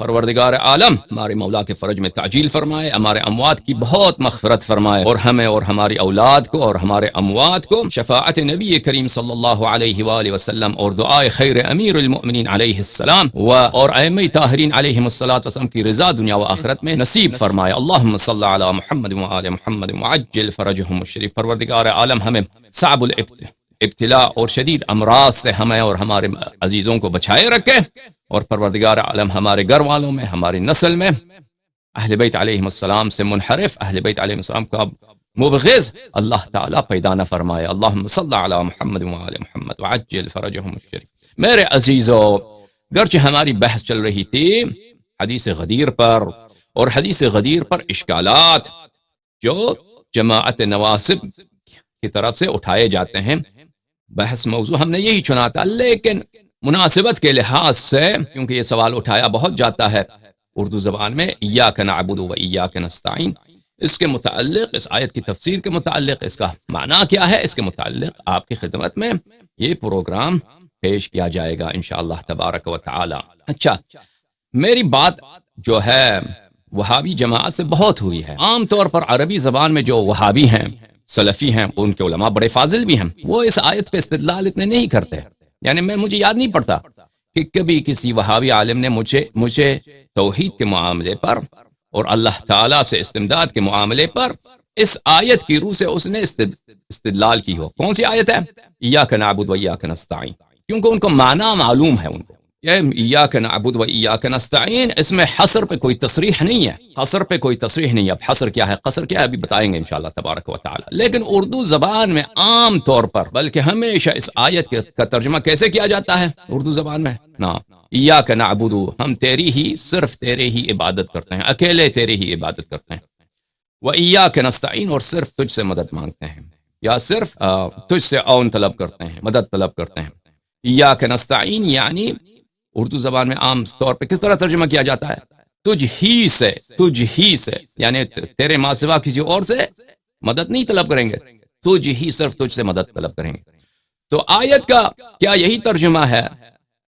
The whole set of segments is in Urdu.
پروردگار عالم ہمارے مولا کے فرج میں تعجیل فرمائے، ہمارے اموات کی بہت مغفرت فرمائے، اور ہمیں اور ہماری اولاد کو اور ہمارے اموات کو شفاعت نبی کریم صلی اللہ علیہ وآلہ وسلم اور دعائے خیر امیر المؤمنین علیہ السلام اور ائمہ طاہرین علیہم الصلوۃ والسلام کی رضا دنیا و آخرت میں نصیب فرمائے۔ اللہم صل علی محمد وآل محمد وعجل فرجہم الشریف۔ پروردگار عالم ہمیں صعب ابتلاء اور شدید امراض سے ہمیں اور ہمارے عزیزوں کو بچائے رکھے، اور پروردگار عالم ہمارے گھر والوں میں، ہماری نسل میں اہل بیت علیہم السلام سے منحرف، اہل بیت علیہم السلام کا مبغض اللہ تعالیٰ پیدا نہ فرمائے۔ اللہم صل علی محمد وآل محمد وعجل فرجہم الشریف۔ میرے عزیزو، گرچہ ہماری بحث چل رہی تھی حدیث غدیر پر، اور حدیث غدیر پر اشکالات جو جماعت نواسب کی طرف سے اٹھائے جاتے ہیں، بحث موضوع ہم نے یہی چنا تھا، لیکن مناسبت کے لحاظ سے کیونکہ یہ سوال اٹھایا بہت جاتا ہے اردو زبان میں، ایاک نعبد و ایاک نستعین، اس کے متعلق، اس آیت کی تفسیر کے متعلق، اس کا معنی کیا ہے، اس کے متعلق آپ کی خدمت میں یہ پروگرام پیش کیا جائے گا انشاءاللہ تبارک و تعالی۔ اچھا، میری بات جو ہے وہابی جماعت سے بہت ہوئی ہے۔ عام طور پر عربی زبان میں جو وہابی ہیں، سلفی ہیں، ان کے علماء بڑے فاضل بھی ہیں، وہ اس آیت پہ استدلال اتنے نہیں کرتے۔ یعنی مجھے یاد نہیں پڑتا کہ کبھی کسی وہابی عالم نے مجھے توحید کے معاملے پر اور اللہ تعالیٰ سے استمداد کے معاملے پر اس آیت کی روح سے اس نے استدلال کی ہو۔ کون سی آیت ہے؟ ایاک نعبد و ایاک نستعین، کیونکہ ان کو معنی معلوم ہے، ان کو ایاک نعبد و ایاک نستعین، اس میں حصر پہ کوئی تصریح نہیں ہے، حصر پہ کوئی تصریح نہیں ہے۔ اب حصر کیا ہے، قصر کیا ہے، ابھی بتائیں گے انشاءاللہ تبارک و تعالی۔ لیکن اردو زبان میں عام طور پر، بلکہ ہمیشہ اس آیت کا ترجمہ کیسے کیا جاتا ہے اردو زبان میں؟ نا، ایاک نعبد، ہم تیری ہی، صرف تیرے ہی عبادت کرتے ہیں، اکیلے تیرے ہی عبادت کرتے ہیں، و ایاک نستعین، اور صرف تجھ سے مدد مانگتے ہیں، یا صرف تجھ سے عون طلب کرتے ہیں، مدد طلب کرتے ہیں۔ ایاک نستعین یعنی اردو زبان میں عام طور پہ کس طرح ترجمہ کیا جاتا ہے؟ تجھ ہی سے، یعنی تیرے ماں سوا کسی اور سے مدد نہیں طلب کریں گے، تجھ ہی، صرف تجھ سے مدد طلب کریں گے۔ تو آیت کا کیا یہی ترجمہ ہے؟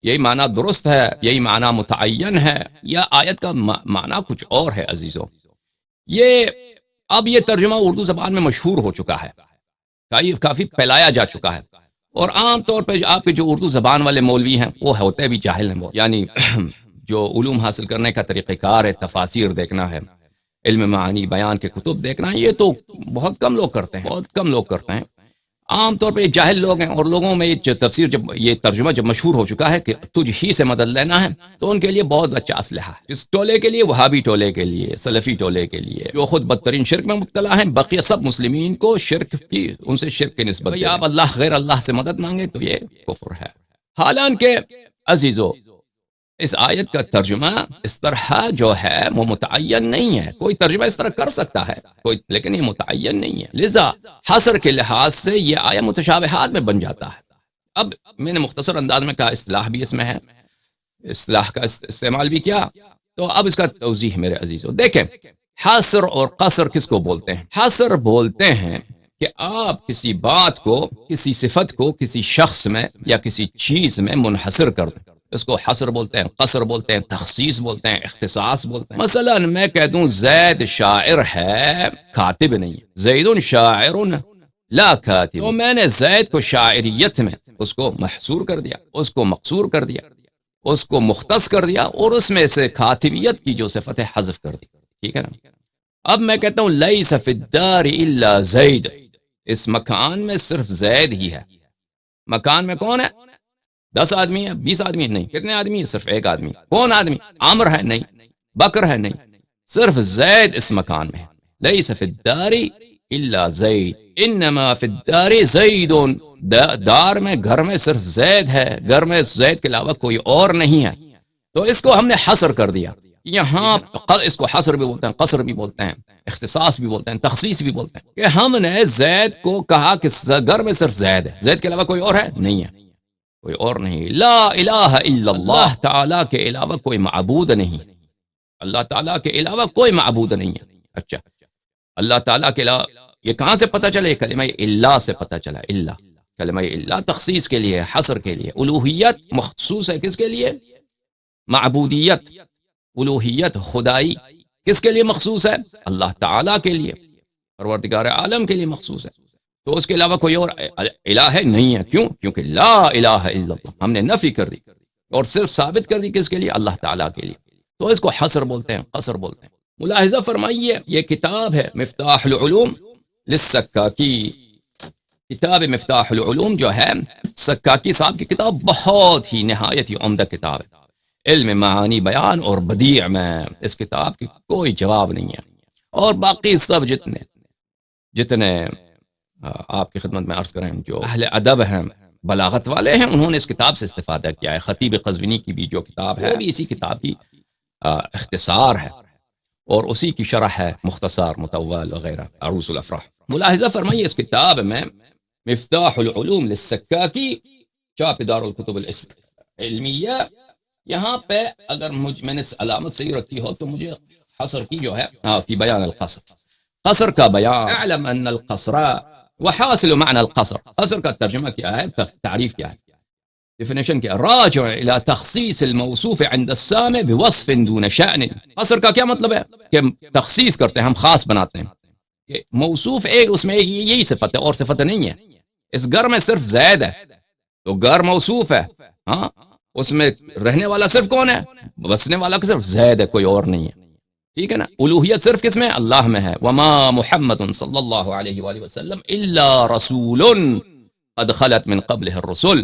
یہی معنی درست ہے؟ یہی معنی متعین ہے؟ یا آیت کا معنی کچھ اور ہے؟ عزیزوں، اب یہ ترجمہ اردو زبان میں مشہور ہو چکا ہے، کافی پھیلایا جا چکا ہے، اور عام طور پہ آپ کے جو اردو زبان والے مولوی ہیں وہ ہوتے بھی جاہل ہیں بہت، یعنی جو علوم حاصل کرنے کا طریقہ کار ہے، تفاسیر دیکھنا ہے، علم معانی بیان کے کتب دیکھنا ہے، یہ تو بہت کم لوگ کرتے ہیں، عام طور پہ جاہل لوگ ہیں، اور لوگوں میں یہ ترجمہ جب مشہور ہو چکا ہے کہ تجھ ہی سے مدد لینا ہے، تو ان کے لیے بہت اچھا اسلحہ ہے، اس ٹولے کے لیے، وہابی ٹولے کے لیے، سلفی ٹولے کے لیے، جو خود بدترین شرک میں مبتلا ہیں، بقیہ سب مسلمین کو ان سے شرک کی نسبت دیں۔ آپ غیر اللہ سے مدد مانگے تو یہ کفر ہے۔ حالانکہ عزیزو، اس آیت کا ترجمہ اس طرح جو ہے وہ متعین نہیں ہے، کوئی ترجمہ اس طرح کر سکتا ہے لیکن یہ متعین نہیں ہے، لذا حصر کے لحاظ سے یہ آیت متشابہات میں بن جاتا ہے۔ اب میں نے مختصر انداز میں کہا، اصطلاح بھی اس میں ہے، اصطلاح کا استعمال بھی کیا، تو اب اس کا توضیح میرے عزیزو دیکھیں، حصر اور قصر کس کو بولتے ہیں؟ حصر بولتے ہیں کہ آپ کسی بات کو، کسی صفت کو کسی شخص میں یا کسی چیز میں منحصر کر دیں، اس کو حصر بولتے ہیں، قصر بولتے ہیں، تخصیص بولتے ہیں، اختصاص بولتے ہیں۔ مثلا میں کہہ دوں زید شاعر ہے، کاتب نہیں ہے، زید شاعر لا کاتب، تو میں نے زید کو شاعریت میں اس کو محصور کر دیا، اس کو مقصور کر دیا، اس کو مختص کر دیا، اور اس میں سے کاتبیت کی جو صفت ہے حذف کر دی، ٹھیک ہے نا؟ اب میں کہتا ہوں لیس فی الدار الا زید، اس مکان میں صرف زید ہی ہے۔ مکان میں کون ہے؟ 10 آدمی ہے، 20 آدمی نہیں، کتنے آدمی ہے؟ صرف ایک آدمی۔ کون آدمی؟ عامر ہے نہیں، بکر ہے نہیں، صرف زید اس مکان میں ہے۔ لیس فی الدار الا زید، انما فی الدار زید، دار میں، گھر میں صرف زید ہے، گھر میں زید کے علاوہ کوئی اور نہیں ہے۔ تو اس کو ہم نے حصر کر دیا۔ یہاں اس کو حصر بھی بولتے ہیں، قصر بھی بولتے ہیں، اختصاص بھی بولتے ہیں، تخصیص بھی بولتے ہیں، کہ ہم نے زید کو کہا کہ گھر میں صرف زید ہے، زید کے علاوہ کوئی اور ہے؟ نہیں ہے، کوئی اور نہیں۔ لا الہ الا اللہ تعالیٰ کے علاوہ کوئی معبود نہیں، اللہ تعالیٰ کے علاوہ کوئی معبود نہیں ہے۔ اچھا، اللہ تعالیٰ کے علاوہ یہ کہاں سے پتہ چلے؟ کلمہ اللہ سے پتہ چلا۔ اللہ، کلمہ اللہ تخصیص کے لیے، حصر کے لیے۔ الوہیت مخصوص ہے کس کے لیے؟ معبودیت، الوہیت خدائی کس کے لیے مخصوص ہے؟ اللہ تعالیٰ کے لیے، پروردگار عالم کے لیے مخصوص ہے، تو اس کے علاوہ کوئی اور الہ ہے نہیں ہے. کیوں؟ کیونکہ لا الہ الا اللہ ہم نے نفی کر دی اور صرف ثابت کر دی کس کے لیے؟ اللہ تعالیٰ کے لیے. تو اس کو حصر بولتے ہیں، قصر بولتے ہیں. ملاحظہ فرمائیے یہ کتاب ہے مفتاح العلوم للسکاکی. کتاب مفتاح العلوم جو ہے سکاکی صاحب کی کتاب بہت ہی نہایت ہی عمدہ کتاب ہے. علم معانی بیان اور بدیع میں اس کتاب کی کوئی جواب نہیں ہے. اور باقی سب جتنے آپ کی خدمت میں عرض کریں جو اہل ادب ہیں، بلاغت والے ہیں، انہوں نے اس کتاب سے استفادہ کیا ہے. خطیب قزوینی کی بھی جو کتاب ہے وہ بھی اسی کتاب کی اختصار ہے اور اسی کی شرح ہے مختصر مطول وغیرہ عروس الافراح. ملاحظہ فرمائیے اس کتاب میں مفتاح العلوم للسکاکی چاپ دار الکتب العلمیہ، یہاں پہ اگر میں نے علامت صحیح رکھی ہو تو مجھے حصر کی جو ہے فی بیان القصر، قصر کا بیان. اعلم ان القصر وحاصل معنى القصر، قصر کا ترجمہ کیا ہے، تعریف کیا ہے، ڈیفینیشن کیا؟ راجع الى تخصیص الموصوف عند السامع بوصف دون شأن. قصر کا کیا مطلب ہے؟ کہ تخصیص کرتے ہیں، ہم خاص بناتے ہیں کہ موصوف ایک اس میں یہی صفت ہے اور صفت نہیں ہے. اس گھر میں صرف زید ہے تو گھر موصوف ہے، ہاں اس میں رہنے والا صرف کون ہے؟ بسنے والا صرف زید ہے، کوئی اور نہیں ہے. ٹھیک ہے نا. الوہیت صرف کس میں؟ اللہ میں ہے. وما محمد صلی اللہ علیہ وآلہ وسلم الا رسول قد خلت من قبلہ الرسل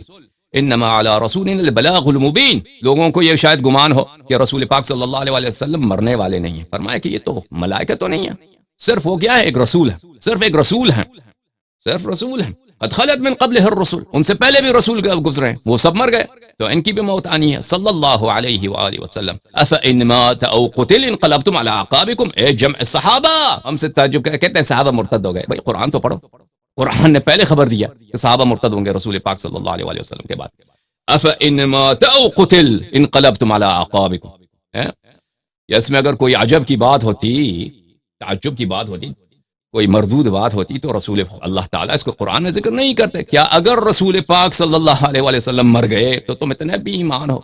انما علی رسولنا البلاغ المبین. لوگوں کو یہ شاید گمان ہو کہ رسول پاک صلی اللہ علیہ وآلہ وسلم مرنے والے نہیں ہیں. فرمایا کہ یہ تو ملائکہ تو نہیں ہے، صرف وہ کیا ہے؟ ایک رسول ہے، صرف ایک رسول ہے، صرف رسول ہے. قد خلت من قبلہ الرسل، ان سے پہلے بھی رسول گزرے ہیں، وہ سب مر گئے تو ان کی بھی موت آنی ہے. صلی اللہ علیہ وآلہ وسلم. افإن مات او قتل انقلبتم على اعقابکم. اے جمع صحابہ، ہم سے تعجب کہتے ہیں صحابہ مرتد ہو گئے. بھائی قرآن تو پڑھو، قرآن نے پہلے خبر دیا کہ صحابہ مرتد ہوں گے رسول پاک صلی اللہ علیہ وآلہ وسلم کے بعد. افإن مات او قتل انقلبتم على اعقابکم. اس میں اگر کوئی عجب کی بات ہوتی، تعجب کی بات ہوتی، کوئی مردود بات ہوتی تو رسول اللہ تعالیٰ اس کو قرآن میں ذکر نہیں کرتے. کیا اگر رسول پاک صلی اللہ علیہ وآلہ وسلم مر گئے تو تم اتنے بھی ایمان ہو؟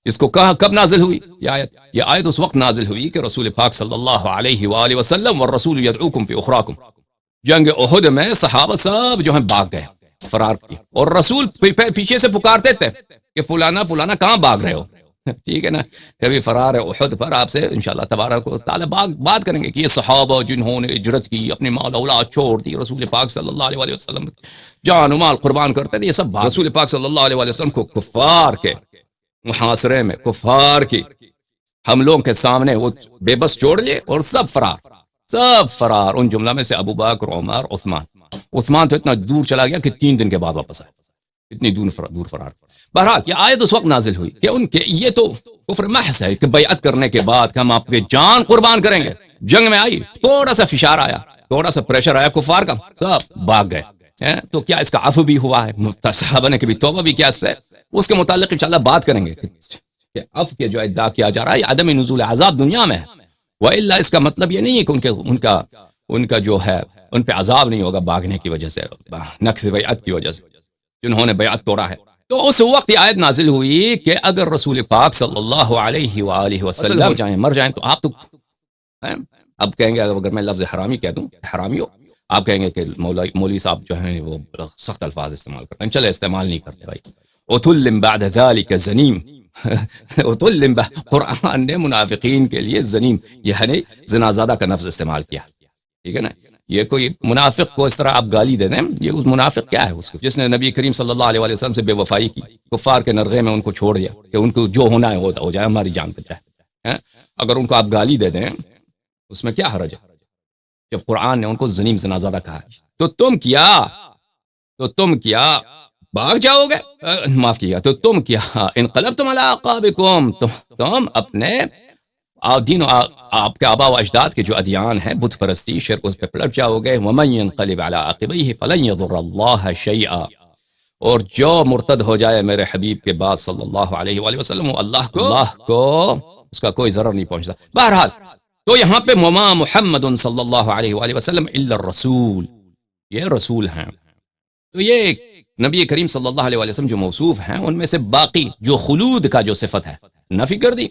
اس کو کہا کب نازل ہوئی یہ آیت اس وقت نازل ہوئی کہ رسول پاک صلی اللہ علیہ وآلہ وسلم والرسول یدعوکم فی اخراکم. جنگ احد میں صحابہ سب جو ہیں بھاگ گئے، فرار کیے، اور رسول پیچھے سے پکارتے تھے کہ فلانا فلانا کہاں بھاگ رہے ہو. ٹھیک ہے نا. کبھی فرار احد پر آپ سے انشاءاللہ تبارک و تعالی بات کریں گے کہ یہ صحابہ جنہوں نے ہجرت کی، اپنے مال اولاد چھوڑ دی، رسول پاک صلی اللہ علیہ وآلہ وسلم جان و مال قربان کرتے تھے، یہ سب رسول پاک صلی اللہ علیہ وآلہ وسلم کو کفار کے محاصرے میں، کفار کی حملوں کے سامنے وہ بے بس چھوڑ لیے اور سب فرار. ان جملہ میں سے ابو بکر، عمر، عثمان تو اتنا دور چلا گیا کہ 3 دن کے بعد واپس آئے، اتنی دور فرار. بہرحال یہ آیت اس وقت نازل ہوئی کہ ان کے یہ تو کفر محض ہے کہ بیعت کرنے کے بعد کہ ہم آپ کے جان قربان کریں گے. جنگ میں آئی، تھوڑا سا فشار آیا، تھوڑا سا پریشر آیا کفار کا، سب بھاگ گئے. تو کیا اس کا عفو بھی ہوا ہے؟ صحابہ نے کبھی توبہ بھی کیا اس سے؟ اس کے متعلق انشاءاللہ بات کریں گے کہ عفو کے جو ادعا کیا جا رہا ہے عدم نزول عذاب دنیا میں ہے. وإلا اس کا مطلب یہ نہیں ہے کہ ان کا جو ہے ان پہ عذاب نہیں ہوگا بھاگنے کی وجہ سے، نقض بیعت کی وجہ سے، جنہوں نے بیعت توڑا ہے. تو اس وقت یہ آیت نازل ہوئی کہ اگر رسول پاک صلی اللہ علیہ وآلہ وسلم مر جائیں تو آپ تو اب کہیں گے، اگر میں لفظ حرامی کہہ دوں، حرامی ہو، آپ کہیں گے کہ مولوی صاحب جو ہیں وہ سخت الفاظ استعمال کرتے ہیں. چلے استعمال نہیں کرتے بھائی. عتل بعد ذلك زنیم. عتل قرآن نے منافقین کے لیے زنیم یعنی زنازادہ کا لفظ استعمال کیا. ٹھیک ہے نا. یہ کوئی منافق کو اس طرح آپ گالی دے دیں، یہ اس منافق کیا ہے؟ اس کو جس نے نبی کریم صلی اللہ علیہ وسلم سے بے وفائی کی، کفار کے نرغے میں ان کو چھوڑ دیا کہ ان کو جو ہونا ہے ہو جائے، ہماری جان بچائے. اگر ان کو آپ گالی دے دیں اس میں کیا حرج ہے؟ جب قرآن نے ان کو زنیم زنازادہ کہا تو تم کیا بھاگ جاؤ گے؟ معاف کیجیے، تو تم کیا انقلبتم علی اعقابکم، تم اپنے دین آپ کے آبا و اجداد کے جو ادیان ہیں، بت پرستی، شرک، اس پہ پلٹ جاؤ گے. ومن ينقلب على عقبیہ فلن يضر اللہ شیئا. اور جو مرتد ہو جائے میرے حبیب کے بعد صلی اللہ علیہ وآلہ وسلم، اللہ کو اس کا کوئی ضرر نہیں پہنچتا. بہرحال تو یہاں پہ وما محمد صلی اللہ علیہ وآلہ وسلم الا الرسول، یہ رسول ہیں. تو یہ نبی کریم صلی اللہ علیہ وآلہ وسلم جو موصوف ہیں ان میں سے باقی جو خلود کا جو صفت ہے نفی کر دی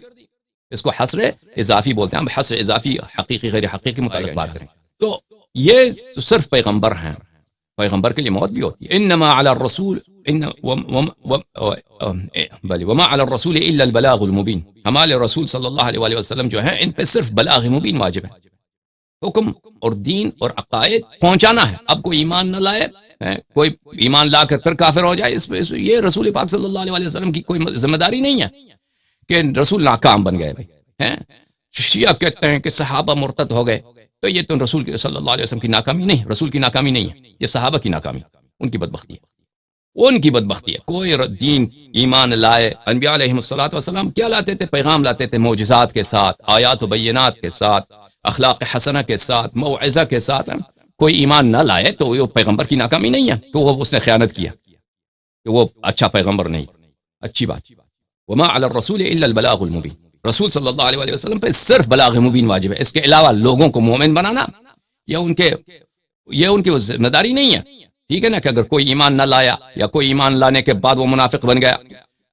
اس کو حصر اضافی بولتے ہیں. ہم حصر اضافی حقیقی غیر حقیقی متعلق بات کریں. تو یہ صرف پیغمبر ہیں، پیغمبر کے لیے موت بھی ہوتی ہے. انما علی الرسول وما علی الرسول الا البلاغ المبین. ہمارے رسول صلی اللہ علیہ وآلہ وسلم جو ہیں ان پہ صرف بلاغ مبین واجب ہے. حکم اور دین اور عقائد پہنچانا ہے. اب کوئی ایمان نہ لائے، کوئی ایمان لا کر پھر کافر ہو جائے، یہ رسول پاک صلی اللہ علیہ وسلم کی کوئی ذمہ داری نہیں ہے کہ رسول ناکام بن گئے. بھائی شیعہ کہتے ہیں کہ صحابہ مرتد ہو گئے، تو یہ تو رسول صلی اللہ علیہ وسلم کی ناکامی نہیں، رسول کی ناکامی نہیں ہے، یہ صحابہ کی ناکامی، ان کی بدبختی ہے، ان کی بدبختی ہے. کوئی دین ایمان لائے. انبیاء علیہم الصلوۃ والسلام کیا لاتے تھے؟ پیغام لاتے تھے معجزات کے ساتھ، آیات و بینات کے ساتھ، اخلاق حسنہ کے ساتھ، موعظہ کے ساتھ. کوئی ایمان نہ لائے تو وہ پیغمبر کی ناکامی نہیں ہے کہ وہ اس نے خیانت کیا، کہ وہ اچھا پیغمبر نہیں. اچھی بات. وما علی الرسول الا البلاغ المبین. رسول صلی اللہ علیہ وآلہ وسلم پہ صرف بلاغ مبین واجب ہے. اس کے علاوہ لوگوں کو مومن بنانا یہ ان کی ذمہ داری نہیں ہے. ٹھیک ہے نا، کہ اگر کوئی ایمان نہ لایا یا کوئی ایمان لانے کے بعد وہ منافق بن گیا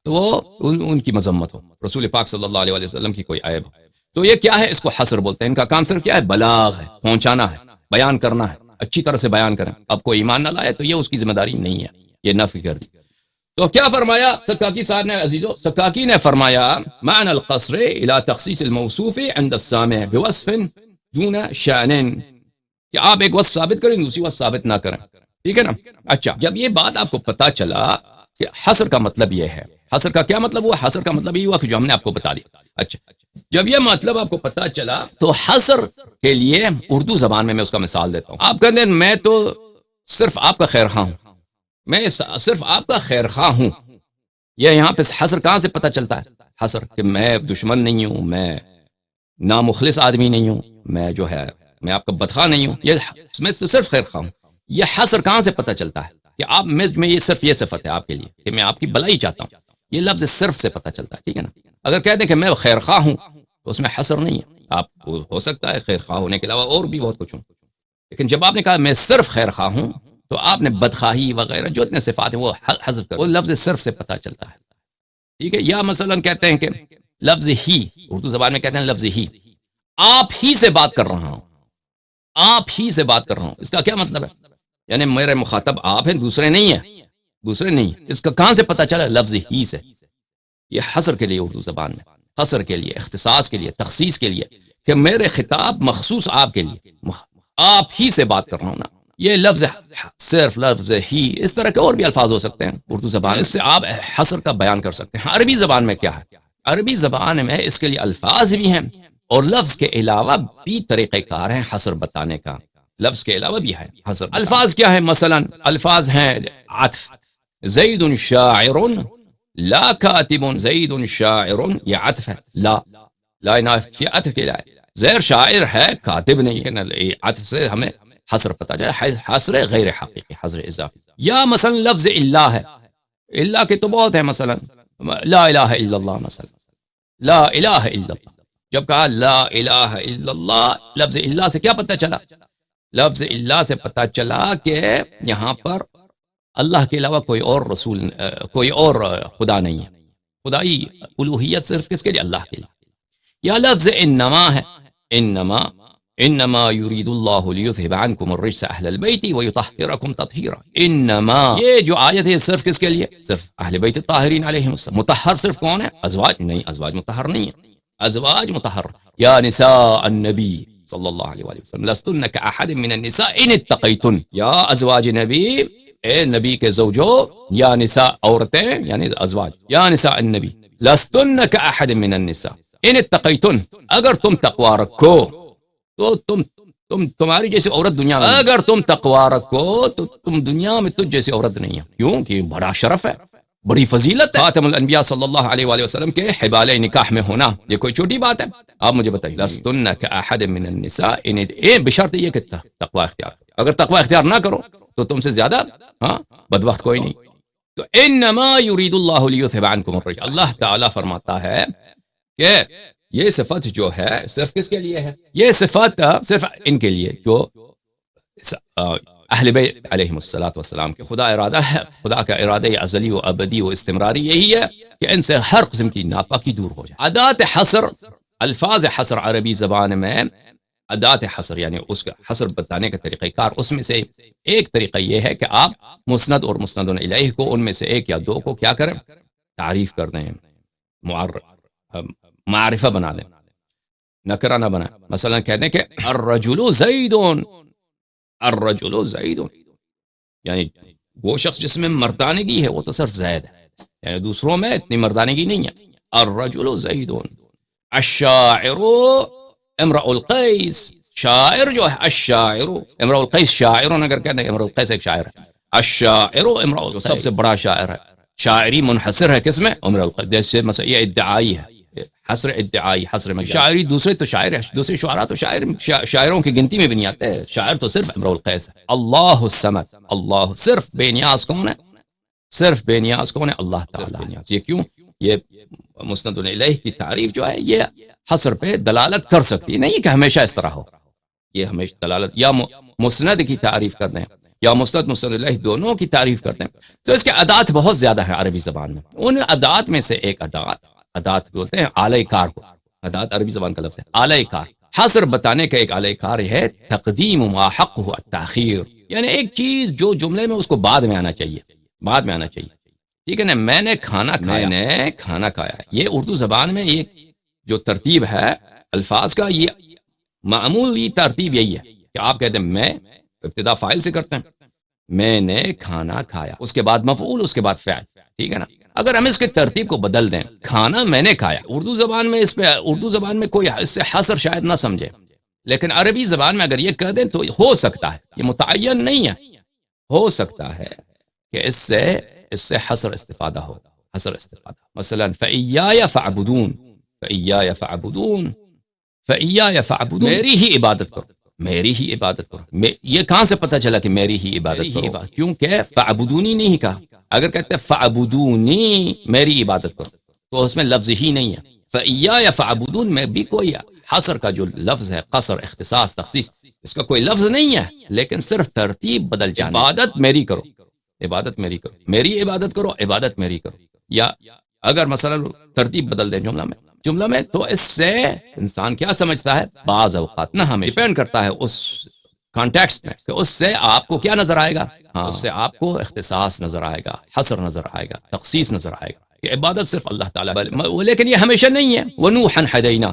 تو وہ ان کی مذمت ہو، رسول پاک صلی اللہ علیہ وآلہ وسلم کی کوئی عیب ہو. تو یہ کیا ہے؟ اس کو حصر بولتے ہیں. ان کا کام صرف کیا ہے؟ بلاغ ہے، پہنچانا ہے، بیان کرنا ہے، اچھی طرح سے بیان کریں. اب کوئی ایمان نہ لائے تو یہ اس کی ذمہ داری نہیں ہے، یہ نفی کر دی. تو کیا فرمایا سکاکی صاحب نے؟ عزیزو، سکاکی نے فرمایا معنی القصر الى تخصیص الموصوف عند السامع بوصف دون شأن، کہ آپ ایک وصف ثابت کریں دوسری وصف ثابت نہ کریں. ٹھیک ہے نا. اچھا، جب یہ بات آپ کو پتا چلا کہ حصر کا مطلب یہ ہے، حصر کا کیا مطلب ہوا؟ حصر کا مطلب یہ ہوا کہ جو ہم نے آپ کو بتا دیا. اچھا، جب یہ مطلب آپ کو پتا چلا تو حصر کے لیے اردو زبان میں اس کا مثال دیتا ہوں. آپ کہتے ہیں میں تو صرف آپ کا خیر خواہ ہوں، میں صرف آپ کا خیر خواہ ہوں. یہ یہاں پہ حصر کہاں سے پتا چلتا ہے؟ حصر کہ میں دشمن نہیں ہوں، میں نامخلص آدمی نہیں ہوں، میں جو ہے میں آپ کا بدخواہ نہیں ہوں، میں تو صرف خیر خواہ ہوں. یہ حصر کہاں سے پتا چلتا ہے؟ کہ آپ میں یہ صرف یہ صفت ہے آپ کے لیے کہ میں آپ کی بھلائی چاہتا ہوں. یہ لفظ صرف سے پتا چلتا ہے. ٹھیک ہے نا. اگر کہتے ہیں کہ میں خیر خواہ ہوں تو اس میں حصر نہیں ہے. آپ ہو سکتا ہے خیر خواہ ہونے کے علاوہ اور بھی بہت کچھ ہوں، لیکن جب آپ نے کہا میں صرف خیر خواہ ہوں تو آپ نے بدخواہی وغیرہ جو اتنے صفات ہیں وہ حذف کر، وہ لفظ صرف سے پتا چلتا ہے. ٹھیک ہے. یا مثلا کہتے ہیں کہ لفظ ہی، اردو زبان میں کہتے ہیں لفظ ہی، آپ ہی سے بات کر رہا ہوں، آپ ہی سے بات کر رہا ہوں. اس کا کیا مطلب ہے؟ یعنی میرے مخاطب آپ ہیں، دوسرے نہیں ہیں، دوسرے نہیں. اس کا کہاں سے پتا چلا؟ لفظ ہی سے. یہ حصر کے لیے اردو زبان میں، حصر کے لیے، اختصاص کے لیے، تخصیص کے لیے، کہ میرے خطاب مخصوص آپ کے لیے، آپ ہی سے بات کر رہا ہوں نا. یہ لفظ صرف لفظ ہی، اس طرح کے اور بھی الفاظ ہو سکتے ہیں اردو زبان، اس سے آپ حصر کا بیان کر سکتے ہیں. عربی زبان میں کیا ہے؟ عربی زبان میں اس کے لیے الفاظ بھی ہیں اور لفظ کے علاوہ بھی طریقہ کار ہیں حصر بتانے کا. لفظ کے علاوہ بھی ہے حصر. الفاظ کیا ہے؟ مثلا الفاظ ہیں عطف، زید شاعر لا کاتب، زید شاعر، یہ عطف ہے. لا نافی عطف کے لائے، زید شاعر ہے کاتب نہیں ہے. عطف سے ہمیں حصر پتا جائے، حصر غیر حقیقی، حصر اضافی. یا مثلا لفظ اللہ ہے، اللہ کے تو بہت ہے، مثلا لا الہ الا اللہ، مثلا لا الہ الا اللہ. جب کہا لا الہ الا اللہ، لفظ اللہ سے کیا پتہ چلا؟ لفظ اللہ سے پتہ چلا کہ یہاں پر اللہ کے علاوہ کوئی اور رسول، کوئی اور خدا نہیں ہے. خدائی الوہیت صرف کس کے لیے؟ اللہ کے لیے. یا لفظ انما ہے، انما یرید اللہ لیذھب عنکم الرجس اہل البیت ویطہرکم تطہیرا. انما، یہ جو آیت ہے صرف کس کے لیے؟ صرف اہل بیت الطاہرین علیہم السلام. مطہر صرف کون ہے؟ ازواج نہیں، ازواج مطہر نہیں ہے. ازواج مطہر. یا نساء النبی صلی اللہ علیہ وآلہ وسلم لستن کأحد من النساء ان اتقیتن. یا ازواج نبی، اے نبی کے زوجو، یا نساء عورتیں یعنی ازواج، یا نساء النبی لستن کأحد من النساء ان اتقیتن، اگر تم تقوی رکھو تو تمہاری جیسی عورت دنیا میں، اگر تم تقوی رکھو تو تم دنیا میں تجھ جیسی عورت نہیں ہے. کیوں کہ بڑا شرف ہے، بڑی فضیلت ہے. خاتم الانبیاء صلی اللہ علیہ وآلہ وسلم کے حبال نکاح میں ہونا یہ کوئی چھوٹی بات ہے؟ آپ مجھے بتائیے. لستن کأحد من النساء ان، بشرط یہ کہ تقوی اختیار، اگر تقوی اختیار نہ کرو تو تم سے زیادہ بدبخت کوئی نہیں. تو انما یرید اللہ لیذھب عنکم الرجس، اللہ تعالیٰ فرماتا ہے کہ یہ صفت جو ہے صرف کس کے لیے ہے؟ یہ صفت صرف ان کے لیے جو اہل بیت علیہم الصلوۃ والسلام کے. خدا ارادہ ہے، خدا کا ارادہ ازلی و ابدی و استمراری یہی ہے کہ ان سے ہر قسم کی ناپاکی دور ہو جائے. ادات حصر الفاظ حصر عربی زبان میں ادات حصر یعنی اس کا حصر بتانے کا طریقہ کار، اس میں سے ایک طریقہ یہ ہے کہ آپ مسند اور مسند الیہ کو ان میں سے ایک یا دو کو کیا کریں، تعریف کر دیں، معرفہ بنا دیں، نکرہ نہ بنائیں. مثلا کہہ دیں کہ الرجل زید، الرجل زید، یعنی وہ شخص جس میں مردانگی ہے وہ تو صرف زید ہے، یعنی دوسروں میں اتنی مردانگی نہیں ہے. الرجل زید. الشاعر امرؤ القیس، شاعر جو ہے الشاعر امرؤ القیس، شاعر اگر کہتے ہیں امرؤ القیس ایک شاعر ہے، الشاعر امرؤ القیس سب سے بڑا شاعر ہے. شاعری منحصر ہے کس میں؟ امرؤ القیس. جیسے مثلا یہ ادعائی ہے، حصر ادعائی، حصر میں شاعری دوسرے تو شاعر ہے، دوسرے شعراء تو شاعروں کی گنتی میں بھی نہیں آتے، شاعر تو صرف امرؤ القیس ہے. اللہ الصمد، اللہ صرف بے نیاز کون ہے؟ صرف بے نیاز کون ہے؟ اللہ تعالی. یہ کیوں؟ یہ مسند الیہ کی تعریف جو ہے یہ حصر پہ دلالت کر سکتی ہے، نہیں کہ ہمیشہ اس طرح ہو. یہ ہمیشہ دلالت یا مسند کی تعریف کر دیں یا مسند الیہ دونوں کی تعریف کر دیں. تو اس کے ادات بہت زیادہ ہیں عربی زبان میں. ان ادات میں سے ایک ادات بولتے ہیں آلہ کار کو. ادات عربی زبان کا لفظ ہے آلہ کار. حصر بتانے کا ایک آلہ کار ہے تقدیم ما حقہ التاخیر، یعنی ایک چیز جو جملے میں اس کو بعد میں آنا چاہیے، بعد میں آنا چاہیے. ٹھیک ہے نا، میں نے کھانا کھایا، میں نے کھانا کھایا. یہ اردو زبان میں ایک جو ترتیب ہے الفاظ کا، یہ معمولی ترتیب یہی ہے کہ آپ کہتے ہیں میں، ابتدا فاعل سے کرتے ہیں، میں نے کھانا کھایا، اس کے بعد مفعول، اس کے بعد فعل. ٹھیک ہے نا. اگر ہم اس کے ترتیب کو بدل دیں، کھانا میں نے کھایا، اردو زبان میں اردو زبان میں کوئی اس سے حصر شاید نہ سمجھے، لیکن عربی زبان میں اگر یہ کہہ دیں تو ہو سکتا ہے، یہ متعین نہیں ہے، ہو سکتا ہے کہ اس سے حصر استفادہ ہو، حصر استفادہ. مثلا فَإِيَّايَ فَاعْبُدُونَ، فَإِيَّايَ فَاعْبُدُونَ، فَإِيَّايَ فَاعْبُدُونَ، میری ہی عبادت کرو، میری ہی عبادت کرو. یہ کہاں سے پتہ چلا کہ میری ہی عبادت کرو؟ کیونکہ فَاعْبُدُونِی نہیں کہا. اگر کہتے ہیں فَاعْبُدُونِی، میری عبادت کرو، تو اس میں لفظ ہی نہیں ہے. فَإِيَّايَ فَاعْبُدُونَ میں بھی کوئی حصر کا جو لفظ ہے، قصر، اختصاص، تخصیص، اس کا کوئی لفظ نہیں ہے، لیکن صرف ترتیب بدل جانا. عبادت میری کرو، عبادت میری کرو، میری عبادت کرو، عبادت میری کرو. یا اگر مثلا ترتیب بدل دیں جملہ میں تو اس سے انسان کیا سمجھتا ہے؟ بعض اوقات نہ، ہمیں ڈیپینڈ کرتا ہے اس کانٹیکسٹ میں کہ اس سے آپ کو کیا نظر آئے گا. اس سے آپ کو اختصاص نظر آئے گا، حصر نظر آئے گا، تخصیص نظر آئے گا کہ عبادت صرف اللہ تعالیٰ. لیکن یہ ہمیشہ نہیں ہے. وَنُوحًا ہَدَيْنَا،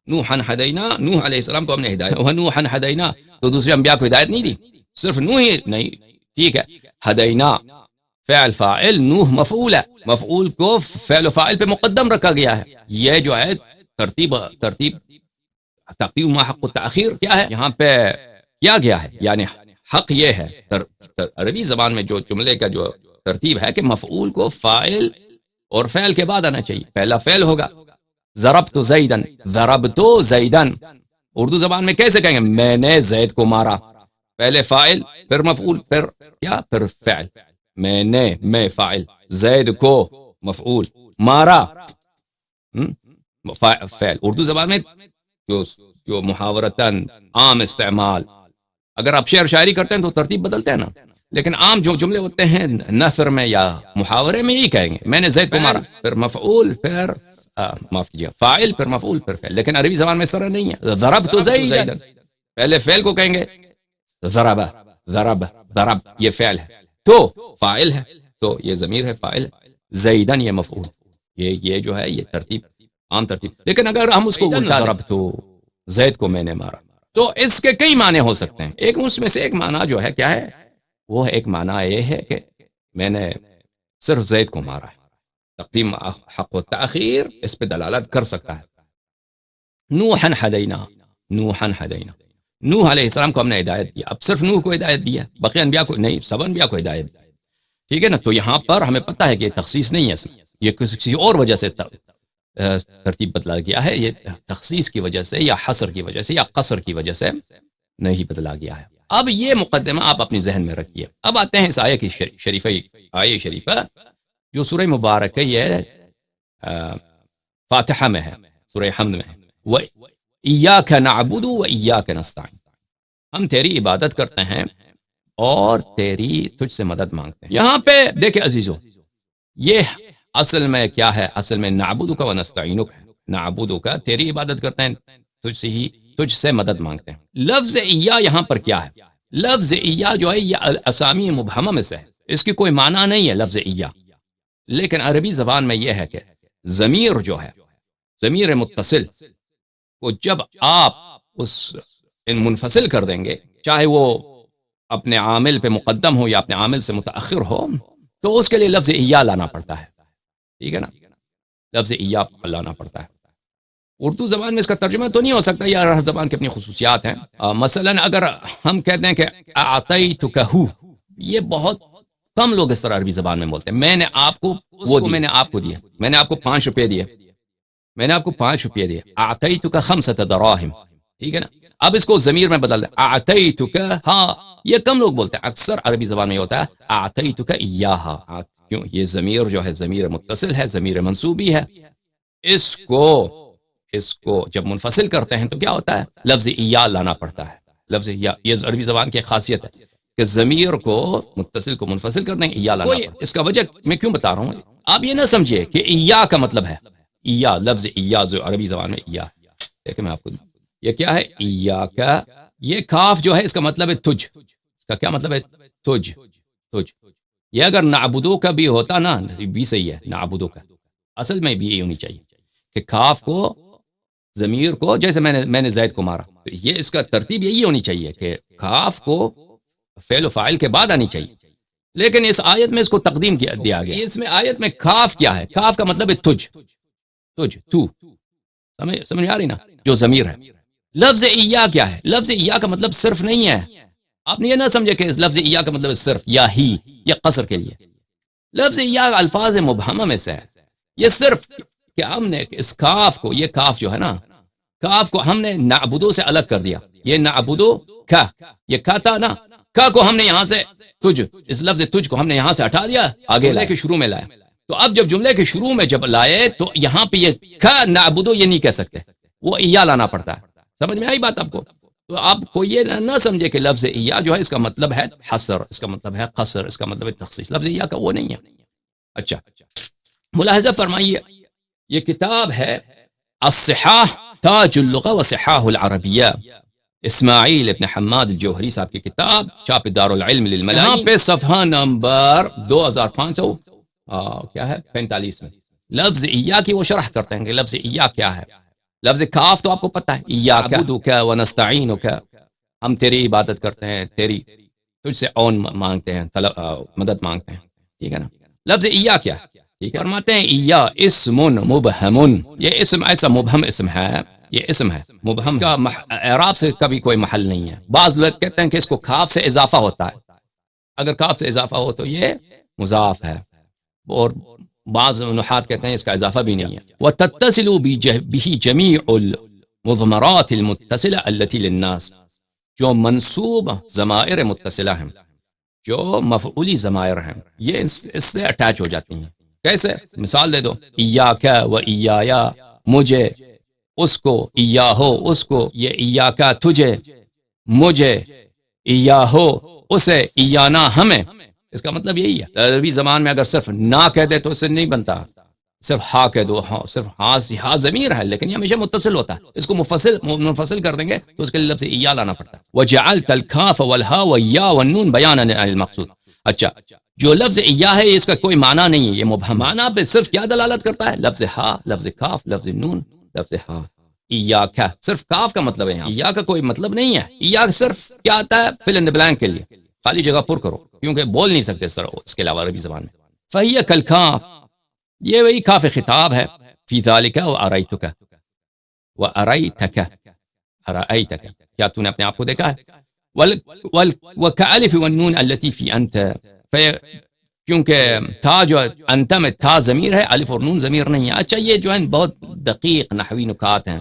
نوحًا ہدینا، نوح علیہ السلام کو ہم نے ہدایت. وَنُوحًا ہدینا، تو دوسرے انبیاء کو ہدایت نہیں دی، صرف نوح ہی نہیں. ٹھیک ہے، ہدینا فعل فاعل، نوح مفعول ہے، مفعول کو فعل و فاعل پہ مقدم رکھا گیا ہے. یہ جو ہے ترتیب ما حق التاخیر کیا ہے یہاں پہ کیا گیا ہے. یعنی حق یہ ہے عربی زبان میں جو جملے کا جو ترتیب ہے کہ مفعول کو فاعل اور فعل کے بعد آنا چاہیے. پہلا فعل ہوگا ضربت زیدن، ضربت زیدن. اردو زبان میں کیسے کہیں گے؟ میں نے زید کو مارا. پہلے فاعل، پھر مفعول، پھر کیا، پھر فعل. میں نے، میں فاعل، زید کو مفعول، مارا فعل. اردو زبان میں جو محاورتاً عام استعمال، اگر آپ شعر شاعری کرتے ہیں تو ترتیب بدلتے ہیں نا، لیکن عام جو جملے ہوتے ہیں نثر میں یا محاورے میں یہی کہیں گے میں نے زید کو مارا، پھر مفعول، پھر معاف کیجیے فاعل، پھر مفعول، پھر فعل. لیکن عربی زبان میں اس طرح نہیں ہے. ضربت زیدن، پہلے فعل کو کہیں گے ضرب، ضرب، ضرب یہ فعل ہے، تو فاعل ہے، تو یہ ضمیر ہے، فاعل ہے. زیدن یہ مفعول. یہ جو ہے یہ ترتیب، عام ترتیب. لیکن اگر ہم اس کو ضرب تو زید کو میں نے مارا، تو اس کے کئی معنی ہو سکتے ہیں. ایک اس میں سے ایک معنی جو ہے کیا ہے، وہ ایک معنی یہ ہے کہ میں نے صرف زید کو مارا ہے. تقدیم حق و تاخیر اس پہ دلالت کر سکتا ہے. نوحًا ہدینا، نوحًا ہدینا، نوح علیہ السلام کو ہم نے ہدایت دیا. اب صرف نوح کو ہدایت دیا، باقی انبیاء کو نہیں، سب انبیاء کو ہدایت دیا. ٹھیک ہے نا. تو یہاں پر ہمیں پتہ ہے کہ یہ تخصیص نہیں ہے، یہ کسی اور وجہ سے ترتیب بدلا گیا ہے. یہ تخصیص کی وجہ سے یا حصر کی وجہ سے یا قصر کی وجہ سے نہیں بدلا گیا ہے. اب یہ مقدمہ آپ اپنے ذہن میں رکھیے. اب آتے ہیں اس آیہ کی آیہ شریفہ جو سورہ مبارکہ یہ فاتحہ میں ہے، سورہ حمد میں ہے. وَإِيَّاكَ نَعْبُدُ وَإِيَّاكَ نَسْتَعِينُ، ہم تیری عبادت کرتے ہیں اور تیری تجھ سے مدد مانگتے ہیں. یہاں پہ دیکھیں عزیزو، یہ اصل میں کیا ہے؟ اصل میں نعبد کا و نستعینک ہے. نعبدک تیری عبادت کرتے ہیں، تجھ سے مدد مانگتے ہیں۔ لفظ ایا یہاں پر کیا ہے؟ لفظ ایا جو ہے یہ اسامی مبہمہ میں سے ہے، اس کی کوئی معنی نہیں ہے لفظ ایا، لیکن عربی زبان میں یہ ہے کہ ضمیر جو ہے، ضمیر متصل کو جب آپ اس منفصل کر دیں گے، چاہے وہ اپنے عامل پہ مقدم ہو یا اپنے عامل سے متأخر ہو، تو اس کے لیے لفظ ایا لانا پڑتا ہے، ٹھیک ہے نا، لفظ ایا لانا پڑتا ہے۔ اردو زبان میں اس کا ترجمہ تو نہیں ہو سکتا، یا ہر زبان کی اپنی خصوصیات ہیں۔ مثلا اگر ہم کہتے ہیں کہ اعطیتکہ، یہ بہت کم لوگ اس طرح عربی زبان میں بولتے ہیں، میں نے آپ کو میں نے آپ کو دیا، میں نے آپ کو 5 روپے دیے، میں نے آپ کو 5 روپے دیے، اعطیتک 5 دراہم، ٹھیک ہے نا۔ اب اس کو ضمیر میں بدل دیں، اعطیتک، ہاں یہ کم لوگ بولتے ہیں، اکثر عربی زبان میں ہوتا ہے اعطیتک ایاہا، کیوں؟ یہ ضمیر جو ہے ضمیر متصل ہے، ضمیر منصوبی ہے، اس کو جب منفصل کرتے ہیں تو کیا ہوتا ہے؟ لفظ ایا لانا پڑتا ہے، لفظ ایا، یہ عربی زبان کی ایک خاصیت ہے کہ ضمیر کو متصل کو منفصل کرتے ہیں، ایا لانا پڑتا ہے۔ اس کا وجہ میں کیوں بتا رہا ہوں، آپ یہ نہ سمجھیے کہ ایا کا مطلب ہے ایا، لفظ ایا جو عربی زبان میں ایا، دیکھیں میں آپ کو یہ کیا ہے، ایا کا، یہ کاف جو ہے اس کا مطلب ہے تجھ، اس کا کیا مطلب ہے؟ تجھ، تجھ۔ یہ اگر نعبدو کا بھی ہوتا نا، بھی صحیح ہے، نعبدو کا اصل میں بھی یہی ہونی چاہیے کہ کاف کو، ضمیر کو، جیسے میں نے زید کو مارا، تو یہ اس کا ترتیب یہی ہونی چاہیے کہ کاف کو فعل و فاعل کے بعد آنی چاہیے، لیکن اس آیت میں اس کو تقدیم دیا گیا۔ اس میں آیت میں کاف کیا ہے؟ کاف کا مطلب ہے تجھ، تجھ، تو، سمجھ میں آ رہی نا، جو ضمیر ہے۔ لفظ ایا کیا ہے؟ لفظ ایا کا مطلب صرف نہیں ہے، آپ نے یہ نہ سمجھے کہ لفظ ایا کا مطلب صرف یا ہی یا قصر کے لیے۔ لفظ ایا الفاظ مبہمہ میں سے ہے، یہ صرف کہ ہم نے اس کاف کو، یہ کاف جو ہے نا، کاف کو ہم نے نعبدو سے الگ کر دیا، یہ نعبدو کا، یہ کا تھا نا، کا کو ہم نے یہاں سے تجھ، اس لفظ تجھ کو ہم نے یہاں سے ہٹا دیا، آگے جملے کے شروع میں لایا۔ تو اب جب جملے کے شروع میں جب لائے تو یہاں پہ یہ کا نعبدو یہ نہیں کہہ سکتے، وہ ایا لانا پڑتا ہے۔ سمجھ میں آئی بات آپ کو؟ تو آپ کو یہ نہ سمجھے کہ لفظ ایا جو ہے اس کا مطلب ہے حصر، اس کا مطلب ہے قصر، اس کا مطلب ہے تخصیص، لفظ ایا کا وہ نہیں ہے۔ اچھا ملاحظہ فرمائیے، یہ کتاب ہے الصحاح تاج اللغہ و صحاح العربیہ، اسماعیل ابن حماد الجوہری صاحب کی کتاب، چھاپ دارالعلم للملاحین، یہاں پہ صفحہ نمبر 2545 میں لفظ ایا کی وہ شرح کرتے ہیں کہ لفظ ایا کیا ہے۔ لفظ کاف تو آپ کو پتہ ہے، ایاک ونستعینک، ہم تیری عبادت کرتے ہیں، تجھ سے عون مانگتے ہیں، مدد مانگتے ہیں، ٹھیک ہے نا۔ لفظ ایا کیا ہے؟ ٹھیک ہے، فرماتے ہیں ایا اسم مبہم، یہ اسم ایسا مبہم اسم ہے، یہ اسم ہے مبہم کا اعراب سے کبھی کوئی محل نہیں ہے۔ بعض لوگ کہتے ہیں کہ اس کو کاف سے اضافہ ہوتا ہے، اگر کاف سے اضافہ ہو تو یہ مضاف ہے، اور بعض نحات کہتے ہیں اس کا اضافہ بھی نہیں ہے۔ وَتَتَّصِلُ بِهِ جَمِيعُ الْمُضْمَرَاتِ الْمُتَّصِلَةِ الَّتِي لِلنَّاسِ، جو منصوب ضمائر متصلہ ہیں، جو مفعولی ضمائر ہیں، یہ اس سے اٹیچ ہو جاتی ہیں۔ کیسے؟ مثال دے دو، ایاک و ایایا، مجھے، اس کو، ایاہو، اس کو، یہ ایاکا تجھے، مجھے، ایاہو اسے، ایانا ہمیں، اس کا مطلب یہی ہے۔ عربی زبان میں اگر صرف نہ کہہ دے تو اس سے نہیں بنتا، صرف ہا کہہ دو، ہاں صرف ہا ضمیر ہے لیکن یہ ہمیشہ متصل ہوتا ہے، اس کو منفصل کر دیں گے تو اس کے لیے لفظ ایا لانا پڑتا ہے۔ وجعلت الکاف والہا والیا والنون بیانا للمقصود۔ اچھا جو لفظ ایا ہے اس کا کوئی معنی نہیں ہے، یہ مبہم معنی پہ صرف کیا دلالت کرتا ہے؟ لفظ ہا، لفظ کاف، لفظ نون، لفظ ہا۔ ایاک صرف کاف کا مطلب ہے، یہاں ایا کا کوئی مطلب نہیں ہے۔ ایا صرف کیا آتا ہے؟ فل ان دی بلینک کے لیے، خالی جگہ پر کرو، کیونکہ بول نہیں سکتے اس طرح اس کے علاوہ عربی زبان میں۔ فہی کالکاف، یہ وہی کاف خطاب ہے، فی ذالک وارایتک، وارایتک، ارایتک، کیا تو نے اپنے آپ کو دیکھا ہے؟ وکالف والنون التی فی انت، کیونکہ تھا جو انت میں تھا ضمیر ہے، الف اور نون ضمیر نہیں ہے۔ اچھا یہ جو ہے بہت دقیق نحوی نکات ہیں،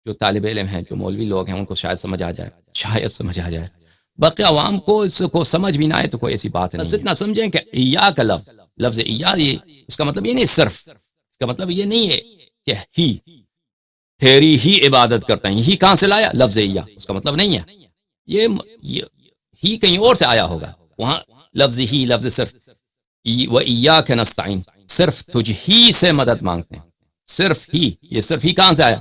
جو طالب علم ہیں، جو مولوی لوگ ہیں، ان کو شاید سمجھ آ جائے، باقی عوام کو اس کو سمجھ بھی نہ آئے تو کوئی ایسی بات نہیں ہے۔ اتنا سمجھیں کہ ایا کا لفظ ایا، اس کا مطلب یہ نہیں صرف، اس کا مطلب یہ نہیں ہے کہ ہی، تیری ہی عبادت کرتا ہے، ہی کہاں سے لایا؟ لفظ ایا، اس کا مطلب نہیں ہے یہ ہی کہیں اور سے آیا ہوگا، وہاں لفظ ہی، لفظ صرف، وَإِيَّاكَ نَسْتَعِينُ، صرف تجھ ہی سے مدد مانگتے ہیں، صرف ہی، یہ صرف ہی کہاں سے آیا؟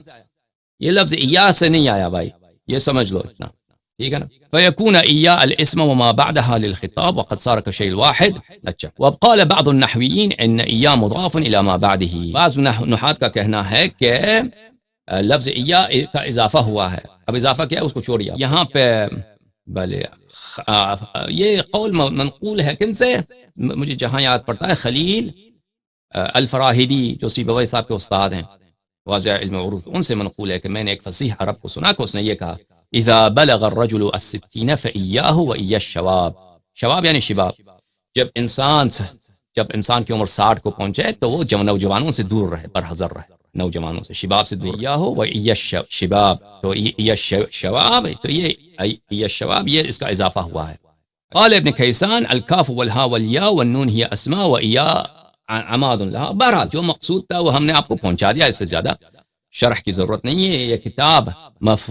یہ لفظ ایا سے نہیں آیا بھائی، یہ سمجھ لو اتنا، ٹھیک ہے نا؟ فيكون إيا الاسم وما بعدها للخطاب وقد صار كشيء الواحد. اچھا، وقال بعض النحويين ان إيا مضاف الى ما بعده. بعض نحات کا کہنا ہے کہ لفظ إيا کا اضافہ ہوا ہے. اب اضافہ کیا ہے اس کو چھوڑیے یہاں پہ. بھلے یہ قول منقول ہے کن سے؟ مجھے جہاں یاد پڑتا ہے خلیل الفراہیدی جو سیبوی صاحب کے استاد ہیں واضح علم عروض، ان سے منقول ہے کہ میں نے ایک فصیح عرب کو سنا کہ اس نے یہ کہا اذا بلغ الرجل الستین فإیاہ وإیا الشباب. شباب یعنی شباب، جب انسان کی عمر 60 کو پہنچے تو وہ نوجوانوں سے دور رہے، برحذر رہے، نوجوانوں سے، شباب سے دور. ایاہ وإیا الشباب، تو ایہ الشباب، تو یہ ایہ الشباب یہ اس کا اضافہ ہوا ہے. قال ابن کیسان الکاف والہا والیا والنون ہی اسماء وإیا عماد لها. بہرحال جو مقصود تھا وہ ہم نے آپ کو پہنچا دیا، اس سے زیادہ شرح کی ضرورت نہیں ہے. یہ کتاب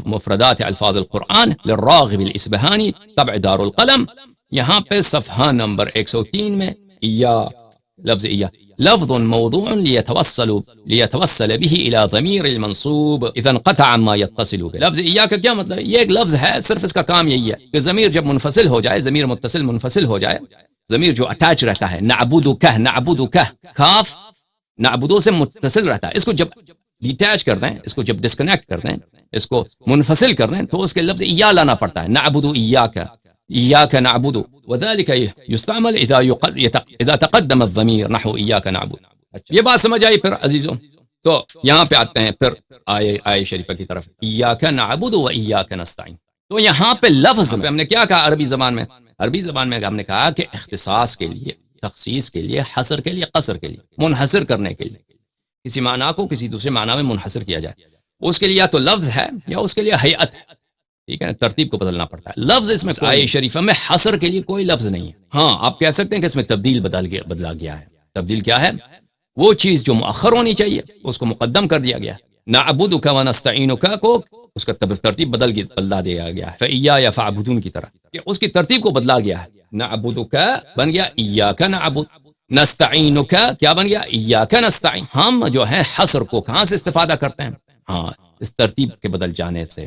مفردات الفاظ القرآن للراغب الاسبہانی طبع دار القلم، یہاں پہ صفحہ نمبر 103 میں ایا، لفظ ایا لفظ موضوع ليتوصل به الى ضمیر المنصوب اذا انقطع ما يتصل به. لفظ ایا کا کیا مطلب ہے؟ یہ ایک لفظ ہے، صرف اس کا کام یہی ہے کہ ضمیر جب منفصل ہو جائے، ضمیر متصل منفصل ہو جائے، ضمیر جو اٹیچ رہتا ہے، نعبدک، کاف نعبدو سے متصل رہتا ہے، اس کو جب ڈیٹیچ کر دیں، اس کو جب ڈسکنیکٹ کر دیں، اس کو منفصل کر دیں تو اس کے لفظ ایا لانا پڑتا ہے. نعبد ایاک نعبد، وذلك يستعمل اذا تقدم الضمیر نحو ایاک نعبد. یہ بات سمجھ آئی پھر عزیزوں؟ تو یہاں پہ آتے ہیں پھر آیے شریفہ کی طرف، ایاک نعبد و ایاک نستعین. تو یہاں پہ لفظ میں ہم نے کیا کہا عربی زبان میں؟ عربی زبان میں ہم نے کہا کہ اختصاص کے لیے، تخصیص کے لیے، حصر کے لیے، قصر کے لیے، منحصر کرنے کے لیے، کسی معنی کو کسی دوسرے معنی میں منحصر کیا جائے، اس کے لیے یا تو لفظ ہے یا اس کے لیے ہیئت ہے، ٹھیک ہے نا؟ ترتیب کو بدلنا پڑتا ہے. لفظ اس میں آیے شریفہ میں حصر کے لیے کوئی لفظ نہیں ہے. ہاں آپ کہہ سکتے ہیں کہ اس میں تبدیل بدلا گیا ہے. تبدیل کیا ہے؟ وہ چیز جو مؤخر ہونی چاہیے اس کو مقدم کر دیا گیا. نعبدک و نستعینک کو اس کا ترتیب بدلا دیا گیا ہے، فإیایا فاعبدون کی طرح، کہ اس کی ترتیب کو بدلا گیا ہے. نعبدک بن گیا ایاک نعبد، نستعینک کیا بن گیا؟ ایاک نستعین. ہم جو ہے حصر کو کہاں سے استفادہ کرتے ہیں؟ ہاں اس ترتیب کے بدل جانے سے،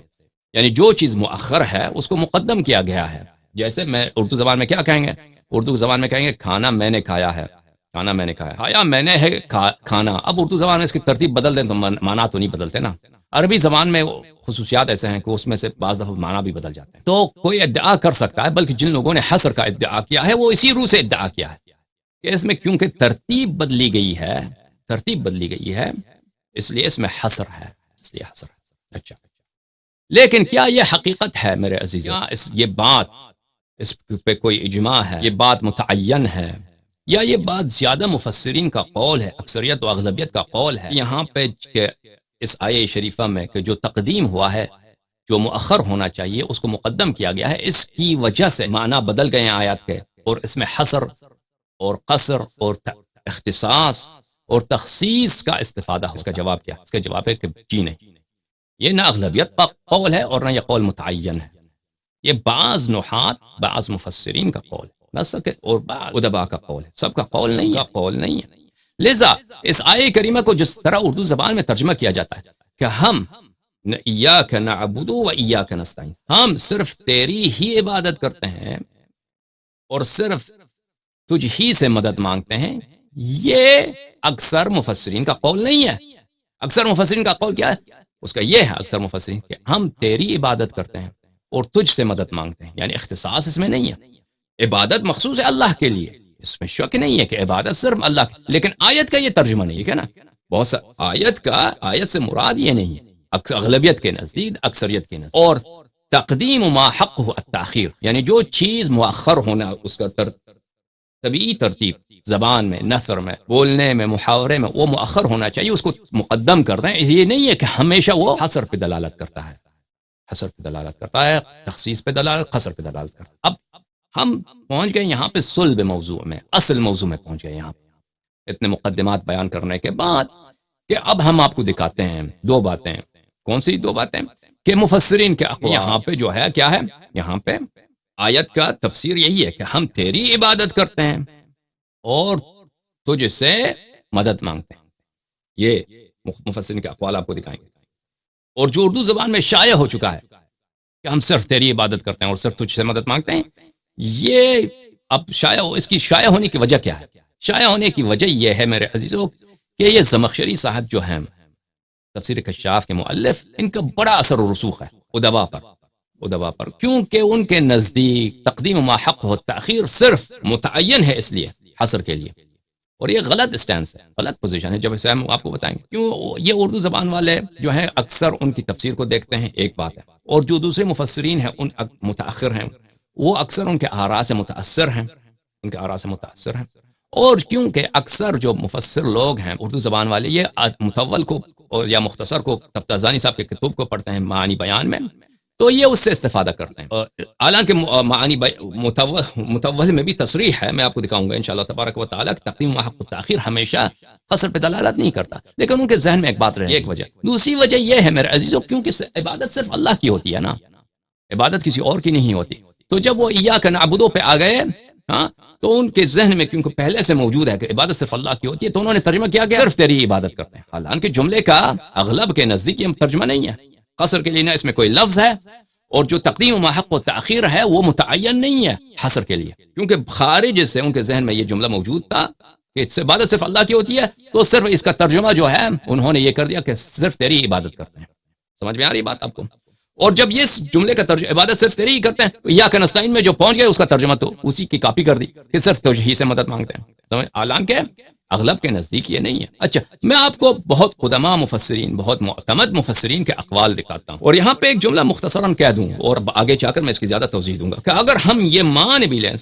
یعنی جو چیز مؤخر ہے اس کو مقدم کیا گیا ہے. جیسے میں اردو زبان میں کیا کہیں گے؟ اردو زبان میں کہیں گے کھانا میں نے کھایا ہے، کھانا میں نے کھایا، کھایا میں نے ہے کھانا. اب اردو زبان میں اس کی ترتیب بدل دیں تو معنی تو نہیں بدلتے نا. عربی زبان میں خصوصیات ایسے ہیں کہ اس میں سے بعض دفعہ معنی بھی بدل جاتے ہیں. تو کوئی ادعا کر سکتا ہے، بلکہ جن لوگوں نے حصر کا ادعا کیا ہے وہ اسی روح سے ادعا کیا ہے کہ اس میں کیونکہ ترتیب بدلی گئی ہے، اس لیے اس میں حصر ہے، اس لیے حصر ہے. اچھا، لیکن کیا یہ حقیقت ہے میرے عزیزوں؟ یہ بات اس پہ کوئی اجماع ہے؟ یہ بات متعین ہے؟ یا یہ بات زیادہ مفسرین کا قول ہے، اکثریت و اغلبیت کا قول ہے یہاں پہ کہ اس آیے شریفہ میں کہ جو تقدیم ہوا ہے، جو مؤخر ہونا چاہیے اس کو مقدم کیا گیا ہے، اس کی وجہ سے معنی بدل گئے ہیں آیات کے، اور اس میں حصر اور قصر اور اختصاص اور تخصیص کا استفادہ ہو. اس کا جواب کیا؟ اس کا جواب ہے کہ جی نہیں، یہ نہ اغلبیت کا قول ہے اور نہ یہ قول متعین ہے. یہ بعض نحات، بعض مفسرین کا قول ہے بس، اور بعض ادباء کا قول ہے، سب کا قول نہیں ہے. لذا اس آیے کریمہ کو جس طرح اردو زبان میں ترجمہ کیا جاتا ہے کہ ہم ایاک نعبد و ایاک نستعین، ہم صرف تیری ہی عبادت کرتے ہیں اور صرف تجھ ہی سے مدد مانگتے ہیں، یہ اکثر مفسرین کا قول نہیں ہے. اکثر مفسرین کا قول کیا ہے؟ اس کا یہ ہے اکثر مفسرین کہ ہم تیری عبادت کرتے ہیں اور تجھ سے مدد مانگتے ہیں، یعنی اختصاص اس میں نہیں ہے. عبادت مخصوص ہے اللہ کے لیے، اس میں شک نہیں ہے کہ عبادت صرف اللہ کی، لیکن آیت کا یہ ترجمہ نہیں ہے نا. بہت سا آیت سے مراد یہ نہیں ہے اغلبیت کے نزدیک، اکثریت کے نزدیک. اور تقدیم ما حقہ التاخیر، یعنی جو چیز مؤخر ہونا اس کا طبیعی ترتیب، زبان میں، نثر میں، بولنے میں، محاورے میں وہ مؤخر ہونا چاہیے، اس کو مقدم کر دیں. یہ نہیں ہے کہ ہمیشہ وہ حصر پہ دلالت کرتا ہے، حصر پہ دلالت کرتا ہے، تخصیص پہ دلالت، قصر پہ دلالت کرتا ہے. اب ہم پہنچ گئے یہاں پہ صلب موضوع میں، اصل موضوع میں پہنچ گئے یہاں پہ اتنے مقدمات بیان کرنے کے بعد، کہ اب ہم آپ کو دکھاتے ہیں دو باتیں. کون سی دو باتیں؟ کہ مفسرین کے اقوال یہاں پہ جو ہے کیا ہے؟ یہاں پہ آیت کا تفسیر یہی ہے کہ ہم تیری عبادت کرتے ہیں اور تجھ سے مدد مانگتے ہیں. یہ مفسرین کے اقوال آپ کو دکھائیں گے. اور جو اردو زبان میں شائع ہو چکا ہے کہ ہم صرف تیری عبادت کرتے ہیں اور صرف تجھ سے مدد مانگتے ہیں، یہ اب اس کی شائع ہونے کی وجہ کیا ہے؟ شائع ہونے کی وجہ یہ ہے میرے عزیزو کہ یہ زمخشری صاحب جو ہیں تفسیر کشاف کے مؤلف، ان کا بڑا اثر و رسوخ ہے ادبا پر، کیونکہ ان کے نزدیک تقدیم ما حق و تاخیر صرف متعین ہے، اس لیے حصر کے لیے. اور یہ غلط اسٹینس ہے، غلط پوزیشن ہے، جب اسے ہم آپ کو بتائیں گے. کیوں یہ اردو زبان والے جو ہیں اکثر ان کی تفسیر کو دیکھتے ہیں، ایک بات ہے، اور جو دوسرے مفسرین ہیں ان متاخر ہیں وہ اکثر ان کے آراء سے متاثر ہیں، اور کیونکہ اکثر جو مفسر لوگ ہیں اردو زبان والے یہ متول کو یا مختصر کو تفتازانی صاحب کے کتب کو پڑھتے ہیں معانی بیان میں، تو یہ اس سے استفادہ کرتے ہیں. حالانکہ معانی متول میں بھی تصریح ہے، میں آپ کو دکھاؤں گا انشاءاللہ تبارک و تعالیٰ کہ تقدیم حق و تاخیر ہمیشہ قصر پہ دلالت نہیں کرتا، لیکن ان کے ذہن میں ایک بات رہے، ایک وجہ. دوسری وجہ یہ ہے میرے عزیزو، کیونکہ عبادت صرف اللہ کی ہوتی ہے نا، عبادت کسی اور کی نہیں ہوتی. تو جب وہ ایاک نعبدو پہ آ گئے تو ان کے ذہن میں کیونکہ پہلے سے موجود ہے کہ عبادت صرف اللہ کی ہوتی ہے، تو انہوں نے ترجمہ کیا کہ صرف تیری عبادت کرتے ہیں. حالانکہ جملے کا اغلب کے نزدیک یہ ترجمہ نہیں ہے، قصر کے لیے نہ اس میں کوئی لفظ ہے، اور جو تقدیم ما حق و تاخیر ہے وہ متعین نہیں ہے حصر کے لیے، کیونکہ خارج سے ان کے ذہن میں یہ جملہ موجود تھا کہ عبادت صرف اللہ کی ہوتی ہے، تو صرف اس کا ترجمہ جو ہے انہوں نے یہ کر دیا کہ صرف تیری عبادت کرتے ہیں. سمجھ میں آ رہی بات آپ کو؟ اور جب یہ جملے کا ترجمہ عبادت صرف تیری ہی کرتے ہیں، یا کہ نستعین میں جو پہنچ گئے اس کا ترجمہ تو اسی کی کاپی کر دی کہ صرف تجھی سے مدد مانگتے ہیں. سمجھ؟ حالانکہ اغلب کے نزدیک یہ نہیں ہے. اچھا، میں آپ کو بہت قدماء مفسرین، بہت معتمد مفسرین کے اقوال دکھاتا ہوں، اور یہاں پہ ایک جملہ مختصراً کہہ دوں اور آگے چاہ کر میں اس کی زیادہ توضیح دوں گا کہ اگر ہم یہ مان بھی لیں،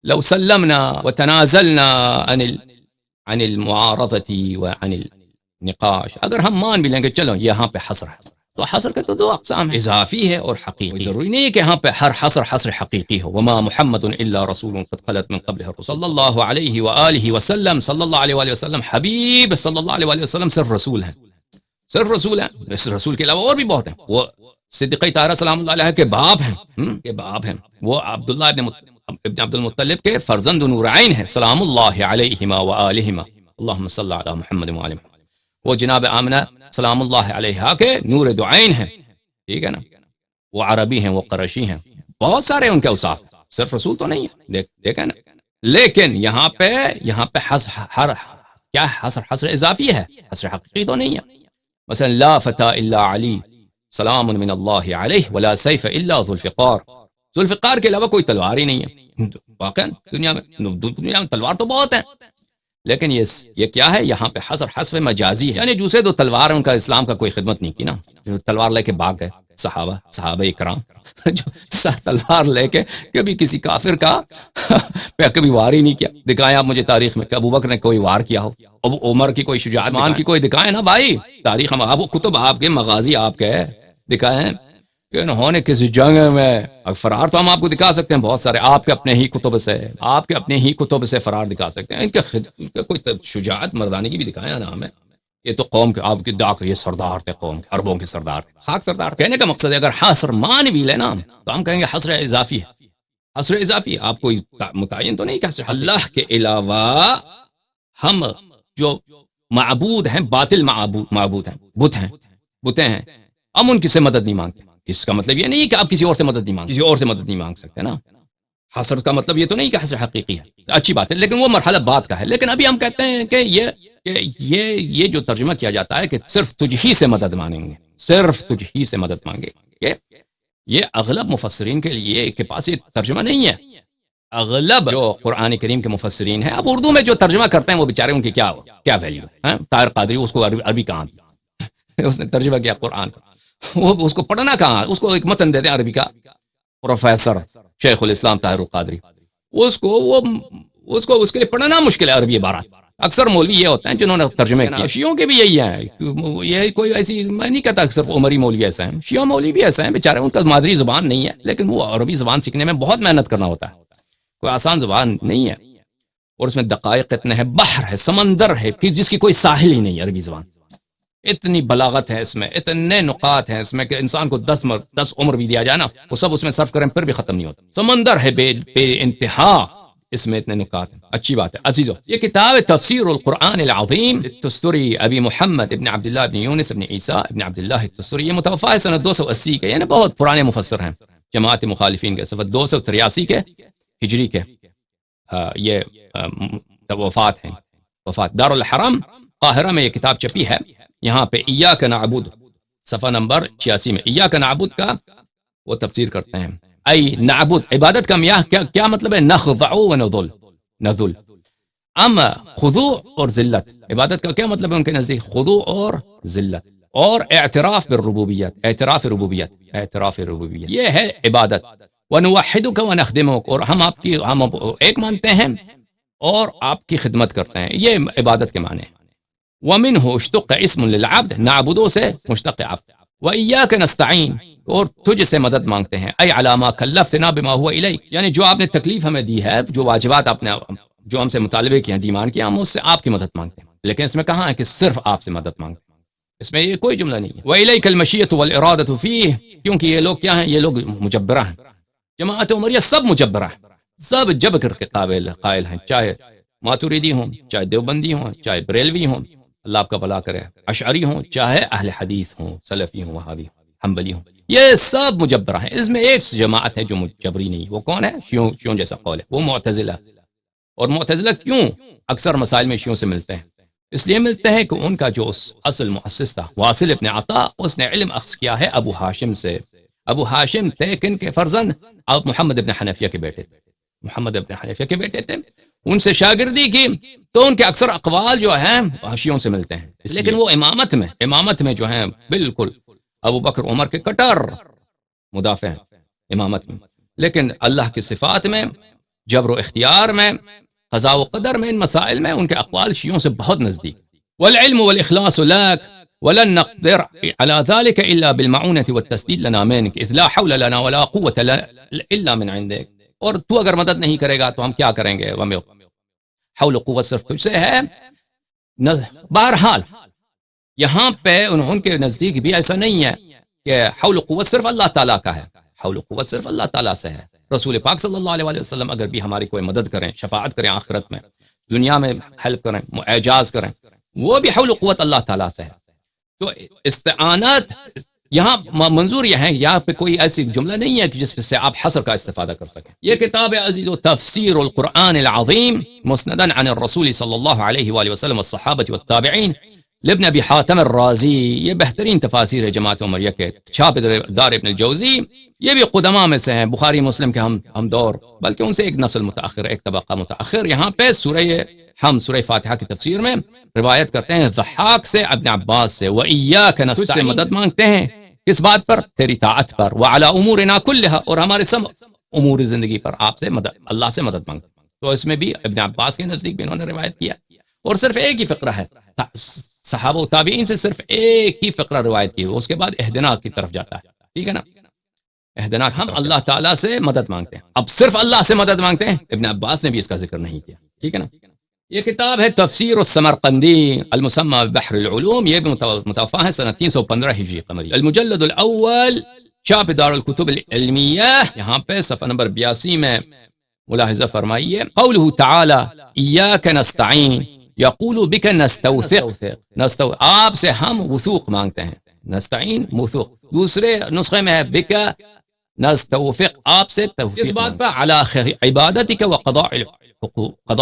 لو سلمنا وتنازلنا عن المعارضة وعن النقاش، اگر ہم مان بھی لیں کہ چلو یہاں پہ حصر ہے، تو حصر کے تو دو اقسام ہیں، اضافی ہے اور حقیقی. ضروری نہیں ہے کہ یہاں پہ ہر حصر حقیقی ہو. وما محمد الا رسول قد خلت من قبله الرسل صلی اللہ علیہ وآلہ وسلم، صلی اللہ علیہ وآلہ وسلم حبیب صلی اللہ علیہ وآلہ وسلم صرف رسول ہیں، صرف رسول ہیں. اس رسول کے علاوہ اور بھی بہت ہیں. وہ صدیقہ طاہرہ سلام اللہ علیہ کے باپ ہیں، وہ عبداللہ ابن عبد المطلب کے فرزند نورعین ہیں، سلام اللہ علیہما وآلہما، اللہم صلی علی محمد وآلہ محمد. وہ جناب آمنہ سلام اللہ علیہا کے نور دعین ہیں، ٹھیک ہے نا. وہ عربی ہیں، وہ قرشی ہیں، بہت سارے ان کے اوصاف، صرف رسول تو نہیں ہے، دیکھیں نا. لیکن یہاں پہ حصر اضافی ہے، حصر حقیقی تو نہیں ہے. مثلا لا فتى الا علی سلام من اللہ علیہ ولا سیف الا ذو الفقار، ذو الفقار کے علاوہ کوئی تلوار ہی نہیں ہے. واقعا دنیا میں تلوار تو بہت ہیں، لیکن یہ کیا ہے؟ یہاں پہ حصر مجازی ہے، یعنی دوسرے دو تلوار ان کا اسلام کا کوئی خدمت نہیں کی نا. جو تلوار لے کے بھاگ گئے صحابہ اکرام، جو تلوار لے کے کبھی کسی کافر کا کبھی وار ہی نہیں کیا. دکھائیں آپ مجھے تاریخ میں کہ ابو بکر نے کوئی وار کیا ہو، ابو عمر کی کوئی شجاعت، عثمان کی کوئی دکھائیں نا بھائی. تاریخ ہم آپ کتب آپ کے، مغازی آپ کے دکھائیں کہ انہوں نے کسی جنگ میں فرار. تو ہم آپ کو دکھا سکتے ہیں بہت سارے، آپ کے اپنے ہی کتب سے فرار دکھا سکتے ہیں. ان کے کوئی شجاعت مردانی کی بھی دکھایا نا ہمیں. یہ تو قوم کے آپ کی یہ سردار تھے، قوم کے عربوں کے سردار تھے، خاک سردار. کہنے کا مقصد ہے اگر حصر مان بھی لینا تو ہم کہیں گے حصر اضافی ہے. حصر اضافی آپ کوئی متعین تو نہیں کہ اللہ کے علاوہ ہم جو معبود ہیں، باطل معبود ہیں، بت ہیں، ہم ان کی سے مدد نہیں مانگتے. اس کا مطلب یہ نہیں کہ آپ کسی اور سے مدد نہیں مانگ سکتے نا. حصر کا مطلب یہ تو نہیں کہ حصر حقیقی ہے، اچھی بات ہے، لیکن وہ مرحلہ بعد کا ہے. لیکن ابھی ہم کہتے ہیں کہ یہ جو ترجمہ کیا جاتا ہے کہ صرف تجھ ہی سے مدد مانگیں گے، صرف تجھ ہی سے مدد مانگے، یہ اغلب مفسرین کے لیے کے پاس یہ ترجمہ نہیں ہے. اغلب جو قرآن کریم کے مفسرین ہیں، اب اردو میں جو ترجمہ کرتے ہیں وہ بیچارے ان کی کیا ویلیو ہے. طاہر قادری اس کو عربی کہاں دیا، اس نے ترجمہ کیا قرآن کا، وہ اس کو پڑھنا کہاں، اس کو ایک متن دیتے ہیں عربی کا. پروفیسر شیخ الاسلام طاہر القادری، اس کے لیے پڑھنا مشکل ہے عربی عبارات. اکثر مولوی یہ ہوتے ہیں جنہوں نے ترجمے کیا. شیعوں کے بھی یہی ہیں، یہ کوئی ایسی میں نہیں کہتا صرف عمری مولوی ایسے ہیں، شیعہ مولوی بھی ایسے ہیں بیچارے، ان کا مادری زبان نہیں ہے، لیکن وہ عربی زبان سیکھنے میں بہت محنت کرنا ہوتا ہے، کوئی آسان زبان نہیں ہے. اور اس میں دقائق اتنے ہیں، بحر ہے، سمندر ہے، جس کی کوئی ساحل ہی نہیں. عربی زبان اتنی بلاغت ہے اس میں، اتنے نقاط ہیں اس میں کہ انسان کو 10 عمر بھی دیا جائے نا، وہ سب اس میں صرف کریں پھر بھی ختم نہیں ہوتا. سمندر ہے بے انتہا اس میں اتنے نکات ہیں. اچھی بات ہے عزیزو. یہ کتاب ہے تفسیر القرآن العظیم للتستری ابی محمد ابن عبداللہ ابن یونس ابن عیسیٰ ابن عبداللہ التستری. یہ متوفا ہے سنہ 280 کے، یعنی بہت پرانے مفسر ہیں جماعت مخالفین کے. صفحہ 283 کے ہجری کے یہ وفات ہیں. وفات دار الحرم قاہرہ میں یہ کتاب چھپی ہے. یہاں پہ ایاک نعبد صفحہ نمبر 86 میں ایاک نعبد کا وہ تفسیر کرتے ہیں. ای نعبد عبادت کا میاں کیا مطلب ہے؟ نخضع و نذل. اما خضوع اور ذلت، عبادت کا کیا مطلب ہے ان کے نزدیک؟ خضوع اور ذلت اور اعتراف بالربوبیت. اعتراف ربوبیت یہ ہے عبادت. ونوحدک ونخدمک، اور ہم ایک مانتے ہیں اور آپ کی خدمت کرتے ہیں. یہ عبادت کے معنی ہیں. ومنہ اشتق اسم للعبد، نعبدو سے مشتق عبد. وإياك نستعين، اور تجھ سے مدد مانگتے ہیں. اے علی ما کلفتنا بما هو الیک، یعنی جو آپ نے تکلیف ہمیں دی ہے، جو واجبات آپ نے جو ہم سے مطالبے کیے ہیں، ڈیمانڈ کیا، ہم اس سے آپ کی مدد مانگتے ہیں. لیکن اس میں کہاں ہے کہ صرف آپ سے مدد مانگتے ہیں؟ اس میں یہ کوئی جملہ نہیں ہے. وإلیک المشیۃ والارادۃ فیہ، کیونکہ یہ لوگ کیا ہیں؟ یہ لوگ مجبرہ ہیں. جماعت عمریہ سب مجبرہ ہیں، سب جبر کے قائل ہیں، چاہے ماتوریدی ہوں، چاہے دیوبندی ہوں، چاہے بریلوی ہوں، اللہ آپ کا بھلا کرے، اشعری ہوں، چاہے اہل حدیث ہوں، سلفی ہوں، وہابی ہوں، حنبلی ہوں، یہ سب مجبرہ ہیں. اس میں ایک جماعت ہے جو مجبری نہیں. وہ کون ہے؟ شیعوں جیسا قول ہے، وہ معتزلہ. اور معتزلہ کیوں اکثر مسائل میں شیعوں سے ملتے ہیں؟ اس لیے ملتے ہیں کہ ان کا جو اصل مؤسس تھا واصل ابن عطا، اس نے علم اخذ کیا ہے ابو ہاشم سے. ابو ہاشم تھے کن کے فرزند؟ اب محمد ابن حنفیہ کے بیٹے تھے. محمد ابن حنفیہ کے بیٹے تھے. ان سے شاگردی کی تو ان کے اکثر اقوال جو ہیں حاشیوں سے ملتے ہیں. لیکن وہ امامت میں جو ہیں بالکل ابو بکر عمر کے کٹر مدافع ہیں امامت میں. لیکن اللہ کی صفات میں، جبر و اختیار میں، قضاء و قدر میں، ان مسائل میں ان کے اقوال شیعوں سے بہت نزدیک. والعلم والاخلاص لك ولن نقدر على ذلك الا بالمعونة والتسديد لنا منك اذ لا حول لنا ولا قوة الا من عندك. اور تو اگر مدد نہیں کرے گا تو ہم کیا کریں گے؟ حول و قوت صرف تجھ سے ہے. بہرحال یہاں پہ ان کے نزدیک بھی ایسا نہیں ہے کہ حول و قوت صرف اللہ تعالیٰ کا ہے. حول و قوت صرف اللہ تعالیٰ سے ہے. رسول پاک صلی اللہ علیہ وسلم اگر بھی ہماری کوئی مدد کریں، شفاعت کریں آخرت میں، دنیا میں ہیلپ کریں، اعجاز کریں، وہ بھی حول و قوت اللہ تعالیٰ سے ہے. تو استعانت یہاں منظور یہ ہے، یہاں پہ کوئی ایسی جملہ نہیں ہے کہ جس سے آپ حصر کا استفادہ کر سکیں. یہ کتاب ہے عزیزو تفسیر القرآن العظیم مسندا عن الرسول صلی اللہ علیہ وآلہ وسلم والصحابہ والتابعین لابن ابی حاتم الرازی. یہ بہترین تفاسیر ہے جماعت عمریہ کے، چھاپ دار ابن الجوزی. یہ بھی قدماء میں سے ہیں، بخاری مسلم کے ہم دور، بلکہ ان سے ایک نسل متاخر، ایک طبقہ متاخر. یہاں پہ سورہ فاتحہ کی تفسیر میں روایت کرتے ہیں ضحاک سے، ابن عباس سے، وَإِيَّاكَ نَسْتَعِينُ، سے مدد مانگتے ہیں کس بات پر؟ تیری طاعت پر. وَعَلَىٰ أُمُورِنَا كُلِّهَا، اور ہمارے سب امور زندگی پر آپ سے مدد، اللہ سے مدد مانگتے ہیں. تو اس میں بھی ابن عباس کے نزدیک بھی انہوں نے روایت کیا. اور صرف ایک ہی فقرہ ہے، صحابہ و تابعین سے صرف ایک ہی فقرہ روایت کی، اس کے بعد اہدنا کی طرف جاتا ہے. ٹھیک ہے نا؟ اہدنا ہم اللہ تعالیٰ سے مدد مانگتے ہیں. اب صرف اللہ سے مدد مانگتے ہیں، ابن عباس نے بھی اس کا ذکر نہیں کیا. ٹھیک ہے نا؟ یہ کتاب ہے تفسیر السمرقندی المسمى بحر العلوم. یہ بھی متوفا ہے سنہ 315 ہجری قمری. المجلد الاول چھاپ دار الکتب العلمیہ. یہاں پہ صفحہ نمبر 82 میں ملاحظہ فرمائیے، قوله تعالی ایاک نستعین یقول بک نستوثق، آپ سے ہم وثوق مانگتے ہیں. نستعین وثوق. دوسرے نسخے میں ہے بک نستوفق، آپ سے توفیق. اس بات پر علی عبادتک وقضاء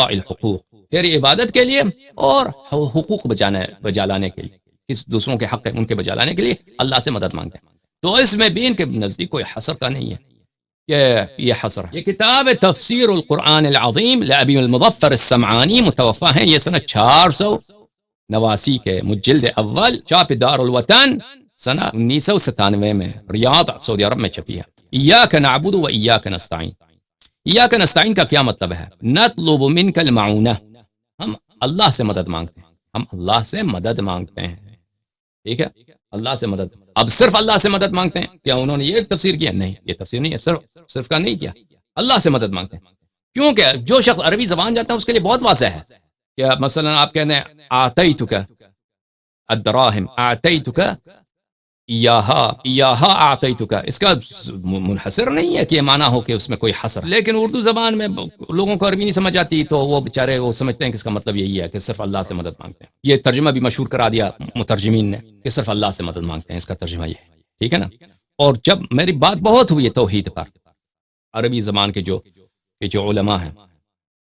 الحقوق، تیری عبادت کے لیے اور حقوق بجا لانے کے لیے، کس دوسروں کے حق ہے ان کے بجا لانے کے لیے اللہ سے مدد مانگتے ہیں. تو اس میں بھی ان کے نزدیک کوئی حصر کا نہیں ہے کہ یہ حصر ہے. یہ کتاب ہے تفسیر القرآن العظیم لابی المظفر السمعانی، متوفا ہے یہ سنہ 489 کے، مجلد اول، چھاپ دار الوطن، سنہ 1997 میں، ریاض سعودی عرب میں چھپی ہے. ایاک نعبد و ایاک نستعین. ایاک نستعین کا کیا مطلب ہے؟ نطلب منک المعونہ، ہم اللہ سے مدد مانگتے ہیں، ہم اللہ سے مدد مانگتے ہیں. ٹھیک ہے؟ اللہ سے مدد. اب صرف اللہ سے مدد مانگتے ہیں، کیا انہوں نے یہ تفسیر کیا؟ نہیں، یہ تفسیر نہیں ہے، صرف کا نہیں کیا. اللہ سے مدد مانگتے ہیں کیونکہ جو شخص عربی زبان جاتا ہے اس کے لیے بہت واضح ہے کہ مثلا آپ کہتے ہیں آتیتک الدراہم، آتیتک ایہا اعطیتک، اس کا منحصر نہیں ہے کہ یہ معنی ہو کہ اس میں کوئی حصر، لیکن اردو زبان میں لوگوں کو عربی نہیں سمجھ آتی تو وہ بیچارے وہ سمجھتے ہیں کہ اس کا مطلب یہی ہے کہ صرف اللہ سے مدد مانگتے ہیں. یہ ترجمہ بھی مشہور کرا دیا مترجمین نے کہ صرف اللہ سے مدد مانگتے ہیں، اس کا ترجمہ یہ ہے. ٹھیک ہے نا. اور جب میری بات بہت ہوئی ہے توحید پر، عربی زبان کے جو علماء ہیں،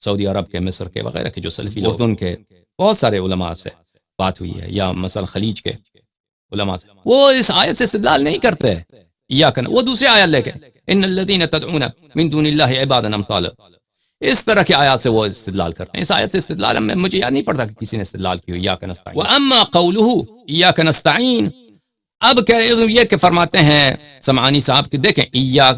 سعودی عرب کے، مصر کے وغیرہ کے جو سلفی، اردن کے بہت سارے علماء سے بات ہوئی ہے، یا مثلا خلیج کے علماء سے، وہ اس آیت سے استدلال نہیں کرتے. وہ دوسرے آیت لے کے ان الذین تدعون من دون اللہ عباد امثال، اس طرح کی آیات سے وہ استدلال کرتے ہیں. اس آیت سے استدلال میں مجھے یاد نہیں پڑتا کہ کسی نے استدلال کی ہو. ایاک نستعین واما قوله ایاک نستعین، اب یہ کہ فرماتے ہیں سمعانی صاحب کہ دیکھیں ایاک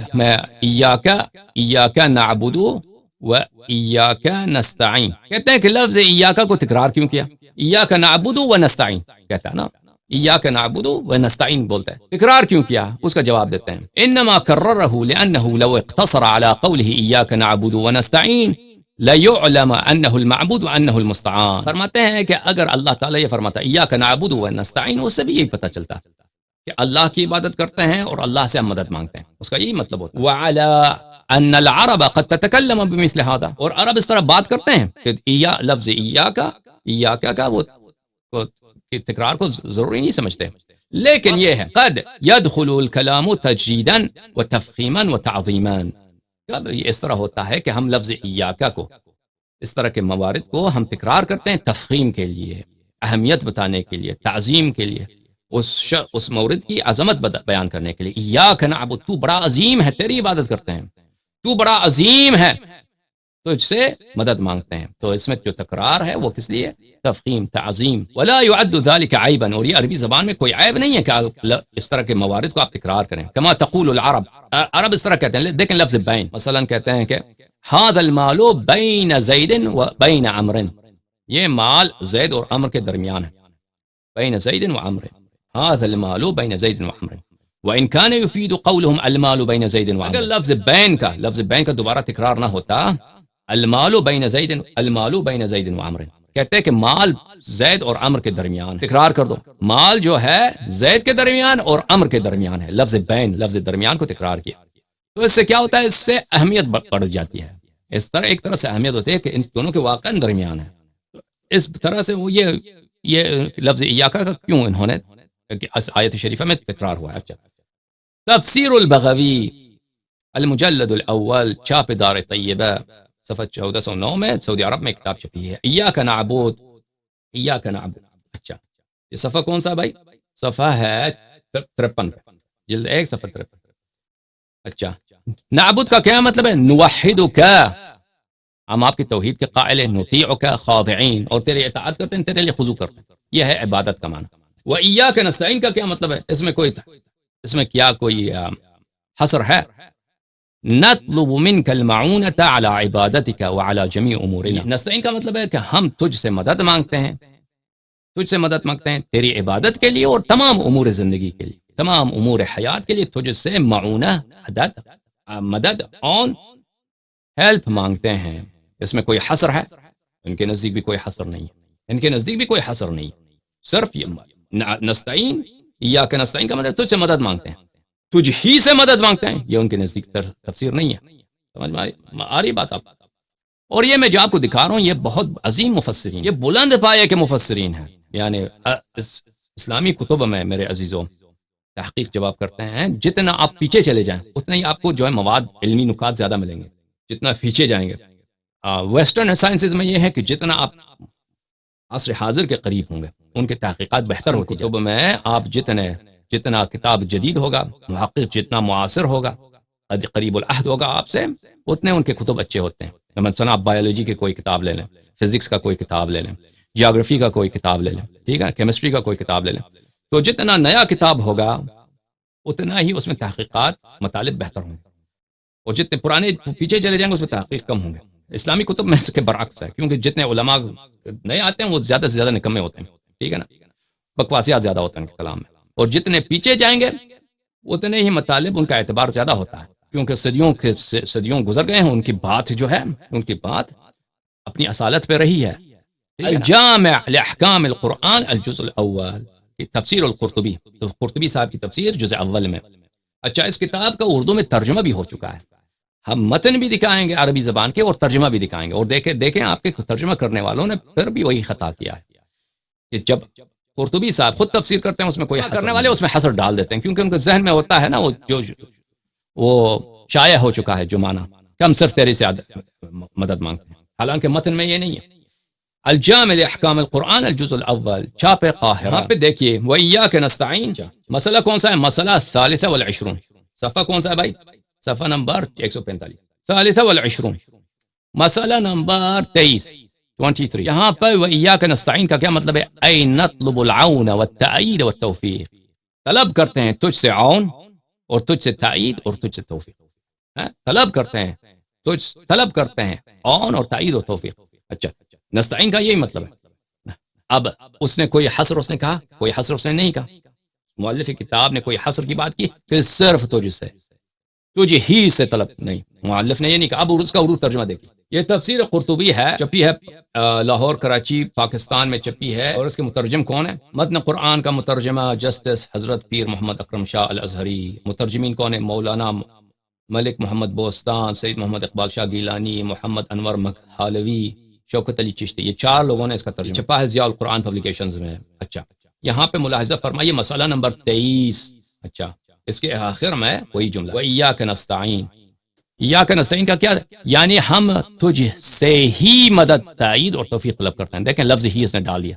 نعبد و ایاک نستعین، کہتے ہیں کہ لفظ ایاک کو تکرار کیوں کیا؟ ایاک نعبد و نستعین کہتا ہے نا، ایاک نعبد و نستعین بولتا ہے، تکرار کیوں کیا؟ اس کا جواب دیتے ہیں انما کررہ لانہ لو اقتصر على قوله ایاک نعبد و نستعین ليعلم انه المعبود وانه المستعان. فرماتے ہیں کہ اگر اللہ تعالیٰ یہ فرماتا ایاک نعبد و نستعین، اس سے بھی یہی پتہ چلتا کہ اللہ کی عبادت کرتے ہیں اور اللہ سے ہم مدد مانگتے ہیں، اس کا یہی مطلب ہوتا ہے. وعلى ان العرب قد تتكلم بمثل هذا، اور عرب اس طرح بات کرتے ہیں کہ لفظ ایاک کا وہ تکرار کو ضروری نہیں سمجھتے، لیکن یہ ہے قد يدخل الكلام تجديدا وتفخيما وتعظيما. یہ اس طرح ہوتا ہے کہ ہم لفظ ایاک کو، اس طرح کے موارد کو ہم تکرار کرتے ہیں تفخیم کے لیے، اہمیت بتانے کے لیے، تعظیم کے لیے، اس مورد کی عظمت بیان کرنے کے لیے. ایاک نعبد، تو بڑا عظیم ہے، تیری عبادت کرتے ہیں، تو بڑا عظیم ہے، تجھ سے مدد مانگتے ہیں. تو اس میں جو تکرار ہے وہ کس لیے؟ تفخیم، تعظیم. ولا يعد ذلك عیبا، اور یہ عربی زبان میں کوئی عیب نہیں ہے کہ اس طرح کے موارد کو آپ تکرار کریں. کما تقول العرب، عرب اس طرح کہتے ہیں. دیکھیں لفظ بین، مثلا کہتے ہیں کہ هذا المال بین زید و بین عمر، یہ مال زید اور عمر کے درمیان ہے. بین زید و عمر، هذا المال بین زید و عمر. وان كان يفيد قولهم المال بین زید و عمر، اگر لفظ بین کا دوبارہ تکرار نہ ہوتا، المال بین زید و عمر، کہتے ہیں کہ مال زید اور عمر کے درمیان. تکرار کر دو، مال جو ہے زید کے درمیان اور عمر کے درمیان ہے. لفظ بین، لفظ درمیان کو تکرار کیا، تو اس سے کیا ہوتا ہے؟ اس سے اہمیت بڑھ جاتی ہے. اس طرح ایک طرح سے اہمیت ہوتی ہے کہ ان دونوں کے واقع درمیان ہے. اس طرح سے وہ یہ لفظ ایاک کا کیوں انہوں نے آیت شریفہ میں تکرار ہوا ہے. اچھا، تفسیر البغوی المجلد الاول، چھاپ دار طیبہ، صفحہ 1409 میں سعودی عرب میں کتاب چھپی ہے، ایاک نعبد. اچھا، یہ صفحہ کون سا بھائی؟ صفحہ ہے 53، جلد 1 صفحہ 53. اچھا، نعبد کا کیا مطلب ہے؟ نوحدک، ہم آپ کی توحید کے قائل ہیں، نطیعک خاضعین، اور تیری اطاعت کرتے ہیں، تیرے لیے خضوع کرتے ہیں. یہ ہے عبادت کا معنی. وَإِيَّاكَ نَسْتَعِينُ کا کیا مطلب ہے؟ اس میں کیا کوئی حصر ہے؟ نطلب منك المعونة على عبادتك وعلى جميع امورنا. نستعین کا مطلب ہے کہ ہم تجھ سے مدد مانگتے ہیں، تیری عبادت کے لیے اور تمام امور زندگی کے لیے، تمام امور حیات کے لیے تجھ سے معونہ، مدد، اون، ہیلپ مانگتے ہیں. اس میں کوئی حصر ہے؟ ان کے نزدیک بھی کوئی حصر نہیں. صرف یہ نستعین، ایاک نستعین کا مطلب تجھ سے مدد مانگتے ہیں، تجھ ہی سے مدد مانگتے ہیں. یہ ان کے نزدیک تفسیر نہیں ہے. سمجھ میں آ رہی بات آپ؟ اور یہ میں جو آپ کو دکھا رہا ہوں یہ بہت عظیم مفسرین، یہ بلند پایے کے مفسرین ہیں. یعنی اسلامی کتب میں میرے عزیزوں تحقیق جواب کرتے ہیں، جتنا آپ پیچھے چلے جائیں اتنا ہی آپ کو جو ہے مواد، علمی نکات زیادہ ملیں گے. جتنا پیچھے جائیں گے ویسٹرن سائنسز میں یہ ہے کہ جتنا آپ عصر حاضر کے قریب ہوں گے ان کے تحقیقات بہتر ہوتی ہیں. کتب میں آپ جتنا کتاب جدید ہوگا، محقق جتنا معاصر ہوگا، قریب العہد ہوگا آپ سے، اتنے ان کے کتب اچھے ہوتے ہیں. مثلا آپ بایولوجی کی کوئی کتاب لے لیں، فزکس کا کوئی کتاب لے لیں، جیوگرافی کا کوئی کتاب لے لیں، ٹھیک ہے، کیمسٹری کا کوئی کتاب لے لیں، تو جتنا نیا کتاب ہوگا اتنا ہی اس میں تحقیقات، مطالب بہتر ہوں گے، اور جتنے پرانے پیچھے چلے جائیں گے اس میں تحقیق کم ہوں گے. اسلامی کتب میں اس کے برعکس ہے، کیونکہ جتنے علماء نئے آتے ہیں وہ زیادہ سے زیادہ نکمے ہوتے ہیں، ٹھیک ہے نا، بکواسیات زیادہ ہوتے ہیں ان کے کلام میں. اور جتنے پیچھے جائیں گے اتنے ہی مطالب، ان کا اعتبار زیادہ ہوتا ہے، کیونکہ صدیوں گزر گئے ہیں، ان کی بات جو ہے، ان کی بات اپنی اصالت پہ رہی ہے. الجامع لاحکام القرآن الجزء الاول، تفسیر القرطبی، تو قرطبی صاحب کی تفسیر جزء اول میں. اچھا، اس کتاب کا اردو میں ترجمہ بھی ہو چکا ہے. ہم متن بھی دکھائیں گے عربی زبان کے اور ترجمہ بھی دکھائیں گے. اور دیکھیں آپ کے ترجمہ کرنے والوں نے پھر بھی وہی خطا کیا ہے کہ جب قرطبی صاحب خود تفسیر کرتے ہیں اس میں کوئی کرنے والے اس میں حصر ڈال دیتے ہیں، کیونکہ ان کے ذہن میں ہوتا ہے نا وہ شائع ہو چکا ہے جو معنی کہ ہم صرف تیری سے مدد مانگتے ہیں، حالانکہ متن میں یہ نہیں ہے. الجامع لاحکام القرآن الجزء الاول، چھاپ قاہرہ. یہاں پہ دیکھیے وإیاک نستعین، مسئلہ کون سا ہے؟ مسئلہ الثالثہ والعشرون. صفحہ کون سا ہے بھائی؟ صفحہ نمبر 145. ثالثہ والعشرون، مسئلہ نمبر 23. یہاں پر وإیاک نستعین کا کیا مطلب ہے؟ اے نطلب العون والتأیید والتوفیق، طلب کرتے ہیں تجھ سے عون اور تجھ سے تائید اور تجھ سے توفیق. طلب کرتے ہیں عون اور تائید اور توفیق. اچھا، نستعین کا یہی مطلب ہے. اب اس نے کوئی حصر اس نے کہا؟ کوئی حصر اس نے نہیں کہا. مؤلف کتاب نے کوئی حصر کی بات کی کہ صرف تجھ ہی سے طلب نہیں، مؤلف نے یہ نہیں کہا. اب اس کا اردو ترجمہ دیکھیں. یہ تفسیر قرطبی ہے، چھپی ہے لاہور کراچی پاکستان میں چھپی ہے. اور اس کے مترجم کون ہے؟ متن قرآن کا مترجمہ جسٹس حضرت پیر محمد اکرم شاہ الازہری. مترجمین کون ہیں؟ مولانا ملک محمد بوستان، سید محمد اقبال شاہ گیلانی، محمد انور مکحالوی، شوکت علی چشتی. یہ 4 لوگوں نے اس کا ترجمہ چھپا ہے ضیاء القرآن پبلیکیشنز میں. اچھا، یہاں پہ ملاحظہ فرمائیے مسئلہ نمبر 23. اچھا، اس کے آخر میں وہی جملہ وإیاک نستعین. ایاک نستعین کا کیا؟ یعنی ہم تجھ سے ہی مدد، تائید اور توفیق طلب کرتے ہیں. دیکھیں لفظ ہی اس نے ڈال دیا.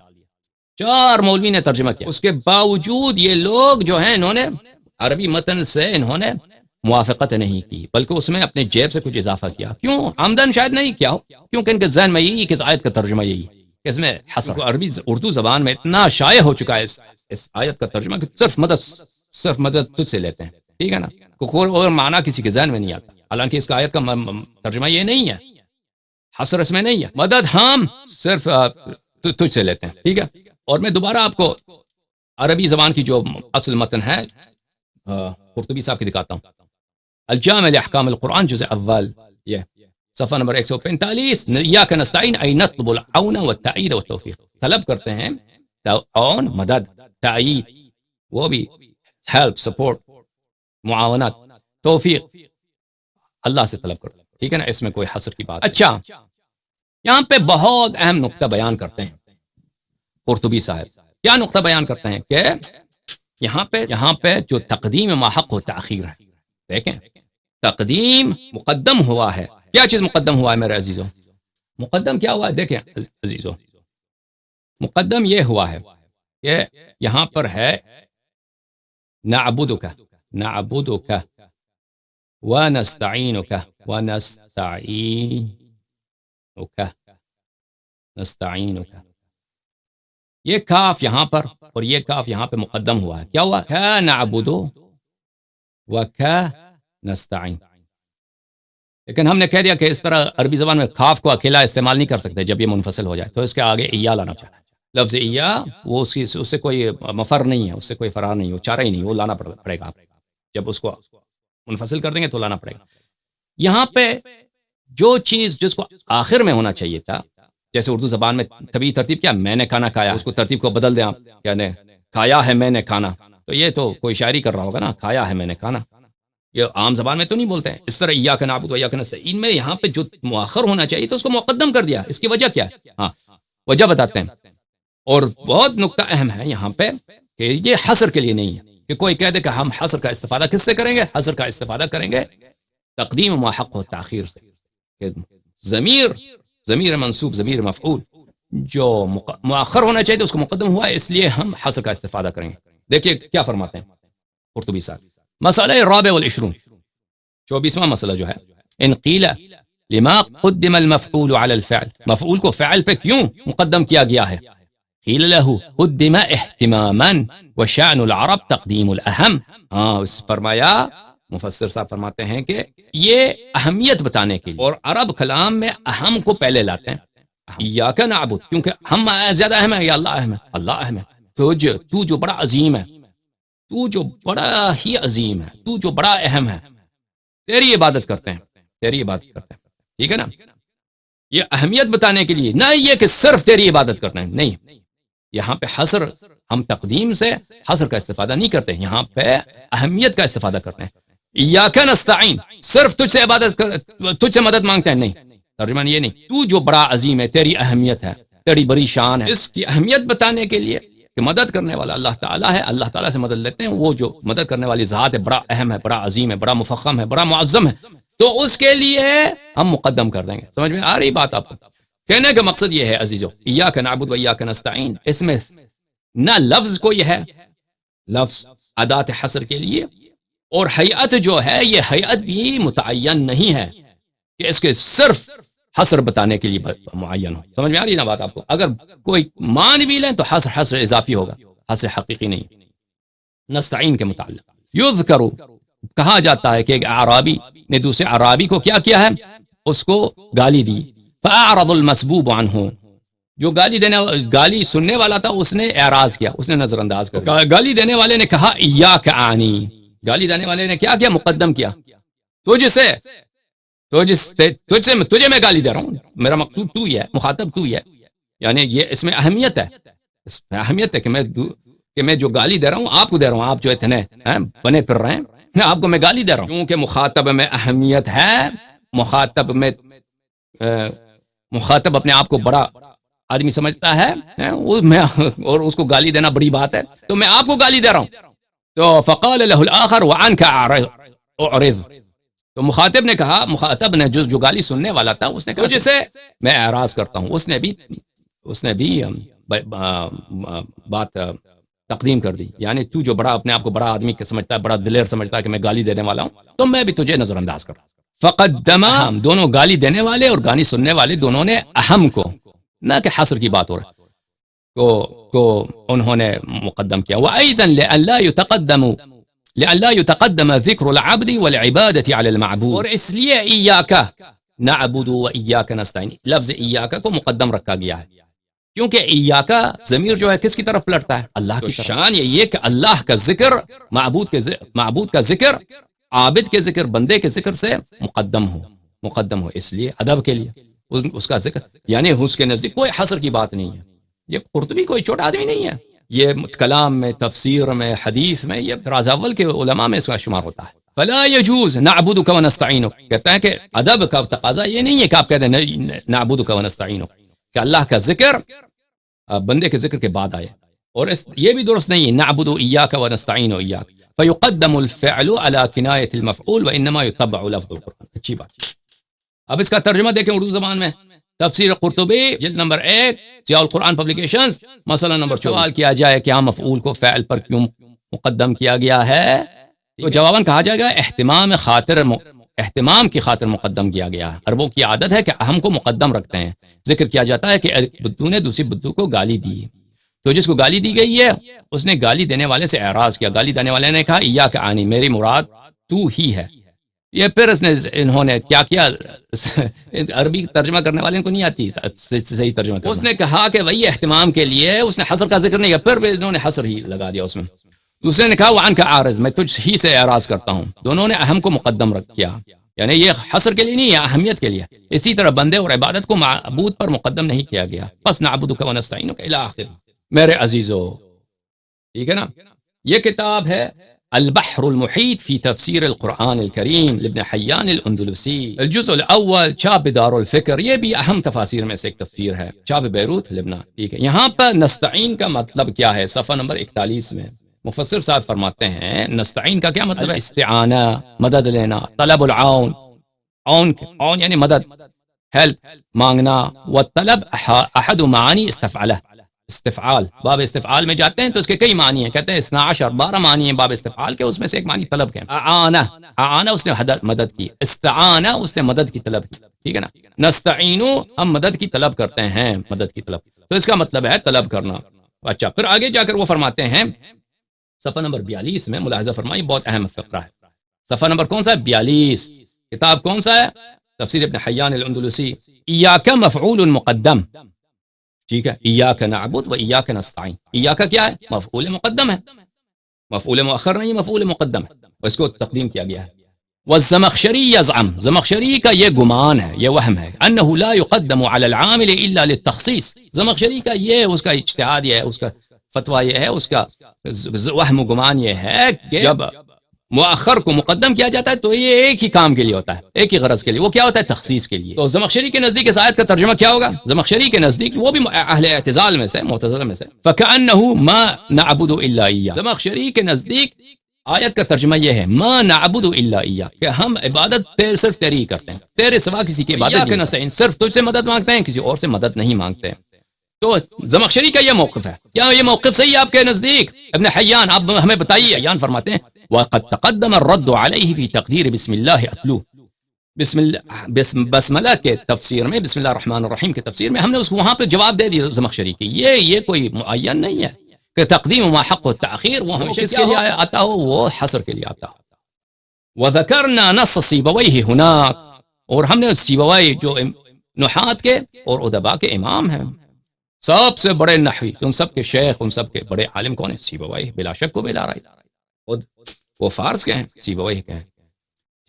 4 مولوی نے ترجمہ کیا. اس کے باوجود یہ لوگ جو ہیں انہوں نے عربی متن سے انہوں نے موافقت نہیں کی، بلکہ اس میں اپنے جیب سے کچھ اضافہ کیا. کیوں؟ آمدن شاید نہیں کیا ہو، کیونکہ ان کے ذہن میں یہی کہ اس آیت کا ترجمہ یہی ہے کہ اس میں حسن عربی اردو زبان میں اتنا شائع ہو چکا ہے اس آیت کا ترجمہ کہ صرف مدد تجھ سے لیتے ہیں. ٹھیک ہے نا، کوئی اور معنی کسی کے ذہن میں نہیں آتا. حالانکہ اس کا آیت کا ترجمہ یہ نہیں ہے، حصر اس میں نہیں ہے. مدد ہم صرف تجھ سے لیتے ہیں. ٹھیک ہے. اور میں دوبارہ آپ کو عربی زبان کی جو اصل متن ہے قرطبی صاحب کی دکھاتا ہوں. الجامع لاحکام القرآن جزء اول، یہ صفحہ نمبر 145. ایاک نستعین ای نطلب العون والتأیید والتوفیق، طلب کرتے ہیں عون، مدد، تأیید، وہ بھی ہیلپ، سپورٹ، معاونت، توفیق اللہ سے طلب کرتے ہیں. ٹھیک ہے نا، اس میں کوئی حصر کی بات. اچھا، یہاں پہ بہت اہم نقطہ بیان کرتے ہیں قرطبی صاحب. کیا نقطہ بیان کرتے ہیں کہ یہاں پہ جو تقدیم ما حق و تاخیر ہے. دیکھیں، تقدیم مقدم ہوا ہے. کیا چیز مقدم ہوا ہے میرے عزیزوں؟ مقدم کیا ہوا ہے؟ دیکھیں عزیزوں، مقدم یہ ہوا ہے کہ یہاں پر ہے نعبدک ونستعینک یہ کاف یہاں پر اور یہ کاف یہاں پہ مقدم ہوا ہے. کیا ہوا؟ کا نعبد و کا نستعین. لیکن ہم نے کہہ دیا کہ اس طرح عربی زبان میں کاف کو اکیلا استعمال نہیں کر سکتے جب یہ منفصل ہو جائے، تو اس کے آگے ایا لانا چاہتا ہے. لفظ ایا وہ اس سے کوئی مفر نہیں ہے، اس سے کوئی فرار نہیں، وہ چارہ ہی نہیں، وہ لانا پڑے گا. جب اس کو منفصل کر دیں گے تو لانا پڑے گا. یہاں پہ جو چیز جس کو آخر میں ہونا چاہیے تھا، جیسے اردو زبان میں طبیعی ترتیب کیا، میں نے کھانا کھایا، اس کو ترتیب کو بدل دیں آپ، یعنی کھایا ہے میں نے کھانا، تو یہ تو کوئی شاعری کر رہا ہوگا نا، کھایا ہے میں نے کھانا. یہ عام زبان میں تو نہیں بولتے ہیں اس طرح. ایاک نعبد و ایاک نستعین میں یہاں پہ جو مؤخر ہونا چاہیے تو اس کو مقدم کر دیا. اس کی وجہ کیا ہے؟ ہاں، وجہ بتاتے ہیں. اور بہت نقطہ اہم ہے یہاں پہ کہ یہ حصر کے لیے نہیں ہے کہ کوئی کہہ دے کہ ہم حصر کا استفادہ کس سے کریں گے. حصر کا استفادہ کریں گے تقدیم ما حق و تاخیر سے. ضمیر منصوب، ضمیر مفعول جو مؤخر ہونا چاہیے تو اس کو مقدم ہوا ہے، اس لیے ہم حصر کا استفادہ کریں گے. دیکھیے کیا فرماتے ہیں قرطبی صاحب. مسئلہ الرابع والعشرون، 24واں مسئلہ جو ہے، ان قیل لما قدم المفعول على الفعل، مفعول کو فعل پہ کیوں مقدم کیا گیا ہے؟ قیل له قدم اہتماما وشأن العرب تقدیم الاہم. اس فرمایا، مفسر صاحب فرماتے ہیں کہ یہ اہمیت بتانے کے لیے، اور عرب کلام میں اہم کو پہلے لاتے ہیں. ایاک نعبد، کیونکہ ہم زیادہ اہم ہے یا اللہ اہم ہے؟ اللہ اہم ہے. تو جو بڑا عظیم ہے، تو جو بڑا ہی عظیم ہے، تو جو بڑا اہم ہے، تیری عبادت کرتے ہیں، تیری عبادت کرتے ہیں. ٹھیک ہے نا، یہ اہمیت بتانے کے لیے، نہ یہ کہ صرف تیری عبادت کرنا ہے. نہیں، یہاں پہ حصر ہم تقدیم سے حصر کا استفادہ نہیں کرتے، یہاں پہ اہمیت کا استفادہ کرتے ہیں. ایاک نستعین، صرف تجھ سے عبادت تجھ سے مدد مانگتے ہیں، نہیں، ترجمہ یہ نہیں. تو جو بڑا عظیم ہے، تیری اہمیت ہے، تیری بڑی شان ہے، اس کی اہمیت بتانے کے لیے کہ مدد کرنے والا اللہ تعالیٰ ہے، اللہ تعالیٰ سے مدد لیتے ہیں. وہ جو مدد کرنے والی ذات ہے بڑا اہم ہے، بڑا عظیم ہے، بڑا مفخم ہے، بڑا معظم ہے، تو اس کے لیے ہم مقدم کر دیں گے. سمجھ میں آ رہی بات آپ کو؟ کہنے کا مقصد یہ ہے عزیزو، ایاک نعبد و ایاک نستعین، اس میں نہ لفظ کوئی ہے، لفظ ادات حصر کے لیے، اور حیعت جو ہے یہ حیعت بھی متعین نہیں ہے کہ اس کے صرف حصر بتانے کے لیے معین ہو. سمجھ میں آ رہی نا بات آپ کو؟ اگر کوئی مان بھی لیں تو حصر اضافی ہوگا، حصر حقیقی نہیں. نستعین کے متعلق یذکرو، کہا جاتا ہے کہ ایک اعرابی نے دوسرے اعرابی کو کیا کیا ہے، اس کو گالی دی. فاعرض المسبوب عنہ، جو گالی سننے والا تھا اس نے اعراض کیا، اس نے نظر انداز کر. گالی دینے والے نے کہا ایاک اعنی، گالی دینے والے نے کیا کیا، مقدم کیا. تجھے میں گالی دے رہا ہوں، میرا مقصود تو ہی ہے، مخاطب تو ہی ہے. یعنی یہ اس میں اہمیت ہے، اس میں اہمیت ہے کہ میں جو گالی دے رہا ہوں آپ کو دے رہا ہوں. آپ جو اتنے بنے پھر رہے ہیں، آپ کو میں گالی دے رہا ہوں کیونکہ مخاطب میں اہمیت ہے. مخاطب اپنے آپ کو بڑا آدمی سمجھتا ہے اور اس کو گالی دینا بڑی بات ہے، تو میں آپ کو گالی دے رہا ہوں. تو فقال له الاخر وعنك اعرض، تو مخاطب نے کہا، مخاطب نے جو گالی سننے والا تھا اس نے کہا جسے میں اعراض کرتا ہوں. اس نے بھی بات تقدیم کر دی. یعنی تو جو بڑا اپنے آپ کو بڑا آدمی سمجھتا ہے، بڑا دلیر سمجھتا ہے کہ میں گالی دینے والا ہوں، تو میں بھی تجھے نظر انداز کر رہا ہوں. فقدم، دونوں گالی دینے والے اور گالی سننے والے دونوں نے اہم کو، نہ کہ حصر کی بات ہو رہا کو انہوں نے مقدم کیا. وأيضا لئلا يتقدم ذکر العبد والعبادة على المعبود، اور اس لیے ایاک نعبد و ایاک نستعین، لفظ ایاک کو مقدم رکھا گیا ہے کیونکہ ایاک ضمیر جو ہے کس کی طرف پلٹتا ہے، اللہ کی طرف. شان یہ کہ اللہ کا ذکر، معبود کا ذکر، عابد کے ذکر، بندے کے ذکر سے مقدم ہو، اس لیے ادب کے لیے اس کا ذکر. یعنی اس کے نزدیک کوئی حصر کی بات نہیں ہے. یہ قرطبی کوئی چھوٹا آدمی نہیں ہے، یہ کلام میں، تفسیر میں، حدیث میں، یہ راز اول کے علماء میں اس کا شمار ہوتا ہے. فلا يجوز نعبدك ونستعينك، کہتا ہے کہ ادب کا تقاضا یہ نہیں ہے کہ آپ کہتے ہیں نعبدك ونستعينك، کہ اللہ کا ذکر بندے کے ذکر کے بعد آئے. اور یہ بھی درست نہیں ہے نعبد ایاک ونستعین ایاک، فیقدم الفعل على کنایة المفعول وانما يتبع لفظ القرآن. اچھی بات. اب اس کا ترجمہ دیکھیں اردو زبان میں، تفسیر قرطبی جلد نمبر 1 ضیاء القرآن پبلیکیشنز، مسئلہ نمبر 24. سوال کیا جائے کہ ہم مفعول کو فعل پر کیوں مقدم کیا گیا ہے، تو جواباً کہا جائے گا اہتمام کی خاطر مقدم کیا گیا ہے. عربوں کی عادت ہے کہ اہم کو مقدم رکھتے ہیں. ذکر کیا جاتا ہے کہ بدو نے دوسری بدو کو گالی دی، تو جس کو گالی دی گئی ہے اس نے گالی دینے والے سے اعراض کیا. گالی دینے والے نے کہا ایاک عنی، میری مراد تو ہی ہے. یہ پھر انہوں نے کیا کیا، عربی ترجمہ کرنے والے کو نہیں آتی صحیح ترجمہ کرنا. اس نے کہا کہ وہی اہتمام کے لیے، اس نے حصر کا ذکر نہیں کیا، پھر انہوں نے حصر ہی لگا دیا اس میں. دوسرے نے کہا وعنک اعرض، میں تجھ ہی سے اعراض کرتا ہوں. دونوں نے اہم کو مقدم رکھ کیا، یعنی یہ حصر کے لیے نہیں ہے، اہمیت کے لیے. اسی طرح بندے اور عبادت کو معبود پر مقدم نہیں کیا گیا. بس نعبدک ونستعینک الی آخر. میرے عزیزو، ٹھیک ہے نا، یہ کتاب ہے البحر المحیط فی تفسیر القرآن الکریم لابن حیان الاندلسی، الجزء الاول، چھاپ دار الفکر. یہ بھی اہم تفاسیر میں سے ایک تفسیر ہے، چھاپ بیروت لبنان. ٹھیک ہے، یہاں پر نستعین کا مطلب کیا ہے، صفحہ نمبر 41 میں مفسر صاحب فرماتے ہیں نستعین کا کیا مطلب ہے، استعانہ، مدد لینا، طلب العون، عون یعنی مدد، ہیلپ مانگنا. والطلب احد معانی استفعال، باب استفعال میں جاتے ہیں تو اس کے کئی معنی ہیں، کہتے ہیں 12 معنی ہیں باب استفعال کے، اس میں سے ایک معنی طلب کے. اعانہ اس نے مدد کی، استعانہ اس نے مدد کی طلب کی. ٹھیک ہے نا، نستعینو ہم مدد کی طلب کرتے ہیں، مدد کی طلب، تو اس کا مطلب ہے طلب کرنا. اچھا، پھر آگے جا کر وہ فرماتے ہیں صفحہ نمبر 42 میں، ملاحظہ فرمائیں بہت اہم فقرہ ہے. صفحہ نمبر کون سا ہے، 42. کتاب کون سا ہے، تفسیر ابن حیان الاندلسی. ایاک مفعول مقدم، ٹھیک ہے، ایاک نعبد و ایاک نستعین. ایاک کیا ہے، مفعول مقدم ہے، مفعول مؤخر نہیں، مفعول مقدم ہے، اس کو تقدیم کیا گیا ہے. والزمخشری یزعم، زمخشری کا یہ گمان ہے، یہ وہم ہے، انه لا يقدم على العامل الا للتخصيص. زمخشری کا یہ اس کا اجتہاد ہے، اس کا فتویٰ یہ ہے، اس کا وہم و گمان یہ ہے کہ جب مؤخر کو مقدم کیا جاتا ہے تو یہ ایک ہی کام کے لیے ہوتا ہے، ایک ہی غرض کے لیے، وہ کیا ہوتا ہے؟ تخصیص کے لیے۔ تو زمخشری کے نزدیک اس آیت کا ترجمہ کیا ہوگا؟ زمخشری کے نزدیک، وہ بھی اہل اعتزال میں سے، معتزلہ میں سے، فَكَأَنَّهُ مَا نَعْبُدُ إِلَّا إِيَّاهُ، زمخشری کے نزدیک آیت کا ترجمہ یہ ہے ما نعبد الا اياك، کہ ہم عبادت صرف تیری ہی کرتے ہیں، تیرے سوا کسی کی عبادت نہیں کرتے، صرف تجھ سے مدد مانگتے ہیں، کسی اور سے مدد نہیں مانگتے۔ تو زمخشری کا یہ موقف ہے، کیا یہ موقف صحیح ہے آپ کے نزدیک؟ ابن حیان آپ ہمیں بتائیے۔ حیان فرماتے ہیں وقد تقدم الرد عليه في تقدير بسم الله اتلو، بسملہ کے تفسیر میں، بسم اللہ الرحمن الرحیم کے تفسیر میں ہم نے اس کو وہاں پہ جواب دے دیا زمخشری کی، یہ کوئی معین نہیں ہے کہ تقدیم ما حق و تاخیر وہ ہمیشہ اس کے لیے آتا ہو، وہ حصر کے لیے آتا ہو۔ وذکرنا نص سیبویہ ہناک، اور ہم نے سیبوی جو نحات کے اور ادباء کے امام ہیں، سب سے بڑے نحوی، ان سب کے شیخ، ان سب کے بڑے عالم کون ہیں؟ سیبوی، بلا شک و بلا ریب۔ وہ فارس کے ہیں، سیبوی کے ہیں،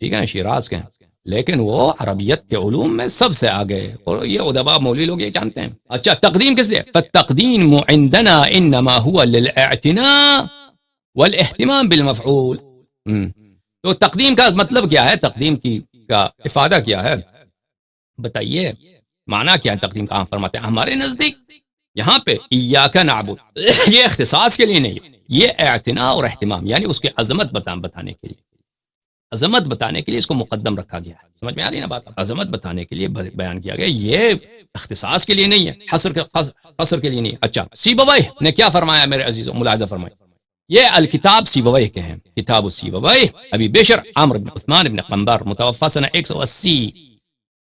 ٹھیک ہے نا، شیراز کے ہیں، لیکن وہ عربیت کے علوم میں سب سے آگے، اور یہ ادباء مولوی لوگ یہ جانتے ہیں۔ اچھا، تقدیم کس لیے؟ فالتقدیم عندنا انما هو للاعتناء والاہتمام بالمفعول۔ تو تقدیم کا مطلب کیا ہے؟ تقدیم کا افادہ کیا ہے؟ بتائیے معنی کیا ہے تقدیم کا؟ فرماتے ہیں ہمارے نزدیک یہاں پہ ایاک نعبد یہ اختصاص کے لیے نہیں، یہ اعتناء اور اہتمام، یعنی اس کے عظمت بتانے کے لیے، عظمت بتانے کے لیے اس کو مقدم رکھا گیا ہے۔ سمجھ میں آ رہی ہے نا بات؟ عظمت بتانے کے لیے بیان کیا گیا، یہ اختصاص کے لیے نہیں ہے، حصر کے لیے نہیں۔ اچھا، سیبوی نے کیا فرمایا میرے عزیزو؟ ملاحظہ فرمائیں، یہ الکتاب سیبوی کے ہیں، کتاب سیبوی ابی بشر عمرو بن عثمان بن قنبر، متوفی سنہ 180،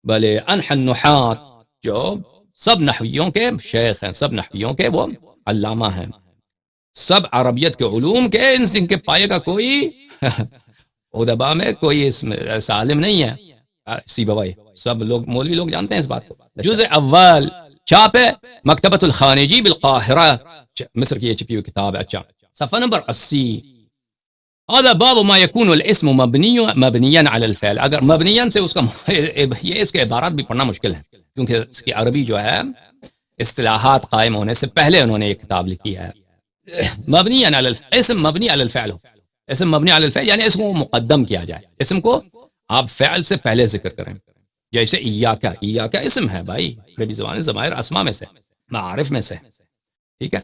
بلے انحى النحات، جو سب نحویوں کے شیخ ہیں، سب نحویوں کے وہ علامہ ہیں، سب عربیت کے علوم کے، ان کے پائے کا کوئی ادباء میں کوئی اس میں ایسا عالم نہیں ہے۔ سیبوی سب لوگ مولوی لوگ جانتے ہیں اس بات کو۔ جزء اول چھاپ ہے مکتبۃ الخانجی بالقاہرہ، مصر کی یہ چھپی ہوئی کتاب ہے۔ اچھا، صفحہ نمبر 80، هذا باب ما يكون الاسم مبنيا على الفعل، اگر مبنيا سے اس کا یہ اس کے عبارات بھی پڑھنا مشکل ہے، کیونکہ اس کی عربی جو ہے اصطلاحات قائم ہونے سے پہلے انہوں نے یہ کتاب لکھی ہے۔ مبنی علی اسم مبنی علی الفعل، اسم مبنی علی الفعل یعنی اسم کو مقدم کیا جائے، اسم کو آپ فعل سے پہلے ذکر کریں، جیسے ایاک، ایاک اسم ہے بھائی، عربی زبان ضمائر اسماء میں سے، معارف میں سے، ٹھیک ہے۔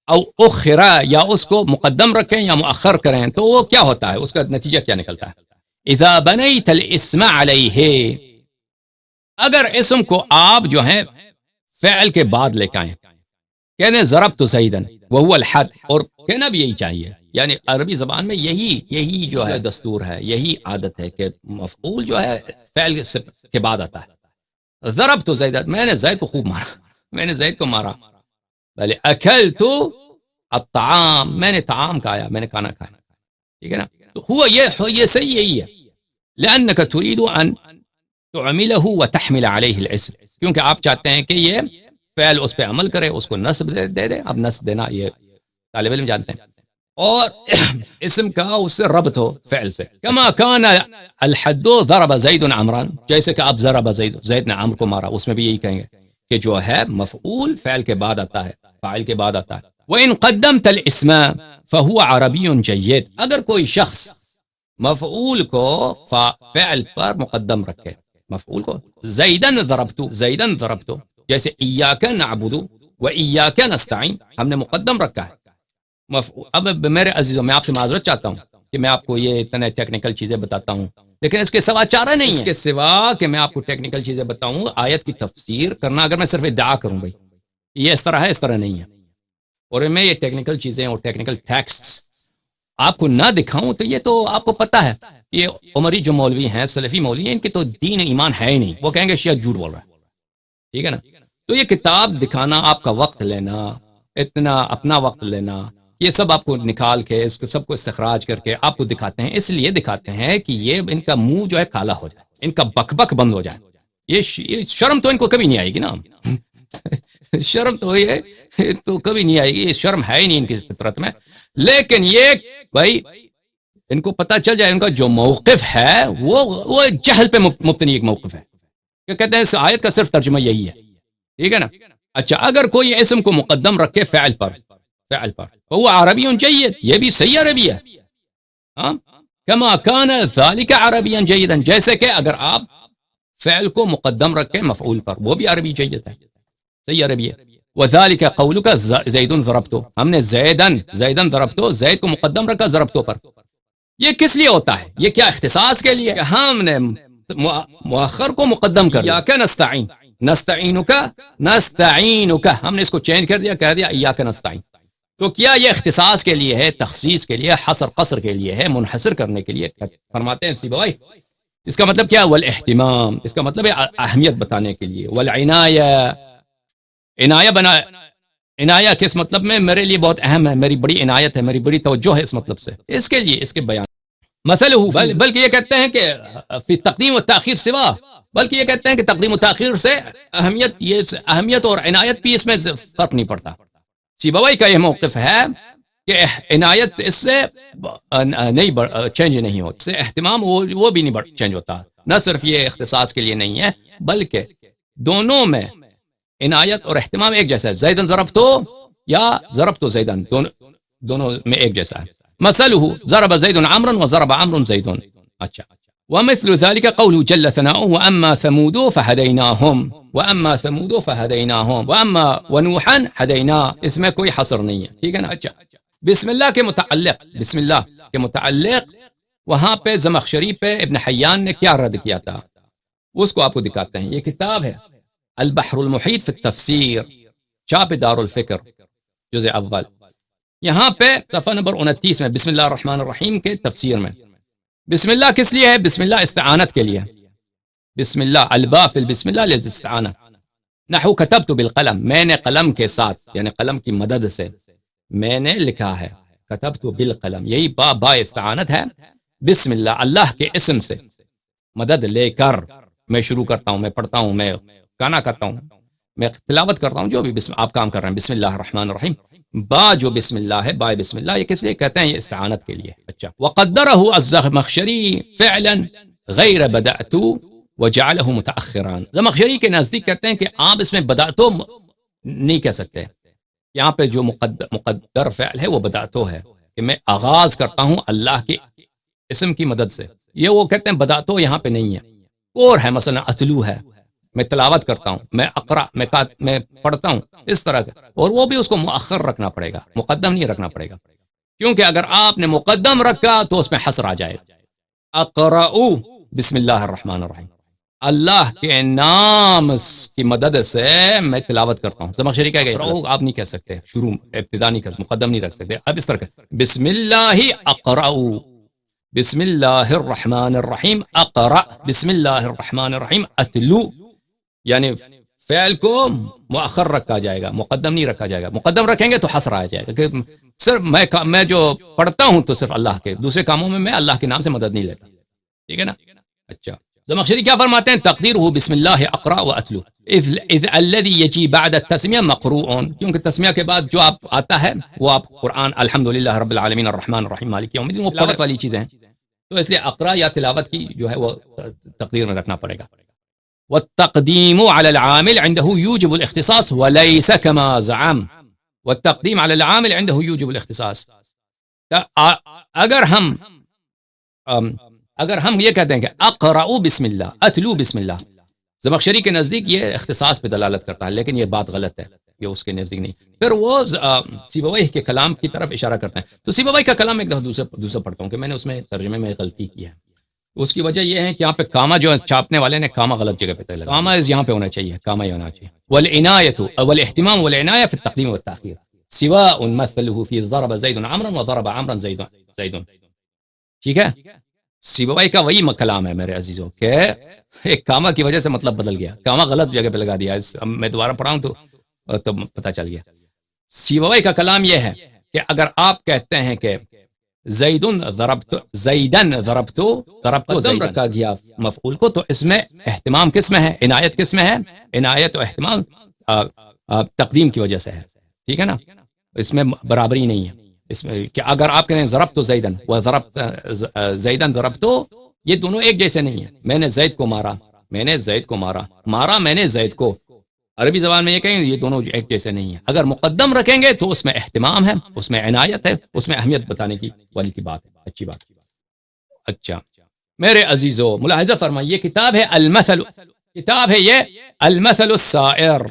او اخرا، یا اس کو مقدم رکھیں یا مؤخر کریں تو وہ کیا ہوتا ہے، اس کا نتیجہ کیا نکلتا ہے؟ اذا بنیت الاسم علیہ، اگر اسم کو آپ جو ہیں فعل کے بعد لے کے آئیں، کہنے ضربت زیدن وہو الحد، اور کہنا بھی یہی چاہیے، یعنی عربی زبان میں یہی جو ہے دستور ہے، یہی عادت ہے کہ مفعول جو ہے فعل کے بعد آتا ہے۔ ضربت زیدن، میں نے زید کو خوب مارا، میں نے زید کو مارا۔ بلے اکلت الطعام، میں نے طعام کھایا، میں نے کھانا کھایا، ٹھیک ہے نا۔ تو ہوا یہ صحیح یہی ہے، لأنک تريد ان تعملہ وتحمل علیہ الاسم، کیونکہ آپ چاہتے ہیں کہ یہ فعل اس پہ عمل کرے، اس کو نصب دے دے۔ اب نصب دینا یہ طالب علم جانتے ہیں، اور اسم کا اس سے ربط ہو فعل سے، کما کان الحد ضرب زید عمرا، جیسے کہ آپ ضرب زید نے عمرو کو مارا، اس میں بھی یہی کہیں گے کہ جو ہے مفعول فعل کے بعد آتا ہے، فاعل کے بعد آتا ہے۔ وَإِن قَدَّمْتَ الْإِسْمَ فَهُوَ عَرَبِيٌّ جَيِّد، اگر کوئی شخص مفعول کو فعل پر مقدم رکھے، مفعول کو زیدن ضربتو، جیسے ایاک نعبد و ایاک نستعین، ہم نے مقدم رکھا ہے۔ اب میرے عزیزوں، میں آپ سے معذرت چاہتا ہوں کہ میں آپ کو یہ اتنے ٹیکنیکل چیزیں بتاتا ہوں، لیکن اس کے سوا چارہ نہیں ہے، اس کے سوا کہ میں آپ کو ٹیکنیکل چیزیں بتاؤں، آیت کی تفسیر کرنا اگر میں صرف ادعا کروں بھائی یہ اس طرح ہے، اس طرح نہیں ہے، اور میں یہ ٹیکنیکل چیزیں اور ٹیکنیکل ٹیکسٹس آپ کو نہ دکھاؤں تو یہ تو آپ کو پتہ ہے، یہ عمری جو مولوی ہیں، سلفی مولوی ہیں، ان کی تو دین ایمان ہے ہی نہیں، وہ کہیں گے شیعہ جھوٹ بول رہا ہے، ٹھیک ہے نا۔ تو یہ کتاب دکھانا، آپ کا وقت لینا، اتنا اپنا وقت لینا، یہ سب آپ کو نکال کے اس کو سب کو استخراج کر کے آپ کو دکھاتے ہیں، اس لیے دکھاتے ہیں کہ یہ ان کا منہ جو ہے کالا ہو جائے، ان کا بک بک بند ہو جائے۔ یہ شرم تو ان کو کبھی نہیں آئے گی نا، شرم تو یہ تو کبھی نہیں آئے گی، یہ شرم ہے ہی نہیں ان کی فطرت میں۔ لیکن یہ بھائی ان کو پتہ چل جائے ان کا جو موقف ہے وہ جہل پہ مبتنی ایک موقف ہے، کہ کہتے ہیں اس آیت کا صرف ترجمہ یہی ہے، ٹھیک ہے نا۔ اچھا، اگر کوئی اسم کو مقدم رکھے فعل پر فعل پر. وہ عربی جید، یہ بھی صحیح عربی ہے. کما کان ذالک عربیا جیدا، جیسے کہ اگر آپ فعل کو مقدم رکھیں مفعول پر، وہ بھی عربی جید ہے، صحیح عربی ہے. وذالک قولک زید ضربتو، ہم نے زیدن ضربتو، زید کو مقدم رکھا ضربتو پر. یہ کس لیے ہوتا ہے؟ یہ کیا اختصاص کے لیے؟ کہ ہم نے مؤخر کو مقدم کر دیا. کہ نستعینک، ہم نے اس کو چینج کر دیا، کہہ دیا ایاک نستعین. تو کیا یہ اختصاص کے لیے ہے، تخصیص کے لیے، حصر قصر کے لیے ہے، منحصر کرنے کے لیے؟ فرماتے ہیں سیبوی اس کا مطلب کیا؟ والاہتمام، اس کا مطلب ہے اہمیت بتانے کے لیے. والعنایہ، عنایہ کس مطلب میں؟ میرے لیے بہت اہم ہے، میری بڑی عنایت ہے، میری بڑی توجہ ہے، اس مطلب سے، اس کے لیے، اس کے بیان. مثلہ، بلکہ یہ کہتے ہیں کہ فی تقدیم و تاخیر سوا، بلکہ یہ کہتے ہیں کہ تقدیم و تاخیر سے اہمیت اور عنایت بھی اس میں فرق نہیں پڑتا. سیبوی کا یہ موقف ہے کہ عنایت اس سے نہیں چینج نہیں ہوتا، اس سے اہتمام وہ بھی نہیں چینج ہوتا. نہ صرف یہ اختصاص کے لیے نہیں ہے، بلکہ دونوں میں عنایت اور اہتمام ایک جیسا ہے. زیدن ضربتو یا ضربتو زیدن، دونوں میں ایک جیسا ہے. مثلہ ضرب زید عمرا وضرب عمرو زید. اچھا. ومثل ذلك قوله جل ثناؤه واما ثمود فهديناهم واما ثمود فهديناهم واما ونوحا هديناه، اس میں کوئی حصر نہیں ہے، ٹھیک ہے نا. اچھا، بسم اللہ کے متعلق، بسم اللہ کے متعلق وہاں پہ زمخشری پہ ابن حیان نے کیا رد کیا تھا، اس کو آپ کو دکھاتے ہیں. یہ کتاب ہے البحر المحیط فی التفسیر، چاپ دار الفکر، جزء اول. یہاں پہ صفحہ نمبر 29 میں بسم اللہ الرحمن الرحیم کے تفسیر میں بسم اللہ کس لیے ہے؟ بسم اللہ استعانت کے لیے. بسم اللہ، البا فی البسم اللہ للاستعانت. نحو کتبت بالقلم، میں نے قلم کے ساتھ، یعنی قلم کی مدد سے میں نے لکھا ہے. کتبت بالقلم، یہی با استعانت ہے. بسم اللہ، اللہ کے اسم سے مدد لے کر میں شروع کرتا ہوں، میں پڑھتا ہوں، میں گانا کرتا ہوں، میں تلاوت کرتا ہوں، جو بھی آپ کام کر رہے ہیں. بسم اللہ الرحمن الرحیم، با جو بسم اللہ ہے، با بسم اللہ، یہ کس لیے کہتے ہیں؟ یہ استعانت کے لیے. اچھا. وقدرہ الزمخشری فعلا غیر بدأت وجعلہ متأخرا، زمخشری کے نزدیک کہتے ہیں کہ آپ اس میں بدأتو نہیں کہہ سکتے. یہاں پہ جو مقدر فعل ہے وہ بدأتو ہے، کہ میں آغاز کرتا ہوں اللہ کے اسم کی مدد سے. یہ وہ کہتے ہیں بدأتو یہاں پہ نہیں ہے، اور ہے مثلا اتلو ہے، میں تلاوت کرتا ہوں، میں اقرا، میں پڑھتا ہوں، اس طرح سے. اور وہ بھی اس کو مؤخر رکھنا پڑے گا، مقدم نہیں رکھنا پڑے گا، کیونکہ اگر آپ نے مقدم رکھا تو اس میں حصر آ جائے گا. اقرأ بسم اللہ الرحمن الرحیم، اللہ کے نام کی مدد سے میں تلاوت کرتا ہوں. زمخشری کہہ گئے آپ نہیں کہہ سکتے، شروع ابتدا نہیں کر سکتے، مقدم نہیں رکھ سکتے. اب اس طرح بسم اللہ اقرأ، بسم اللہ الرحمن الرحیم اقرأ، بسم اللہ الرحمن الرحیم اتلو، یعنی فعل کو مؤخر رکھا جائے گا، مقدم نہیں رکھا جائے گا. مقدم رکھیں گے تو حصر آ جائے گا کہ صرف میں جو پڑھتا ہوں تو صرف اللہ کے، دوسرے کاموں میں اللہ کے نام سے مدد نہیں لیتا، ٹھیک ہے نا. اچھا. زمخشری کیا فرماتے ہیں؟ تقدیرہ بسم اللہ اقرأ واتلو اذ الذی یجی بعد التسمیہ مقروء، کیونکہ تسمیہ کے بعد جو آپ آتا ہے وہ آپ قرآن الحمدللہ رب العالمین الرحمن الرحیم مالک یوم الدین، وہ تلاوت والی چیزیں ہیں، تو اس لیے اقرا یا تلاوت کی جو ہے وہ تقدیر میں رکھنا پڑے گا. والتقدیم علی العامل عنده یوجب الاختصاص وليس كما زعم، والتقدیم علی العامل عنده یوجب الاختصاص. اگر ہم یہ کہتے ہیں کہ اقرأ بسم اللہ، اتلو بسم اللہ، زمخشری کے نزدیک یہ اختصاص پہ دلالت کرتا ہے، لیکن یہ بات غلط ہے، یہ اس کے نزدیک نہیں. پھر وہ سیبوی کے کلام کی طرف اشارہ کرتے ہیں. تو سیبوی کا کلام ایک دفعہ دوسرا پڑھتا ہوں کہ میں نے اس میں ترجمے میں غلطی کی ہے. اس کی وجہ یہ ہے کہ یہاں پہ کاما جو چھاپنے والے نے کاما غلط جگہ پہ لگا، کاما یہاں پہ ہونا چاہیے، کاما یہ ہونا چاہیے. والعنایۃ والاہتمام والعنایہ فی التقدیم والتاخیر سواء مثلہ فی ضرب زید عمرا وضرب عمرا زید. ٹھیک ہے. سیبوی کا وہی کلام ہے میرے عزیزوں کہ ایک کاما کی وجہ سے مطلب بدل گیا، کاما غلط جگہ پہ لگا دیا. میں دوبارہ پڑھاؤں تو پتہ چل گیا. سیبوی کا کلام یہ ہے کہ اگر آپ کہتے ہیں کہ زیدن ضربتو ضم رکھا گیا مفعول کو، تو اس میں اہتمام کس میں ہے؟ عنایت کس میں ہے؟ عنایت و اہتمام تقدیم کی وجہ سے ہے، ٹھیک ہے نا. اس میں برابری نہیں ہے. اس میں کہ اگر آپ کہیں ضربتو زیدن و زیدن ضربتو، یہ دونوں ایک جیسے نہیں ہیں. میں نے زید کو مارا، میں نے زید کو مارا، میں نے زید کو. عربی زبان میں یہ کہیں یہ دونوں ایک جیسے نہیں ہیں. اگر مقدم رکھیں گے تو اس میں اہتمام ہے، اس میں عنایت ہے، اس میں اہمیت بتانے کی والی کی بات ہے، اچھی بات. اچھا میرے عزیزو ملاحظہ فرمائیے، یہ کتاب ہے المثل، کتاب ہے یہ المثل السائر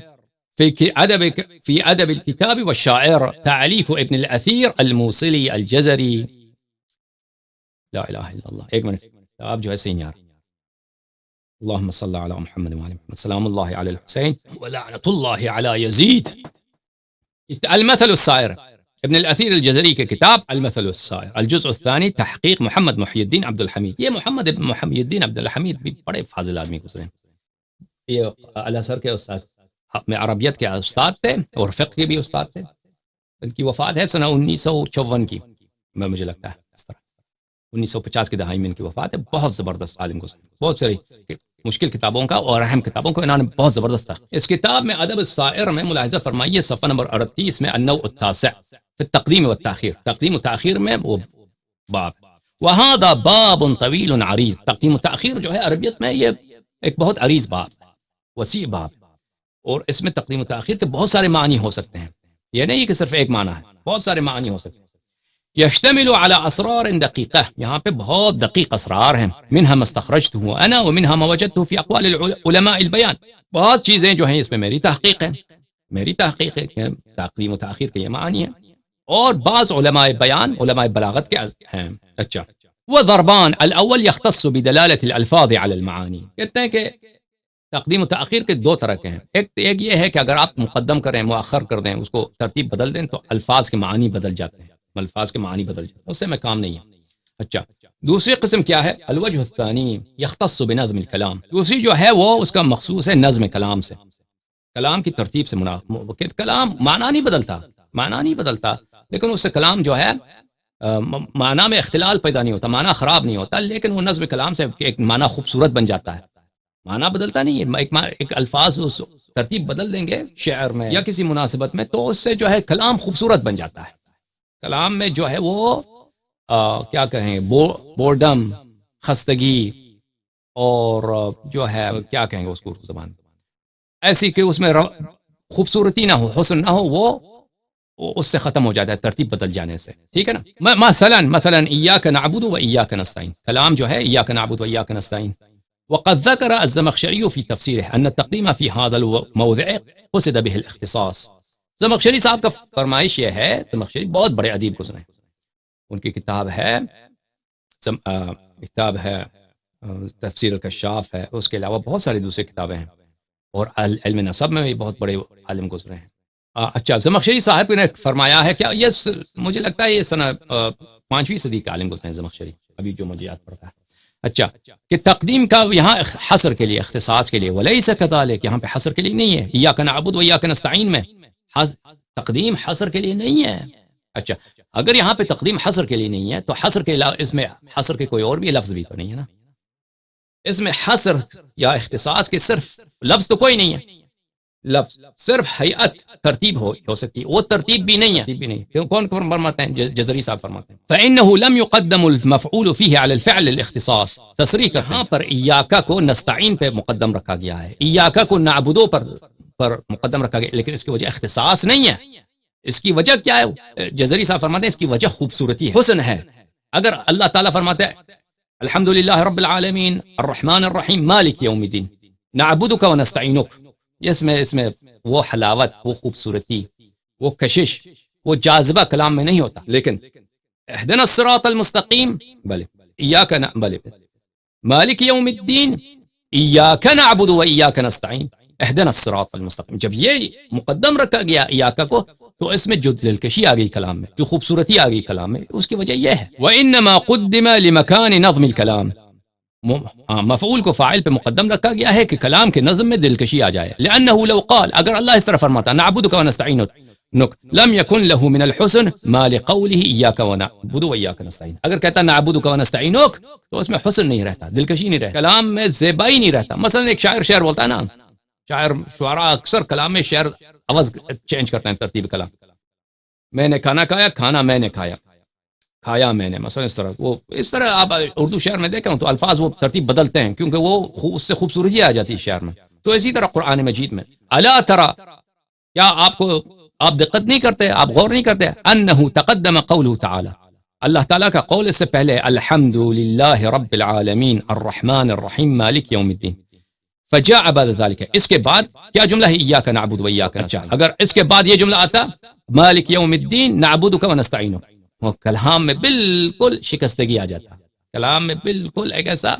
في أدب الكتاب والشاعر، تعلیف ابن الأثیر الموصلی الجزری. لا الہ الا اللہ. ایک منٹ، آپ جو ہے صحیح نہیں آ رہا. اللهم صل على محمد وعلى محمد، سلام الله على الحسين ولعنة الله على يزيد. المثل السائر ابن الأثیر الجزری کے کتاب المثل السائر، الجزء الثانی، تحقیق محمد محی الدین عبد الحمید. یہ محمد ابن محی الدین عبد الحمید بھی بڑے فاضل آدمی گزرے ہیں. یہ الازہر کے استاد میں عربیت کے استاد تھے اور فقہ کے بھی استاد تھے. ان کی وفات ہے سنہ 1954 کی، مجھے لگتا ہے اس طرح 1950 کی دہائی میں ان کی وفات ہے. بہت زبردست عالم گزرے، بہت ساری مشکل کتابوں کا اور اہم کتابوں کو انہوں نے بہت زبردست تھا. اس کتاب میں ادب السائر میں ملاحظہ فرمائیے صفحہ نمبر 38 میں النوع التاسع فی التقدیم والتاخیر، تقدیم و تاخیر میں وہ باب. وہذا باب طویل عریض. تقدیم و تاخیر جو ہے عربیت میں یہ ایک بہت عریض باب، وسیع باب، اور اس میں تقدیم و تاخیر کے بہت سارے معنی ہو سکتے ہیں. یہ نہیں کہ صرف ایک معنی ہے، بہت سارے معنی ہو سکتے ہیں. یشتمل علی اسرار دقیقہ، یہاں پہ بہت دقیق اسرار ہیں. منها ما استخرجته انا ومنها ما وجدته في اقوال العلماء البیان. بہت چیزیں جو ہیں اس میں میری تحقیق ہے، میری تحقیق ہے کہ تقدیم و تاخیر کے یہ معنی ہیں، اور بعض علماء بیان، علماء بلاغت کے ہیں. اچھا وضربان الاول يختص بدلالة الالفاظ على المعانی. کہتے ہیں کہ تقدیم و تاخیر کے دو طرح کے ہیں. ایک یہ ہے کہ اگر آپ مقدم کریں، مؤخر کر دیں، اس کو ترتیب بدل دیں تو الفاظ کے معنی بدل جاتے ہیں، الفاظ کے معنی بدل جاتے ہیں، اس سے میں کام نہیں ہے. اچھا دوسری قسم کیا ہے؟ الوجہ الثانی یختص بنظم الکلام. دوسری جو ہے وہ اس کا مخصوص ہے نظم کلام سے، کلام کی ترتیب سے. کلام معنی نہیں بدلتا، معنی نہیں بدلتا، لیکن اس سے کلام جو ہے معنی میں اختلال پیدا نہیں ہوتا، معنی خراب نہیں ہوتا، لیکن وہ نظم کلام سے ایک معنی خوبصورت بن جاتا ہے. معنی بدلتا نہیں ہے، ایک الفاظ ترتیب بدل دیں گے شعر میں یا کسی مناسبت میں تو اس سے جو ہے کلام خوبصورت بن جاتا ہے. کلام میں جو ہے وہ کیا کہیں، بورڈم، خستگی، اور جو ہے کیا کہیں گے اس کو اردو زبان ایسی کہ اس میں خوبصورتی نہ ہو، حسن نہ ہو، وہ اس سے ختم ہو جاتا ہے ترتیب بدل جانے سے. ٹھیک ہے نا. مثلا ایاک نعبد و ایاک نستعین، کلام جو ہے ایاک نعبد و ایاک نستعین. وقد ذكر الزمخشري في تفسيره أن التقديم في هذا الموضع قصد به الاختصاص. زمخشری صاحب کا فرمائش یہ ہے، زمخشری بہت بڑے ادیب گزرے ہیں، ان کی کتاب ہے تفسیر الکشاف ہے، اس کے علاوہ بہت ساری دوسری کتابیں ہیں، اور علم نسب میں بھی بہت بڑے عالم گزرے ہیں. اچھا زمخشری صاحب نے فرمایا ہے، کیا یہ مجھے لگتا ہے یہ سنہ 5ویں صدی کا عالم گزرے ہیں زمخشری، ابھی جو مجھے یاد پڑتا ہے. اچھا کہ تقدیم کا یہاں حصر کے لیے، اختصاص کے لیے، ولیس کذالک، یہاں پہ حصر کے لیے نہیں ہے. ایاک نعبد و ایاک نستعین میں تقدیم حصر کے لیے نہیں ہے. اچھا اگر یہاں پہ تقدیم حصر کے لیے نہیں ہے تو حصر کے اس میں حصر کے کوئی اور بھی لفظ بھی تو نہیں ہے نا. اس میں حصر یا اختصاص کے صرف لفظ تو کوئی نہیں ہے، لفظ صرف ہیئت ترتیب ہو سکتی ہے، وہ ترتیب بھی نہیں ہے. کون فرماتے ہیں؟ جزری صاحب فرماتے ہیں فإنه لم يقدم المفعول فيه على الفعل الاختصاص. تصریح یہاں پر ایاکا کو نستعین پہ مقدم رکھا گیا ہے، ایاکا کو نعبدو پر مقدم رکھا گیا، لیکن اس کی وجہ اختصاص نہیں ہے. اس کی وجہ کیا ہے؟ جزری صاحب فرماتے ہیں اس کی وجہ خوبصورتی ہے، حسن ہے. اگر اللہ تعالیٰ فرماتے ہیں الحمدللہ رب العالمین الرحمن الرحیم مالک یوم الدین نعبدک و نستعینک، اس میں وہ حلاوت، وہ خوبصورتی، وہ کشش، وہ جاذبہ کلام میں نہیں ہوتا. لیکن اہدنا الصراط المستقیم، بلے ایاک بلے مالک یوم الدین ایاک نعبد و ایاک نستعین اہدنا الصراط المستقیم، جب یہ مقدم رکھا گیا ایاک کو تو اس میں جو دلکشی آ گئی کلام میں، جو خوبصورتی آ گئی کلام میں، اس کی وجہ یہ ہے. وانما قدم لمکان نظم الکلام، مفعول کو فاعل پہ مقدم رکھا گیا ہے کہ کلام کے نظم میں دلکشی آ جائے. لأنه لو قال، اگر اللہ اس طرح فرماتا نعبدک ونستعینک لم يكن له من الحسن ما لقوله اياك ونعبد واياك نستعين. اگر کہتا نعبدک ونستعینک تو اس میں حسن نہیں رہتا، دلکشی نہیں رہتا، کلام میں زیبائی نہیں رہتا. مثلا ایک شاعر بولتا ہے نا، شعراء اکثر کلام میں شعر آواز چینج کرتے ہیں ترتیب کلام. میں نے کھانا کھایا، کھانا میں نے کھایا، کھایا میں نے، مثلا اس طرح آپ اردو شعر میں دیکھیں تو الفاظ وہ ترتیب بدلتے ہیں کیونکہ وہ اس سے خوبصورتی آ جاتی ہے شعر میں. تو اسی طرح قرآن مجید میں الا ترى، کیا آپ دقت نہیں کرتے، آپ غور نہیں کرتے، انه تقدم قوله تعالی، اللہ تعالیٰ کا قول اس سے پہلے الحمد للہ رب العالمین الرحمن الرحیم مالک یوم الدین، فجاء بعد ذلك، اس کے بعد کیا جملہ ہے ایاک نعبد و ایاک نستعین، اگر اس کے بعد یہ جملہ آتا مالک یوم الدین نعبدک و نستعینک، وہ کلام میں بالکل شکستگی آ جاتا، کلام میں بالکل ایک ایسا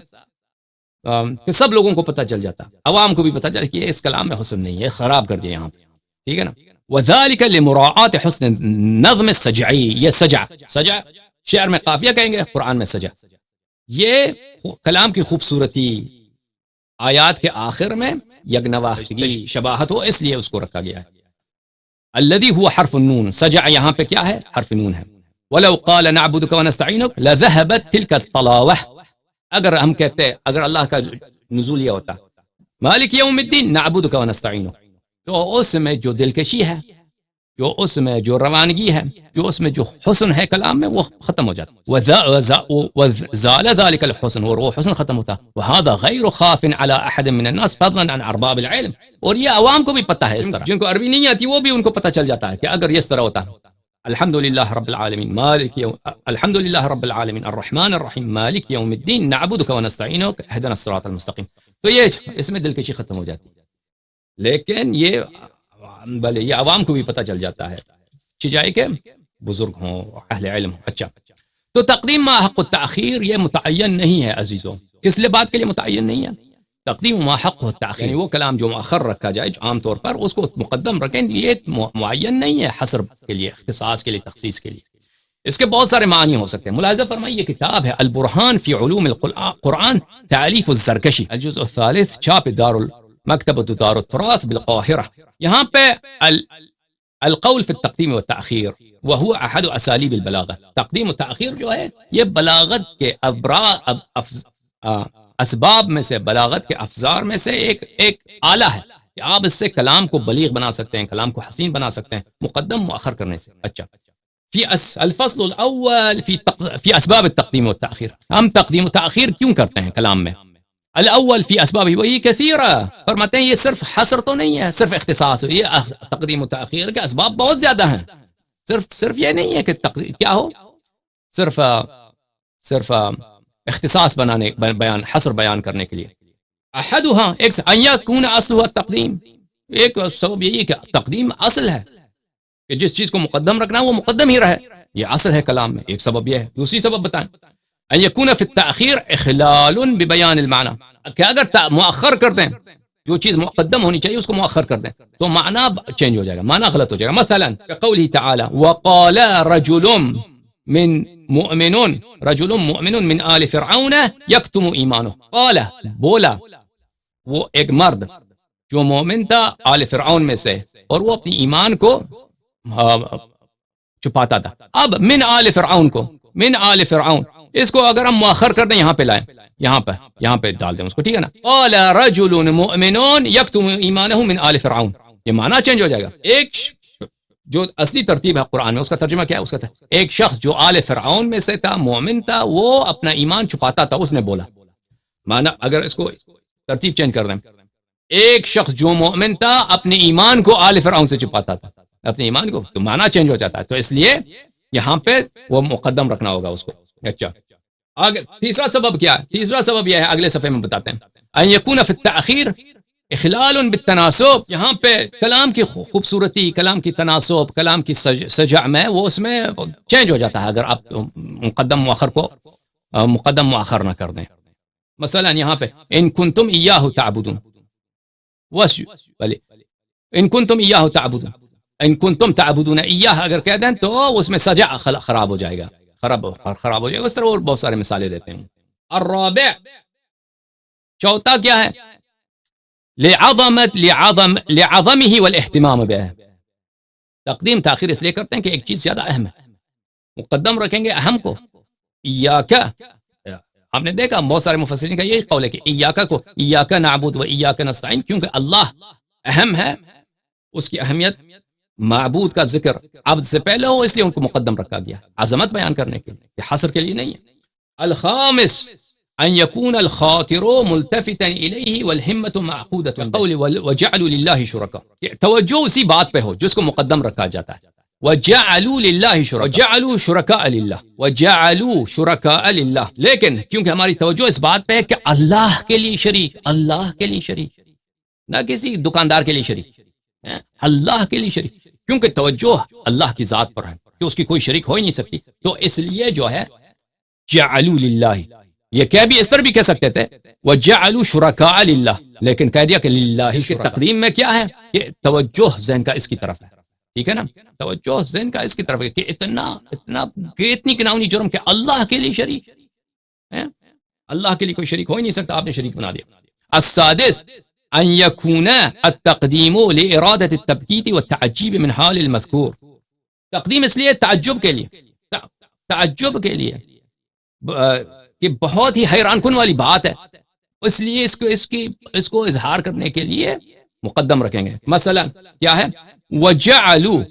کہ سب لوگوں کو پتہ چل جاتا، عوام کو بھی پتہ چل کہ اس کلام میں حسن نہیں ہے، خراب کر دیا یہاں پہ، ٹھیک ہے نا. وذلك لمراعاة حسن النظم السجعی، یہ سجع شعر میں قافیہ کہیں گے، قرآن میں سجع، یہ کلام کی خوبصورتی، آیات کے آخر میں یگنواختگی شباہت ہو، اس لیے اس کو رکھا گیا ہے. الذي هو حرف النون، سجع یہاں پہ کیا ہے؟ حرف نون ہے. ولو قال نعبدك ونستعينك لذهبت تلك الطلاوة، اگر ہم کہتے، اگر اللہ کا نزول یہ ہوتا مالک یوم الدین نعبدک ونستعینک، تو اس میں جو دلکشی ہے، جو اس میں جو روانگی ہے، جو اس میں جو حسن ہے کلام میں، وہ ختم ہو جاتا، وزال ذلك الحسن، اور وہ حسن ختم ہوتا. وهذا غیر خاف على احد من الناس فضلا عن ارباب العلم، اور یہ عوام کو بھی پتہ ہے، اس طرح جن کو عربی نہیں آتی وہ بھی ان کو پتہ چل جاتا ہے کہ اگر اس طرح ہوتا الحمدللہ رب العالمین مالک یوم، الحمدللہ رب العالمین الرحمن الرحیم مالک یوم الدین نعبدک ونستعینک اهدنا الصراط المستقیم، تو یہ اس میں دلکشی ختم ہو جاتی. لیکن یہ بھلے یہ عوام کو بھی پتہ چل جاتا ہے، چجائے کہ بزرگ ہوں، اہل علم ہوں. اچھا، تو تقدیم ما حق التاخیر یہ متعین نہیں ہے عزیزوں، کس لیے بات کے لیے متعین نہیں ہے؟ تقدیم ما حق التاخیر، یعنی وہ کلام جو مؤخر رکھا جائے، جو عام طور پر اس کو مقدم رکھیں، یہ معین نہیں ہے حصر کے لیے، اختصاص کے لیے، تخصیص کے لیے. اس کے بہت سارے معنی ہو سکتے ہیں. ملاحظہ فرمائیے، یہ کتاب ہے البرہان فی علوم القرآن تالیف الزرکشی، الجزء الثالث، چھاپ مکتبۃ دار التراث بالقاہرہ. یہاں پہ القول فی التقدیم والتأخیر وهو احد اسالیب البلاغہ، تقدیم و تأخیر جو ہے یہ بلاغت کے اسباب میں سے، بلاغت کے افزار میں سے ایک آلہ ہے کہ آپ اس سے کلام کو بلیغ بنا سکتے ہیں، کلام کو حسین بنا سکتے ہیں مقدم مؤخر کرنے سے. اچھا، فی الفصل الاول فی اسباب التقدیم والتأخیر، ہم تقدیم و تأخیر کیوں کرتے ہیں کلام میں؟ الاول فی اسباب وہی کثیرہ، فرماتے ہیں یہ صرف حصر تو نہیں ہے، صرف اختصاص ہو، یہ تقدیم و تأخیر کے اسباب بہت زیادہ ہیں، صرف یہ نہیں ہے کہ کیا ہو، صرف اختصاص بنانے، بیان، حصر بیان کرنے کے لیے. احدها ایک ان یکون اصلها التقدیم، ایک سبب یہی کہ تقدیم اصل ہے، کہ جس چیز کو مقدم رکھنا وہ مقدم ہی رہے، یہ اصل ہے کلام میں. ایک سبب یہ ہے. دوسری سبب بتائیں، ان یکون فی التأخیر اخلال ببیان المعنی، کہ اگر مؤخر کر دیں، جو چیز مقدم ہونی چاہیے اس کو مؤخر کر دیں تو معنی چینج ہو جائے گا، معنی غلط ہو جائے گا. مثلا قوله تعالی وقال رجل مؤمن من آل فرعون یکتم ایمانہ، قال بولا وہ ایک مرد جو مومن تھا آل فرعون میں سے، اور وہ اپنی ایمان کو چھپاتا تھا. اب من آل فرعون کو، من آل فرعون، اس کو اگر ہم مؤخر کر دیں، یہاں پہ لائیں، یہاں پہ ڈال دیں اس کو، ٹھیک ہے نا. قال رجل مؤمن یکتم ایمانہ من آل فرعون، یہ معنی چینج ہو جائے گا. ایک جو اصلی ترتیب ہے قرآن میں، اس کا ترجمہ کیا ہے؟ اس کا ایک شخص جو آل فرعون میں سے تھا، مومن تھا، وہ اپنا ایمان چھپاتا تھا، اس نے بولا. معنی اگر اس کو ترتیب چینج کر دیں، ایک شخص جو مومن تھا اپنے ایمان کو آل فرعون سے چھپاتا تھا، اپنے ایمان کو، تو معنی چینج ہو جاتا ہے. تو اس لیے یہاں پہ وہ مقدم رکھنا ہوگا اس کو. اچھا، آگے تیسرا سبب کیا ہے؟ تیسرا سبب یہ ہے، اگلے صفحے میں بتاتے ہیں، ان یکون فی التأخیر اخلال بالتناسب، یہاں پہ کلام کی خوبصورتی، کلام کی تناسب، کلام کی سجع میں، وہ اس میں چینج ہو جاتا ہے اگر آپ مقدم مؤخر کو مقدم مؤخر نہ کر دیں. مثلا یہاں پہ ان کنتم ایاہ تعبدون، ان کنتم ایاہ تعبدون، ان کنتم تعبدون ایاہ اگر کہہ دیں تو اس میں سجع خراب ہو جائے گا، خراب ہو جائے گا. اس طرح اور بہت سارے مثالیں دیتے ہیں. الرابع، چوتھا کیا ہے؟ لعظمه والاہتمام بہ، تقدیم تاخیر اس لیے کرتے ہیں کہ ایک چیز زیادہ اہم ہے، مقدم رکھیں گے اہم کو. ایاک، آپ نے دیکھا بہت سارے مفسرین کا یہی قول ہے کہ ایاک کو ایاک نعبد و ایاک نستعین، کیونکہ اللہ اہم ہے، اس کی اہمیت معبود کا ذکر عبد سے پہلے ہو، اس لیے ان کو مقدم رکھا گیا، عظمت بیان کرنے کے لیے، حصر کے لیے نہیں ہے. الخامس ان يكون الخاطر ملتفتا الیہ والہمۃ معقودۃ قول وجعلوا للہ شرکاء، توجہ اسی بات پہ ہو جس کو مقدم رکھا جاتا ہے. وجعلوا للہ شرکاء، وجعلوا شرکاء للہ، وجعلوا شرکاء للہ، لیکن کیونکہ ہماری توجہ اس بات پہ ہے کہ اللہ کے لیے شریک، اللہ کے لیے شریک، نہ کسی دکاندار کے لیے شریک، اللہ کے لیے شریک، کیونکہ توجہ اللہ کی ذات پر ہے کہ اس کی کوئی شریک ہو ہی نہیں سکتی. تو اس لیے جو ہے جعلوا للہ، یہ کہہ بھی اس طرح بھی کہہ سکتے تھے وجعلوا شرکاء للہ، لیکن کہہ دیا کہ للہ. اس کی تقدیم میں کیا ہے کہ توجہ ذہن کا اس کی طرف ہے، ٹھیک ہے نا، توجہ ذہن کا اس کی طرف ہے کہ اتنی گناہونی جرم کہ اللہ کے لیے شریک ہے، اللہ کے لیے کوئی شریک ہو ہی نہیں سکتا، آپ نے شریک بنا دیا. السادس ان يكون التقدیم لإرادة التبکیت والتعجیب من حال المذکور. تقدیم اس لیے تعجب کے لیے، تعجب کے لیے کہ بہت ہی حیران کن والی بات ہے، اس لیے اس کو اظہار کرنے کے لیے مقدم رکھیں گے. مثلا کیا ہے وجعلوا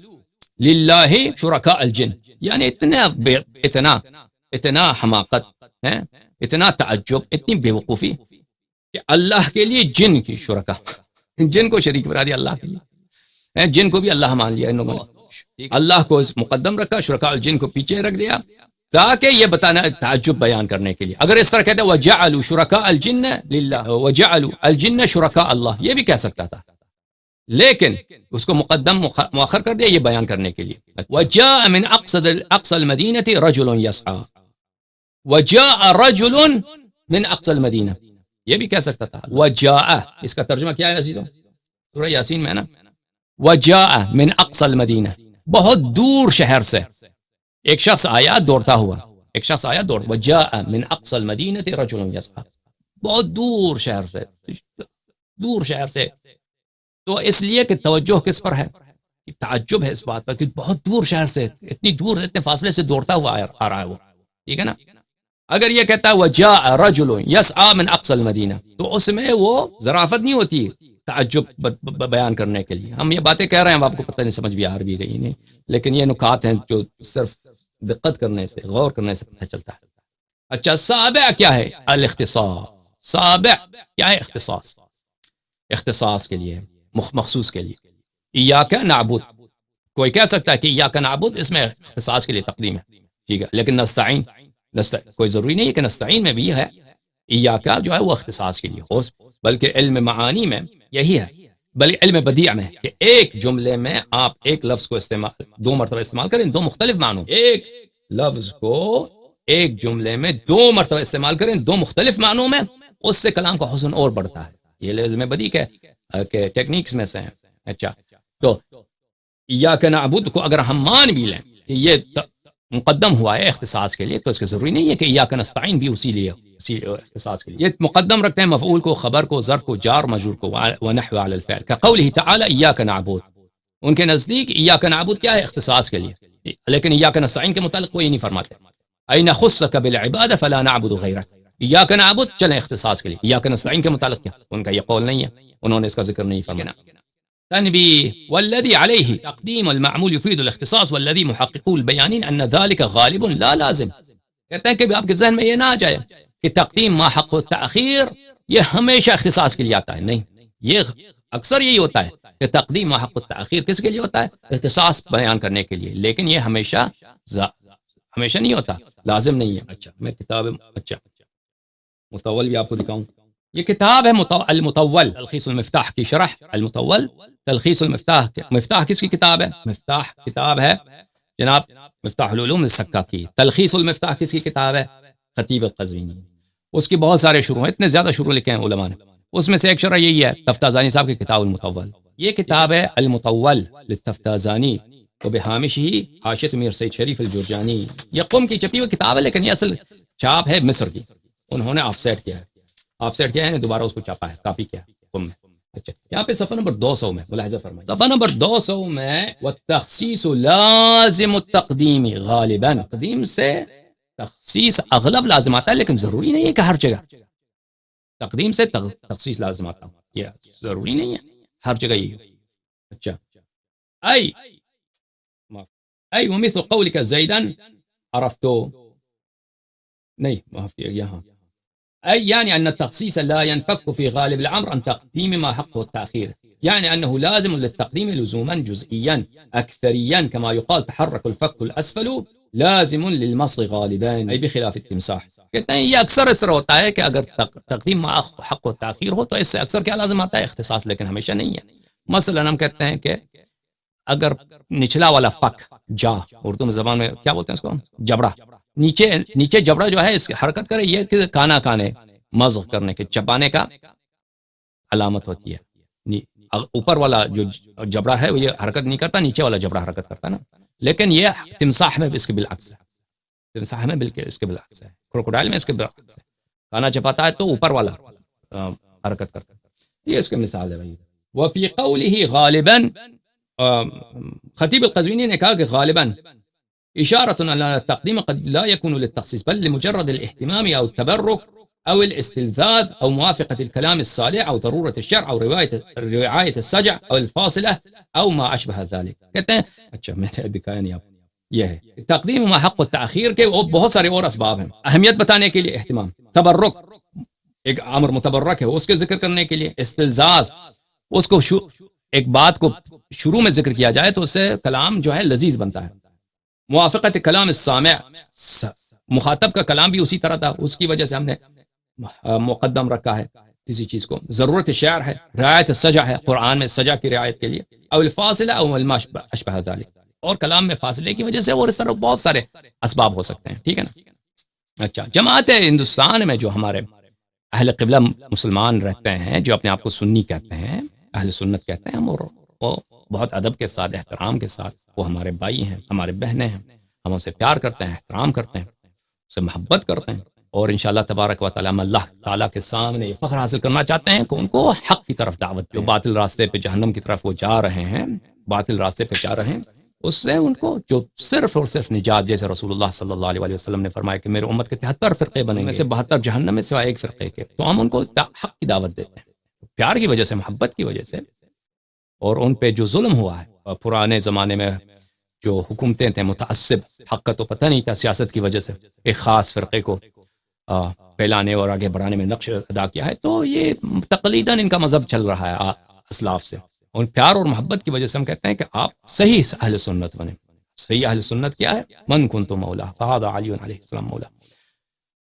للہ شرکاء الجن، یعنی اتنا حماقت ہے، اتنا تعجب، اتنی بے وقوفی کہ اللہ کے لیے جن کی شرکا، جن کو شریک بنا دیا اللہ کے لیے، جن کو بھی اللہ مان لیا ان لوگوں نے، اللہ کو مقدم رکھا، شرکاء الجن کو پیچھے رکھ دیا، تاکہ یہ بتانا تعجب بیان کرنے کے لیے. اگر اس طرح کہتے ہیں وجعلوا شرکاء الجن للہ وجعلوا الجن شرکاء اللہ، یہ بھی کہہ سکتا تھا، لیکن اس کو مقدم مؤخر کر دیا یہ بیان کرنے کے لیے. وجاء من اقصى المدینہ رجل یسعى، وجاء رجل من اقصى المدینہ، یہ بھی کہہ سکتا تھا. وجاء، اس کا ترجمہ کیا ہے عزیزوں؟ سورہ یاسین میں ہے نا، وجاء من اقصى المدینہ، بہت دور شہر سے ایک شخص آیا دوڑتا ہوا، ایک شخص آیا دوڑتا، وجاء من اقصى المدینہ رجل یسعى، بہت دور شہر سے، دور شہر سے. تو اس لیے کہ توجہ کس پر ہے، تعجب ہے اس بات پر کہ بہت دور شہر سے، اتنی دور، اتنے فاصلے سے دوڑتا ہوا آ رہا ہے وہ، ٹھیک ہے نا. اگر یہ کہتا ہے وجاء رجل یسعى من اقصى المدینہ، تو اس میں وہ ظرافت نہیں ہوتی تعجب بیان کرنے کے لیے. ہم یہ باتیں کہہ رہے ہیں، آپ کو پتہ نہیں سمجھ بھی آ رہی نہیں، لیکن یہ نکات ہیں جو صرف دقت کرنے سے، غور کرنے سے پتہ چلتا ہے. اچھا، سابع کیا ہے؟ الاختصاص. سابع کیا ہے؟ اختصاص، اختصاص کے لیے، مخصوص کے لیے. ایاک نعبد، کوئی کہہ سکتا ہے کہ ایاک نعبد اس میں اختصاص کے لیے تقدیم ہے، ٹھیک ہے، لیکن نستعین کوئی ضروری نہیں ہے کہ نستعین میں بھی ہے ایاک جو ہے وہ اختصاص کے لیے ہو، بلکہ علم معانی میں یہی ہے، بلکہ علم بدیع میں کہ ایک جملے میں آپ ایک لفظ کو دو مرتبہ استعمال کریں، دو مختلف معنوں، ایک لفظ کو ایک جملے میں دو مرتبہ استعمال کریں دو مختلف معنوں میں، اس سے کلام کا حسن اور بڑھتا ہے. یہ علم بدیع کے ٹیکنیکس میں سے ہیں. اچھا، تو ایاک نعبد کو اگر ہم مان بھی لیں کہ یہ مقدم ہوا ہے اختصاص کے لیے، تو اس کے ضروری نہیں ہے کہ ایاک نستعین بھی اسی اختصاص کے لیے. یہ مقدم رکھتے ہیں مفعول کو، خبر کو، ظرف کو، جار مجرور کو، ونحو علی الفعل كقوله تعالی ایاک نعبد. ان کے نزدیک ایاک نعبد کیا ہے؟ اختصاص کے لیے، لیکن ایاک نستعین کے متعلق کوئی نہیں فرماتے. ای نخصک بالعبادہ فلا نعبد غیرک، ایاک نعبد چلیں اختصاص کے لیے، ایاک نستعین کے متعلق کیا؟ ان کا یہ قول نہیں ہے، انہوں نے اس کا ذکر نہیں فرمایا. تنبیہ والذی علیہ تقدیم المعمول یفید الاختصاص والذی محقق البیانین ان ذلك غالب لا لازم. کہتے ہیں کہ آپ کے ذہن میں یہ نہ آ جائے کہ تقدیم ما حق التأخیر یہ ہمیشہ اختصاص کے لیے آتا ہے، نہیں، یہ اکثر یہی ہوتا ہے کہ تقدیم ما حق التأخیر کس کے لیے ہوتا ہے؟ اختصاص بیان کرنے کے لیے، لیکن یہ ہمیشہ نہیں ہوتا، لازم نہیں ہے. اچھا، میں کتاب مطول بھی آپ کو دکھاؤں. یہ کتاب ہے المطول تلخیص المفتاح کی شرح. المطول تلخیص المفتاح، مفتاح کس کی کتاب ہے؟ مفتاح کتاب ہے جناب مفتاح العلوم السکاکی. تلخیص المفتاح کس کی کتاب ہے؟ خطیب القزوینی. اس کی بہت سارے شروع ہیں، اتنے زیادہ شروع لکھے ہیں علماء نے، اس میں سے ایک شرح یہی ہے تفتازانی صاحب کی کتاب المطول. یہ کتاب ہے المطول للتفتازانی وبحامشہ حاشیۃ میر سید شریف الجرجانی. یہ قم کی چھپی ہوئی کتاب ہے، لیکن یہ اصل چھاپ ہے مصر کی، انہوں نے آف سیٹ کیا ہے، آف سیٹ کیا ہے، دوبارہ اس کو چھاپا ہے، کاپی کیا ہے قم میں. اچھا، یہاں پہ صفحہ نمبر 200 میں ملاحظہ فرمائیں، صفحہ نمبر 200 میں والتخصیص لازم التقدیم غالبا، تقدیم سے تخصیص اغلب لازم آتا ہے، لیکن ضروری نہیں ہے کہ ہر جگہ تقدیم سے تخصیص لازم آتا، یہ ضروری نہیں ہے ہر جگہ یہی. اچھا، ای ومثل قولک زیدن عرفتو، نہیں معاف کیے یہاں أي يعني أن التخصيص لا ينفك في غالب الأمر عن تقديم ما حقه التأخير، يعني أنه لازم للتقديم لزوما جزئيا أكثريا، كما يقال تحرك الفك الأسفل لازم للمص غالبا، أي بخلاف التمساح. کہتے ہیں یہ اکثر اس طرح ہوتا ہے کہ اگر تقدیم ما حق و تاخیر ہو تو اس سے اکثر کیا لازم آتا ہے؟ اختصاص، لیکن ہمیشہ نہیں ہے. مثلا ہم کہتے ہیں کہ اگر نچلا والا فک جا، اردو میں زبان میں کیا بولتے ہیں اس کو؟ جبڑا. نیچے جبڑا جو ہے اس کی حرکت کرے، یہ کہ کانا کانے مزغ کرنے کے چبانے کا علامت ہوتی ہے. اوپر والا جو جبڑا ہے وہ یہ حرکت نہیں کرتا، نیچے والا جبڑا حرکت کرتا نا. لیکن یہ تمساح میں اس کے بالعکس ہے، تمساح میں بالکل اس کے بالعکس ہے، کروکوڈائل میں اس کے بالعکس ہے. کانا چپاتا ہے تو اوپر والا حرکت کرتا ہے. یہ اس کی مثال ہے بھائی. وفی قوله غالبا، خطیب القزوینی نے کہا کہ غالبا اشارۃ علی التقدیم قد لا يكون للتخصيص بل لمجرد الاهتمام او التبرك او الاستلذاذ او موافقة الكلام الصالح او ضرورة الشرع او رعاية السجع او الفاصلة او ما اشبه ذلك. کہتے ہیں اچھا میں نے دکھایا نہیں آپ، یہ ہے تقدیم ما حق التأخیر کے بہت سارے اور اسباب ہیں. اہمیت بتانے کے لیے اہتمام، تبرک ایک امر متبرک ہے اس کے ذکر کرنے کے لیے، استلذاذ اس کو ایک بات کو شروع میں ذکر کیا جائے تو اس سے کلام جو ہے لذیذ بنتا ہے. موافقت کلام السامع، مخاطب کا کلام بھی اسی طرح تھا، اس کی وجہ سے ہم نے مقدم رکھا ہے کسی چیز کو. ضرورت شعر ہے، رعایت السجع ہے، قرآن میں سجع کی رعایت کے لیے، او الفاصلہ او ما اشبہ ذلک، اور کلام میں فاصلے کی وجہ سے، اور اس طرح بہت سارے اسباب ہو سکتے ہیں. ٹھیک ہے نا. اچھا، جماعت ہندوستان میں جو ہمارے اہل قبلہ مسلمان رہتے ہیں، جو اپنے آپ کو سنی کہتے ہیں، اہل سنت کہتے ہیں، اور وہ بہت ادب کے ساتھ، احترام کے ساتھ، وہ ہمارے بھائی ہیں، ہمارے بہنیں ہیں، ہم ان سے پیار کرتے ہیں، احترام کرتے ہیں، ان سے محبت کرتے ہیں، اور انشاءاللہ تبارک و تعالی ہم اللہ تعالیٰ کے سامنے یہ فخر حاصل کرنا چاہتے ہیں کہ ان کو حق کی طرف دعوت، جو باطل راستے پہ جہنم کی طرف وہ جا رہے ہیں، باطل راستے پہ جا رہے ہیں، اس سے ان کو جو صرف اور صرف نجات، جیسے رسول اللہ صلی اللہ علیہ وسلم نے فرمایا کہ میرے امت کے 73 فرقے بنیں گے، میں سے 72 جہنم میں سوائے ایک فرقے کے، تو ہم ان کو حق کی دعوت دیتے ہیں پیار کی وجہ سے، محبت کی وجہ سے. اور ان پہ جو ظلم ہوا ہے پرانے زمانے میں، جو حکومتیں تھے متعصب، حق کا تو پتہ نہیں تھا، سیاست کی وجہ سے ایک خاص فرقے کو پھیلانے اور آگے بڑھانے میں نقش ادا کیا ہے، تو یہ تقلیداً ان کا مذہب چل رہا ہے اسلاف سے. اور پیار اور محبت کی وجہ سے ہم کہتے ہیں کہ آپ صحیح اہل سنت بنیں. صحیح اہل سنت کیا ہے؟ من کنت مولا فہذا علی علیہ السلام مولا.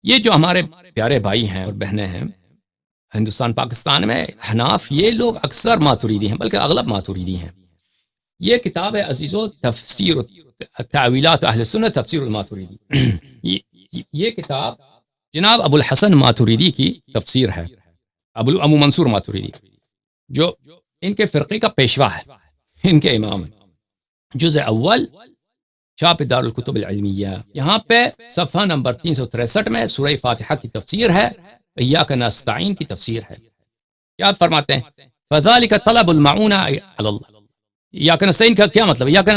یہ جو ہمارے پیارے بھائی ہیں اور بہنیں ہیں ہندوستان پاکستان میں، حناف، یہ لوگ اکثر ماتوریدی ہیں، بلکہ اغلب ماتوریدی ہیں. یہ کتاب ہے عزیزو تفسیر تعویلات اہل سنت تفسیر الماتوریدی. یہ کتاب جناب ابو الحسن ماتوریدی کی تفسیر ہے، ابو منصور ماتوریدی، جو ان کے فرقے کا پیشوا ہے، ان کے امام ہیں. جزء اول، چھاپ دار الکتب العلمیہ. یہاں پہ صفحہ نمبر 363 میں سورہ فاتحہ کی تفسیر ہے، ایاک نستعین کی تفسیر ہے. کیا فرماتے ہیں؟ فذلک طلب المعونہ علی اللہ. ایاک نستعین کا کیا مطلب ہے؟ ایاک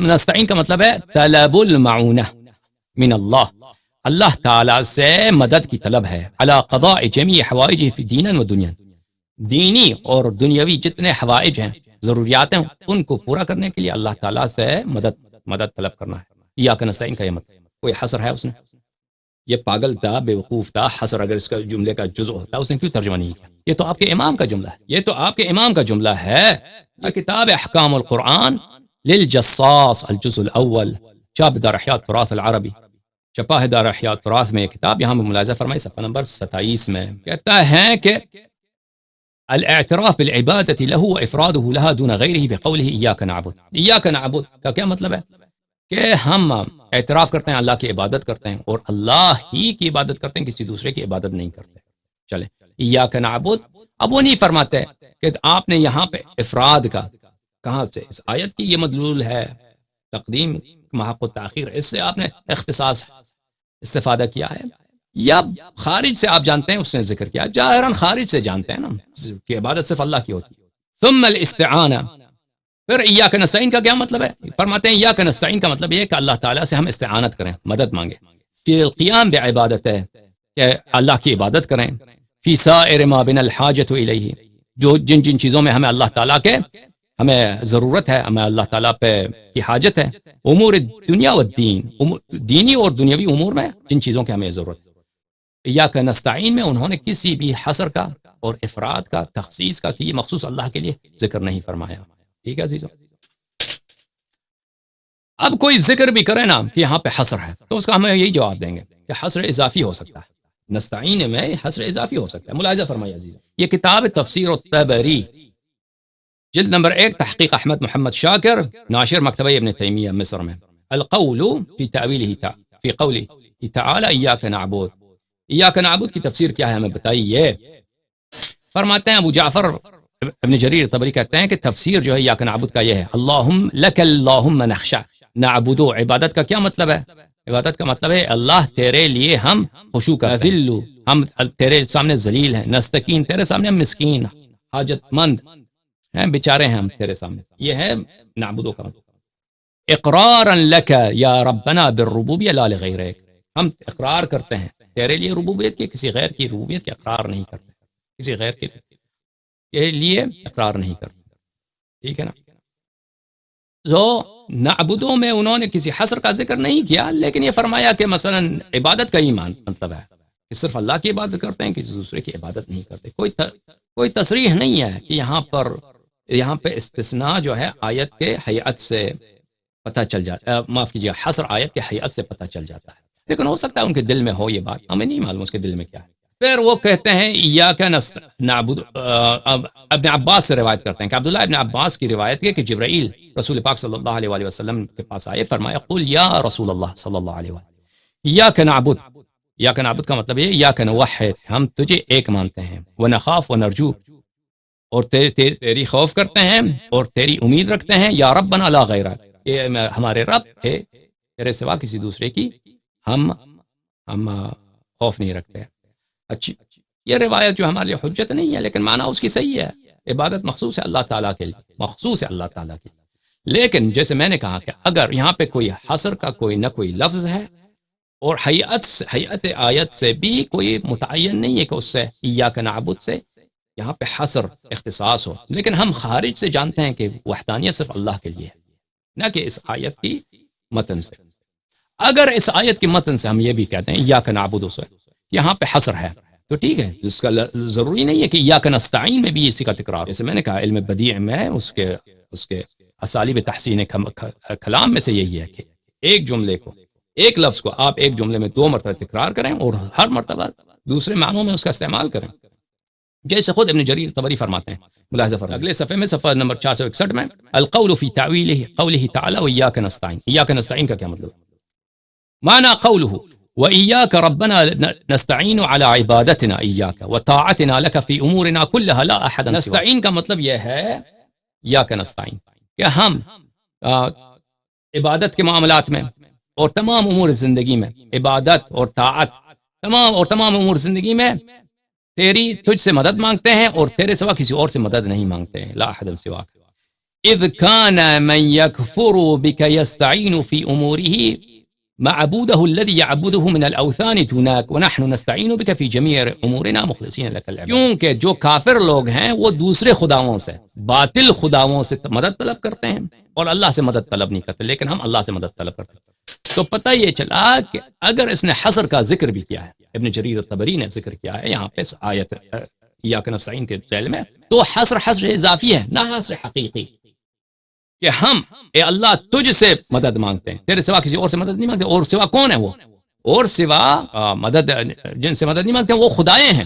نستعین کا مطلب ہے طلب المعونہ من اللہ، اللہ تعالیٰ سے مدد کی طلب ہے، علی قضاء جمیع حوائجہ فی دینا و دنیا، دینی اور دنیاوی جتنے حوائج ہیں، ضروریات ہیں، ان کو پورا کرنے کے لیے اللہ تعالیٰ سے مدد طلب کرنا ہے. ایاک نستعین کا یہ مطلب. کوئی حصر ہے اس نے؟ یہ پاگل تھا، بے وقوف تھا. حصر اگر اس کا جملے کا جزء ہوتا اس نے کیوں ترجمہ نہیں کیا؟ یہ تو آپ کے امام کا جملہ ہے، یہ تو آپ کے امام کا جملہ ہے. یہ کتاب احکام القرآن للجصاص الجزء الاول، چھاپ دار احیاء التراث العربی، چھپا ہے دار احیاء التراث میں. یہ کتاب یہاں میں ملاحظہ فرمائی صفحہ نمبر 27 میں کہتا ہے کہ الاعتراف بالعبادت له وافراده لها دون غیرہ بقوله ایاک نعبد. ایاک نعبد کا کیا مطلب ہے؟ کہ ہم اعتراف کرتے ہیں، اللہ کی عبادت کرتے ہیں، اور اللہ ہی کی عبادت کرتے ہیں، کسی دوسرے کی عبادت نہیں کرتے. چلے، ایاک نعبد. اب وہ نہیں فرماتے کہ آپ نے یہاں پہ افراد کا کہاں سے، اس آیت کی یہ مدلول ہے تقدیم محق و تاخیر، اس سے آپ نے اختصاص استفادہ کیا ہے، یا خارج سے آپ جانتے ہیں اس نے ذکر کیا؟ ظاہراً خارج سے جانتے ہیں نا کہ عبادت صرف اللہ کی ہوتی ہے. ثم الاستعانہ. پھر ایاک نستعین کا کیا مطلب ہے؟ فرماتے ہیں ایاک نستعین کا مطلب یہ ہے کہ اللہ تعالیٰ سے ہم استعانت کریں، مدد مانگیں، فی القیام بعبادت ہے کہ اللہ کی عبادت کریں، فی سائر ما بنا الحاجت الیہ، جو جن چیزوں میں ہمیں اللہ تعالیٰ کے ہمیں ضرورت ہے، ہمیں اللہ تعالیٰ پہ کی حاجت ہے، امور دنیا و دین، دینی اور دنیاوی امور میں جن چیزوں کی ہمیں ضرورت ہے. ایاک نستعین میں انہوں نے کسی بھی حصر کا اور افراد کا تخصیص کا کہ یہ مخصوص اللہ کے لیے ذکر نہیں فرمایا. ٹھیک ہے عزیزو. اب کوئی ذکر بھی کرے نا کہ یہاں پہ حصر ہے تو اس کا ہمیں یہی جواب دیں گے کہ حصر اضافی ہو سکتا ہے. نستعین میں حصر اضافی ہو سکتا ہے. ملاحظہ فرمائیے عزیزو. یہ کتاب تفسیر الطبری جلد نمبر 1 تحقیق احمد محمد شاکر ناشر مکتبہ ابن تیمیہ مصر میں. القول فی تعویلہ فی قولہ تعالی ایاک نعبد. ایاک نعبد کی تفسیر کیا ہے ہمیں بتائیے. فرماتے ہیں ابو جعفر ابن جریر طبری کہتے ہیں کہ تفسیر جو ہے ایاک نعبد کا یہ ہے اللہم لک اللہم نخشع. نعبدو عبادت کا کیا مطلب ہے؟ عبادت کا مطلب ہے اللہ تیرے لیے ہم خشوع کرتے ہیں، ہم تیرے سامنے ذلیل ہیں، نستکین تیرے سامنے ہم مسکین حاجت مند ہیں، بیچارے ہیں ہم تیرے سامنے. یہ ہے نعبدو کا مطلب. اقرارا لک یا ربنا بالربوبیہ لا لغیرک. ہم اقرار کرتے ہیں تیرے لیے ربوبیت کی، کسی غیر کی ربوبیت کے اقرار نہیں کرتے، کسی غیر کے لیے اقرار نہیں کرتے. ٹھیک ہے نا. تو نعبدوں میں انہوں نے کسی حصر کا ذکر نہیں کیا، لیکن یہ فرمایا کہ مثلا عبادت کا ایمان مطلب ہے کہ صرف اللہ کی عبادت کرتے ہیں، کسی دوسرے کی عبادت نہیں کرتے. کوئی تصریح نہیں ہے کہ یہاں پہ استثناء جو ہے آیت کے حیات سے پتہ چل جاتا ہے، معاف کیجیے حصر آیت کے حیات سے پتہ چل جاتا ہے. لیکن ہو سکتا ہے ان کے دل میں ہو یہ بات، ہمیں نہیں معلوم اس کے دل میں کیا ہے. پھر وہ کہتے ہیں ایاک نعبد. ابن عباس سے روایت کرتے ہیں کہ عبداللہ ابن عباس کی روایت ہے کہ جبرائیل رسول پاک صلی اللہ علیہ وآلہ وسلم کے پاس آئے، فرمایا قل یا رسول اللہ صلی اللہ علیہ وآلہ ایاک نعبد. ایاک نعبد کا مطلب ہے ایاک نوحد، ہم تجھے ایک مانتے ہیں، ونخاف ونرجو، اور تیری خوف کرتے ہیں اور تیری امید رکھتے ہیں، یا ربنا لا غیرک، کہ ہمارے رب ہے تیرے سوا کسی دوسرے کی ہم خوف نہیں رکھتے. اچھی یہ روایت جو ہمارے لیے حجت نہیں ہے، لیکن معنی اس کی صحیح ہے. عبادت مخصوص ہے اللہ تعالیٰ کے لیے، مخصوص ہے اللہ تعالیٰ کے لیے. لیکن جیسے میں نے کہا کہ اگر یہاں پہ کوئی حصر کا کوئی نہ کوئی لفظ ہے اور حیات آیت سے بھی کوئی متعین نہیں ہے کہ اس سے ایاک نعبد سے یہاں پہ حصر اختصاص ہو، لیکن ہم خارج سے جانتے ہیں کہ وحدانیت صرف اللہ کے لیے ہے، نہ کہ اس آیت کی متن سے. اگر اس آیت کی متن سے ہم یہ بھی کہتے ہیں ایاک نعبد سے یہاں پہ حصر ہے تو ٹھیک ہے، جس کا ضروری نہیں ہے کہ ایاک نستعین میں بھی اسی کا تکرار. جیسے میں نے کہا علم بدیع میں اس کے اسالیب تحسین کلام میں سے یہی ہے کہ ایک جملے کو، ایک لفظ کو آپ ایک جملے میں 2 مرتبہ تکرار کریں اور ہر مرتبہ دوسرے معنوں میں اس کا استعمال کریں، جیسے خود ابن جریر طبری فرماتے ہیں. ملاحظہ فرمائیں اگلے صفحے میں صفحہ نمبر 461 میں القول فی تعویلہ قولہ تعالی وایاک نستعین. ایاک نستعین کا کیا مطلب ہے؟ معنی قولہ وإياك ربنا نستعين على عبادتنا إياك وطاعتنا لك في أمورنا كلها لا أحد سواك. نستعين کا مطلب یہ ہے إياك نستعين کہ ہم عبادت کے معاملات میں اور تمام امور زندگی میں، عبادت اور طاعت تمام امور زندگی میں تجھ سے مدد مانگتے ہیں اور تیرے سوا کسی اور سے مدد نہیں مانگتے ہیں. لا أحد سواك إذ كان من يكفر بك يستعين في أموره معبوده الذي يعبده من الاوثان دونك ونحن نستعين بك في جميع امورنا مخلصين لك العبادة. کیونکہ جو کافر لوگ ہیں وہ دوسرے خداؤں سے، باطل خداؤں سے مدد طلب کرتے ہیں اور اللہ سے مدد طلب نہیں کرتے، لیکن ہم اللہ سے مدد طلب کرتے ہیں. تو پتہ یہ چلا کہ اگر اس نے حصر کا ذکر بھی کیا ہے، ابن جریر الطبری نے ذکر کیا ہے یہاں پہ آیت ایاک نستعین کے ذیل میں، تو حصر اضافی ہے نہ حصر حقیقی، کہ ہم اے اللہ تجھ سے مدد مانگتے ہیں، تیرے سوا کسی اور سے مدد نہیں مانگتے. اور سوا کون ہے وہ؟ اور سوا مدد جن سے مدد نہیں مانگتے ہیں وہ خدائیں ہیں،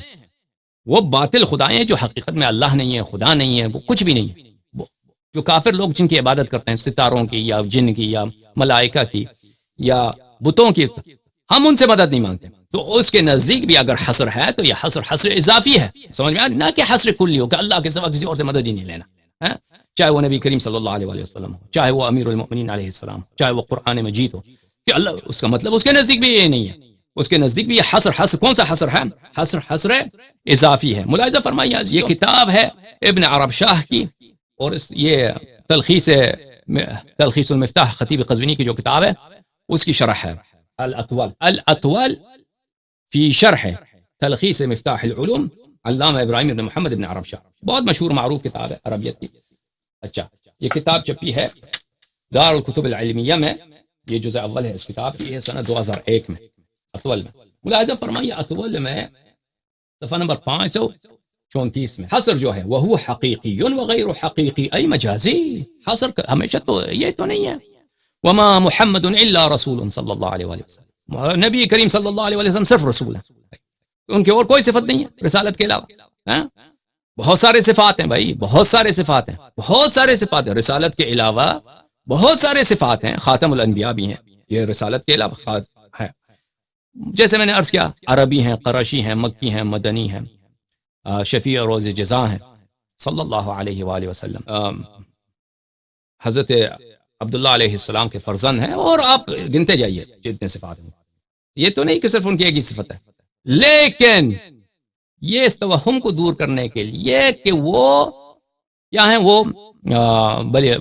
وہ باطل خدائیں ہیں جو حقیقت میں اللہ نہیں ہے، خدا نہیں ہے، وہ کچھ بھی نہیں ہے. جو کافر لوگ جن کی عبادت کرتے ہیں ستاروں کی یا جن کی یا ملائکہ کی یا بتوں کی، ہم ان سے مدد نہیں مانگتے. تو اس کے نزدیک بھی اگر حصر ہے تو یہ حصر اضافی ہے، سمجھ میں آیا؟ نہ کہ حصر کلی ہو کہ اللہ کے سوا کسی اور سے مدد ہی نہیں لینا، چاہے وہ نبی کریم صلی اللہ علیہ وسلم ہو، چاہے وہ امیر المؤمنین علیہ السلام، چاہے وہ قرآن مجید ہو، کہ اللہ اس کا مطلب اس کے نزدیک بھی یہ نہیں ہے. اس کے نزدیک بھی یہ حصر کون سا حصر ہے؟ حصر اضافی ہے. ملاحظہ فرمائیے یہ کتاب ہے ابن عرب شاہ کی، اور یہ تلخیص المفتاح خطیب قزوینی کی جو کتاب ہے اس کی شرح ہے الاطول فی شرح تلخیص مفتاح العلوم علامہ ابراہیم ابن محمد ابن عرب شاہ. بہت مشہور معروف کتاب ہے عربیت کی. اچھا یہ کتاب چھپی ہے دار الکتب العلمیہ میں، یہ جزء اول ہے اس کتاب کی، ہے سنہ 2001 میں اطول میں. ملاحظہ فرمائیے اطول میں صفحہ نمبر 534 میں حصر جو ہے وہ حقیقی وغیر حقیقی ای مجازی. حصر ہمیشہ تو یہ تو نہیں ہے. وما محمد الا رسول صلی اللہ علیہ وآلہ وسلم، نبی کریم صلی اللہ علیہ وسلم صرف رسول ہیں، ان کی اور کوئی صفت نہیں ہے رسالت کے علاوہ. بہت سارے صفات ہیں بھائی، بہت سارے صفات ہیں، بہت سارے صفات ہیں رسالت کے علاوہ، بہت سارے صفات ہیں. خاتم الانبیاء بھی ہیں، یہ رسالت کے علاوہ ہے. جیسے میں نے عرض کیا، عربی ہیں، قرشی ہیں، مکی ہیں، مدنی ہیں، شفیع روز جزا ہیں صلی اللہ علیہ وآلہ وسلم، حضرت عبداللہ علیہ السلام کے فرزند ہیں، اور آپ گنتے جائیے جتنے صفات ہیں. یہ تو نہیں کہ صرف ان کی ایک ہی صفت ہے، لیکن یہ اس توہم کو دور کرنے کے لیے کہ وہ کیا ہیں، وہ بلے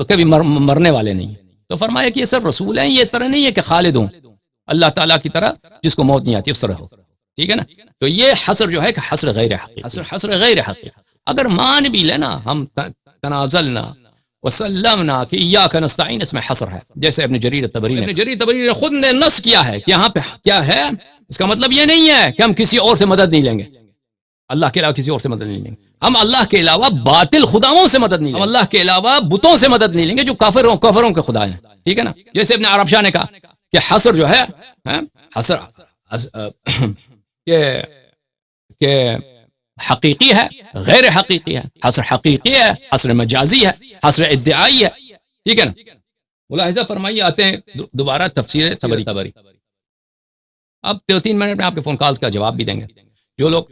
کبھی مرنے والے نہیں، تو فرمایا کہ یہ صرف رسول ہیں. یہ اس طرح نہیں ہے کہ خالد ہوں اللہ تعالیٰ کی طرح جس کو موت نہیں آتی اس طرح ہو. ٹھیک ہے نا. تو یہ حصر جو ہے کہ حصر غیر حقیقی، حصر غیر حقیقی. اگر مان بھی لینا ہم تنازلنا وسلمنا کہ ایاک نستعین، اس میں حصر ہے. جیسے ابن جریر طبری نے خود نے نص کیا ہے کہ یہاں پہ کیا ہے، اس کا مطلب یہ نہیں ہے کہ ہم کسی اور سے مدد نہیں لیں گے، اللہ کے علاوہ کسی اور سے مدد نہیں لیں گے. ہم اللہ کے علاوہ باطل خداؤں سے مدد نہیں لیں گے، ہم اللہ کے علاوہ بتوں سے مدد نہیں لیں گے جو کافروں کے خدا ہیں. ٹھیک ہے نا. جیسے ابن عرب شاہ نے کہا کہ حصر جو ہے، حصر کہ حقیقی ہے، غیر حقیقی ہے، حصر حقیقی ہے، حصر مجازی ہے، حصر ادعائی ہے. ٹھیک ہے نا. ملاحظہ فرمائیے. آتے ہیں دوبارہ تفسیر طبری. اب 2-3 منٹ میں آپ کے فون کالز کا جواب بھی دیں گے. جو لوگ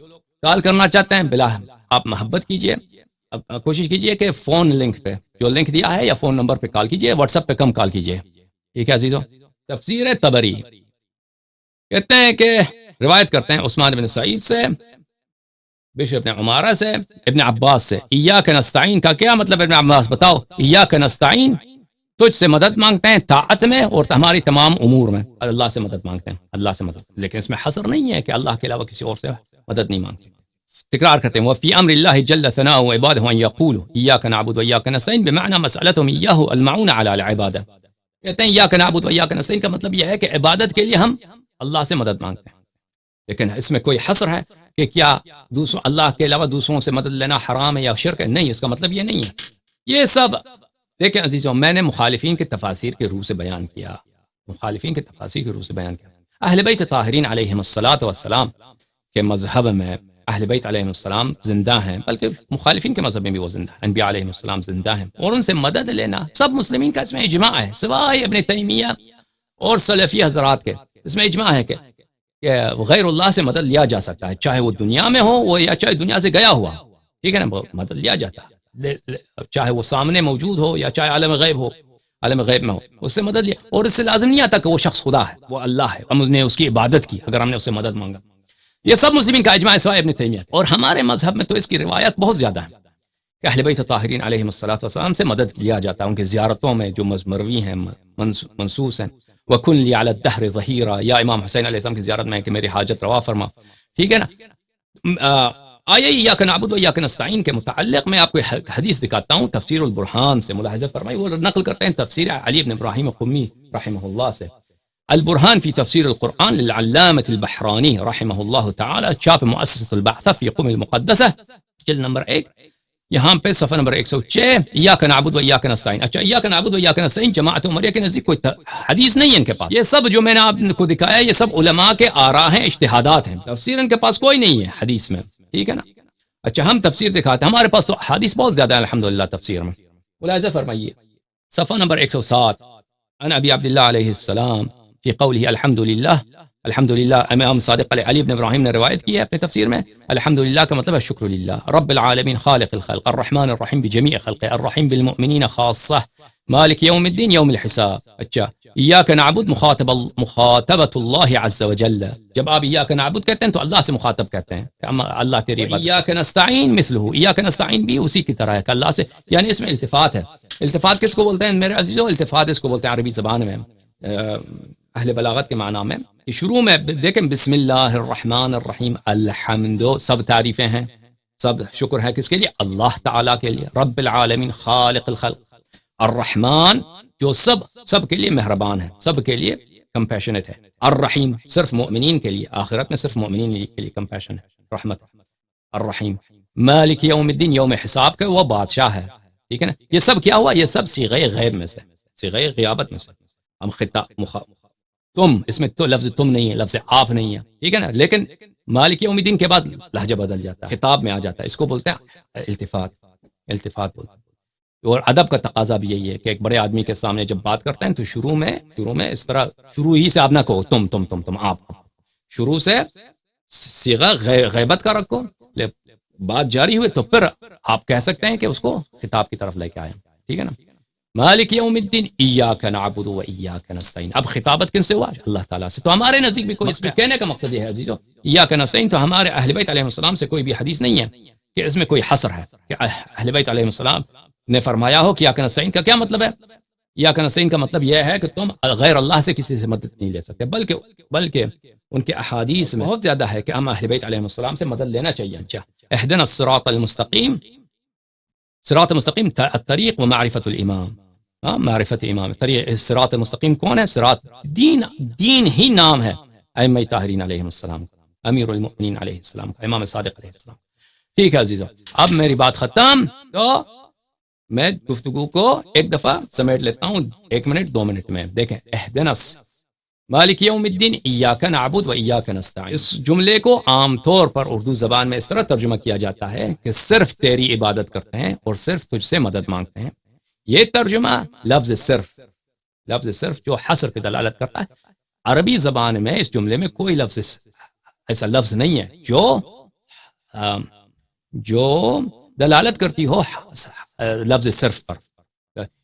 کال کرنا چاہتے ہیں بلا آپ محبت کیجئے، کوشش کیجئے کہ فون لنک پہ جو لنک دیا ہے یا فون نمبر پہ کال کیجئے، واٹس ایپ پہ کم کال کیجئے. ٹھیک ہے عزیزو. تفسیر طبری کہتے ہیں کہ روایت کرتے ہیں عثمان بن سعید سے، بشر ابن عمارہ سے، ابن عباس سے. ایاک نستعین کا کیا مطلب؟ ابن عباس بتاؤ. ایاک نستعین، تجھ سے مدد مانگتے ہیں طاعت میں اور ہماری تمام امور میں، اللہ سے مدد مانگتے ہیں، اللہ سے مدد. لیکن اس میں حصر نہیں ہے کہ اللہ کے علاوہ کسی اور سے مدد نہیں مانگتے. تکرار کرتے ہیں وفي امر الله جل ثناؤه وعباده ان يقولوا اياك نعبد واياك نستعين بمعنى مسالتهم اياه المعون على العباده. کہتے ہیں اياك نعبد واياك نستعين کا مطلب یہ ہے کہ عبادت کے لیے ہم اللہ سے مدد مانگتے ہیں. لیکن اس میں کوئی حصر ہے کہ کیا دوسروں اللہ کے علاوہ دوسروں سے مدد لینا حرام ہے یا شرک ہے؟ نہیں، اس کا مطلب یہ نہیں ہے. یہ سب دیکھیں عزیزوں، میں نے مخالفین کے تفاسیر کے روح سے بیان کیا، مخالفین کے تفاسیر کے روح سے بیان کیا. اہل بیت طاہرین علیہم الصلاۃ والسلام کے مذہب میں اہل بیت علیہم السلام زندہ ہیں، بلکہ مخالفین کے مذہب میں بھی وہ زندہ ہیں. انبیاء علیہم السلام زندہ ہیں اور ان سے مدد لینا سب مسلمین کا اس میں اجماع ہے، سوائے ابن تیمیہ اور سلفی حضرات کے. اس میں اجماع ہے کہ غیر اللہ سے مدد لیا جا سکتا ہے، چاہے وہ دنیا میں ہو وہ یا چاہے دنیا سے گیا ہوا. ٹھیک ہے نا. مدد لیا جاتا ہے، چاہے وہ سامنے موجود ہو یا چاہے عالم غیب ہو، عالم غیب میں ہو، اس سے مدد لیا. اور اس سے لازم نہیں آتا کہ وہ شخص خدا ہے، وہ اللہ ہے، ہم نے اس کی عبادت کی اگر ہم نے اس سے مدد مانگا. یہ سب مسلمین کا اجماع ہے سوائے ابن تیمیہ. اور ہمارے مذہب میں تو اس کی روایت بہت زیادہ ہے کہ اہل بیت طاہرین علیہم الصلوۃ والسلام سے مدد لیا جاتا ہے ان کی زیارتوں میں جو مروی ہیں، منصوص ہیں. وَكُنْ لِي عَلَى الدَّهْرِ ظَهِيرًا، یا امام حسین علیہ السلام کی زیارت میں کہ میری حاجت روا فرما. ٹھیک ہے نا. آیہ ایاک نعبد و ایاک نستعین کے متعلق میں آپ کو حدیث دکھاتا ہوں تفسیر البرہان سے. ملاحظہ فرمائی، وہ نقل کرتے ہیں تفسیر علی بن ابراہیم قمی رحمہ اللہ سے. البرهان في تفسير القرآن للعلامة البحراني رحمه الله تعالى، چاپ مؤسسة البعثة في قم المقدسة، جلد نمبر 1، یہاں پہ صفحہ نمبر 106. ایاک نعبد و ایاک نستعین. اچھا، ایاک نعبد و ایاک نستعین جماعت عمریہ کے نزدیک کوئی حدیث نہیں ہے ان کے پاس. یہ سب جو میں نے آپ کو دکھایا یہ سب علماء کے آراء ہیں، اجتہادات ہیں، تفسیر ان کے پاس کوئی نہیں ہے حدیث میں. ٹھیک ہے نا. اچھا، ہم تفسیر دکھاتے ہیں، ہمارے پاس تو حدیث بہت زیادہ ہے الحمدللہ تفسیر میں. ملاحظہ فرمائیے صفحہ نمبر 107. عن ابی عبداللہ علیہ السلام فی قوله الحمدللہ. امام صادق علی بن ابراہیم نے روایت کی ہے اپنے تفسیر میں، الحمدللہ کا مطلب ہے شکر للہ، رب العالمین خالق الخلق، الرحمن الرحیم بجمیع خلقه، الرحیم بالمؤمنین خاصہ، مالک یوم الدین یوم الحساب. اچھا، ایاک نعبد مخاطبۃ اللہ عز وجل. جب آپ ایاک نعبد کہتے ہیں تو اللہ سے مخاطب کہتے ہیں، اللہ تیری عبادت. ایاک نستعین مثلہ، ایاک نستعین بھی اسی کی طرح ہے کہ اللہ سے، یعنی اس میں التفات ہے. التفات کس کو بولتے ہیں میرے عزیزو؟ التفات اس کو بولتے ہیں عربی زبان میں، اہل بلاغت کے معنی میں، کہ شروع میں دیکھیں بسم اللہ الرحمن الرحیم، الحمد، سب تعریفیں ہیں، سب شکر ہے کس کے لیے؟ اللہ تعالیٰ کے لیے. رب العالمین خالق الخلق، الرحمن جو سب کے لیے مہربان ہے، سب کے لیے کمپیشنٹ ہے. الرحیم صرف مومنین کے لیے، آخرت میں صرف مومنین کے لیے کمپیشن ہے، رحمت. الرحیم. مالک یوم الدین یوم حساب کا وہ بادشاہ ہے. ٹھیک ہے نا. یہ سب کیا ہوا؟ یہ سب صیغہ غیب میں سے، صیغہ غیابت میں سے. ہم خطاب تم، اس میں تو لفظ تم نہیں ہے، لفظ آپ نہیں ہے. ٹھیک ہے نا. لیکن مالک یوم الدین کے بعد لہجہ بدل جاتا ہے، خطاب میں آ جاتا ہے. اس کو بولتے ہیں التفات. التفات بولتے ہیں. اور ادب کا تقاضا بھی یہی ہے کہ ایک بڑے آدمی کے سامنے جب بات کرتے ہیں تو شروع میں اس طرح شروع ہی سے آپ نہ کہو تم آپ، شروع سے صیغہ غیبت کا رکھو. بات جاری ہوئے تو پھر آپ کہہ سکتے ہیں کہ اس کو خطاب کی طرف لے کے آئیں. ٹھیک ہے نا. مالک یوم الدین ایاک نعبد و ایاک نستعین. اب خطابت کن سے ہوا؟ اللہ تعالیٰ سے. تو ہمارے نزدیک بھی کوئی، اس میں کہنے کا مقصد یہ ہے عزیزو، ایاک نستعین تو ہمارے اہل بیت علیہ السلام سے کوئی بھی حدیث نہیں ہے کہ اس میں کوئی حصر ہے کہ اہل بیت علیہ السلام نے فرمایا ہو کہ ایاک نستعین کا کیا مطلب ہے. ایاک نستعین کا مطلب یہ ہے کہ تم غیر اللہ سے کسی سے مدد نہیں لے سکتے، بلکہ ان کے احادیث میں بہت زیادہ ہے کہ ہم اہل بیت علیہ السلام سے مدد لینا چاہیے. اچھا، اهدنا الصراط المستقیم. صراط مستقیم الطریق و معرفت الامام. معرفت امام. طریق صراط مستقیم کون ہے؟ صراط دین ہی نام ہے ائمہ طاہرین علیہ السلام، امیر المؤمنین علیہ السلام، امام صادق علیہ السلام. ٹھیک ہے عزیزو، اب میری بات ختم. تو میں گفتگو کو ایک دفعہ سمیٹ لیتا ہوں 1 منٹ 2 منٹ میں. دیکھیں، اهدنا مالک یوم الدین ایاک نعبد و ایاک نستعین. اس جملے کو عام طور پر اردو زبان میں اس طرح ترجمہ کیا جاتا ہے کہ صرف تیری عبادت کرتے ہیں اور صرف تجھ سے مدد مانگتے ہیں. یہ ترجمہ لفظ صرف جو حصر پہ دلالت کرتا ہے. عربی زبان میں اس جملے میں کوئی ایسا لفظ نہیں ہے جو دلالت کرتی ہو لفظ صرف پر.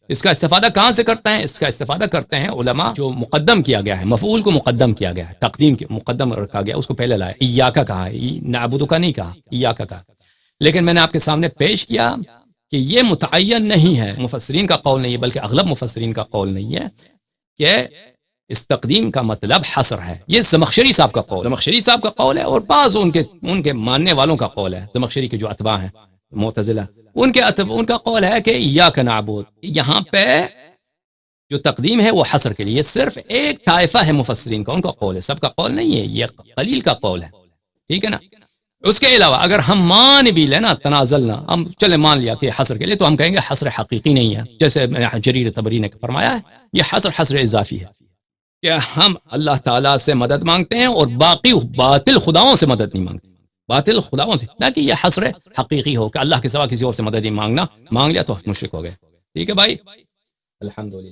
اس کا استفادہ کہاں سے کرتے ہیں؟ اس کا استفادہ کرتے ہیں علماء جو مقدم کیا گیا ہے، مفعول کو مقدم کیا گیا ہے، تقدیم کے مقدم رکھا گیا، اس کو پہلے لایا. ایاکا کہا ہے، نعبدو کا نہیں کہا، ایاکا کہا. لیکن میں نے آپ کے سامنے پیش کیا کہ یہ متعین نہیں ہے، مفسرین کا قول نہیں ہے، بلکہ اغلب مفسرین کا قول نہیں ہے کہ اس تقدیم کا مطلب حصر ہے. یہ زمخشری صاحب کا قول ہے اور بعض ان کے ماننے والوں کا قول ہے. زمخشری کے جو اتباع ہیں معتزلہ، ان کا قول ہے کہ ایاک نعبد. یہاں پہ جو تقدیم ہے وہ حصر کے لیے، صرف ایک طائفہ ہے مفسرین کا، ان کا قول ہے، سب کا قول نہیں ہے، یہ قلیل کا قول ہے. ٹھیک ہے نا. اس کے علاوہ اگر ہم مان بھی لینا، تنازلنا، ہم چلے مان لیا کہ حصر کے لیے، تو ہم کہیں گے حصر حقیقی نہیں ہے. جیسے جریر طبری نے فرمایا ہے، یہ حصر اضافی ہے کہ ہم اللہ تعالیٰ سے مدد مانگتے ہیں اور باقی باطل خداؤں سے مدد نہیں مانگتے. باطل خداؤں سے نہ کہ یہ حصر حقیقی ہو کہ اللہ کے سوا کسی اور سے مدد ہی مانگ لیا تو مشرک ہو گئے. ٹھیک ہے بھائی، الحمدللہ.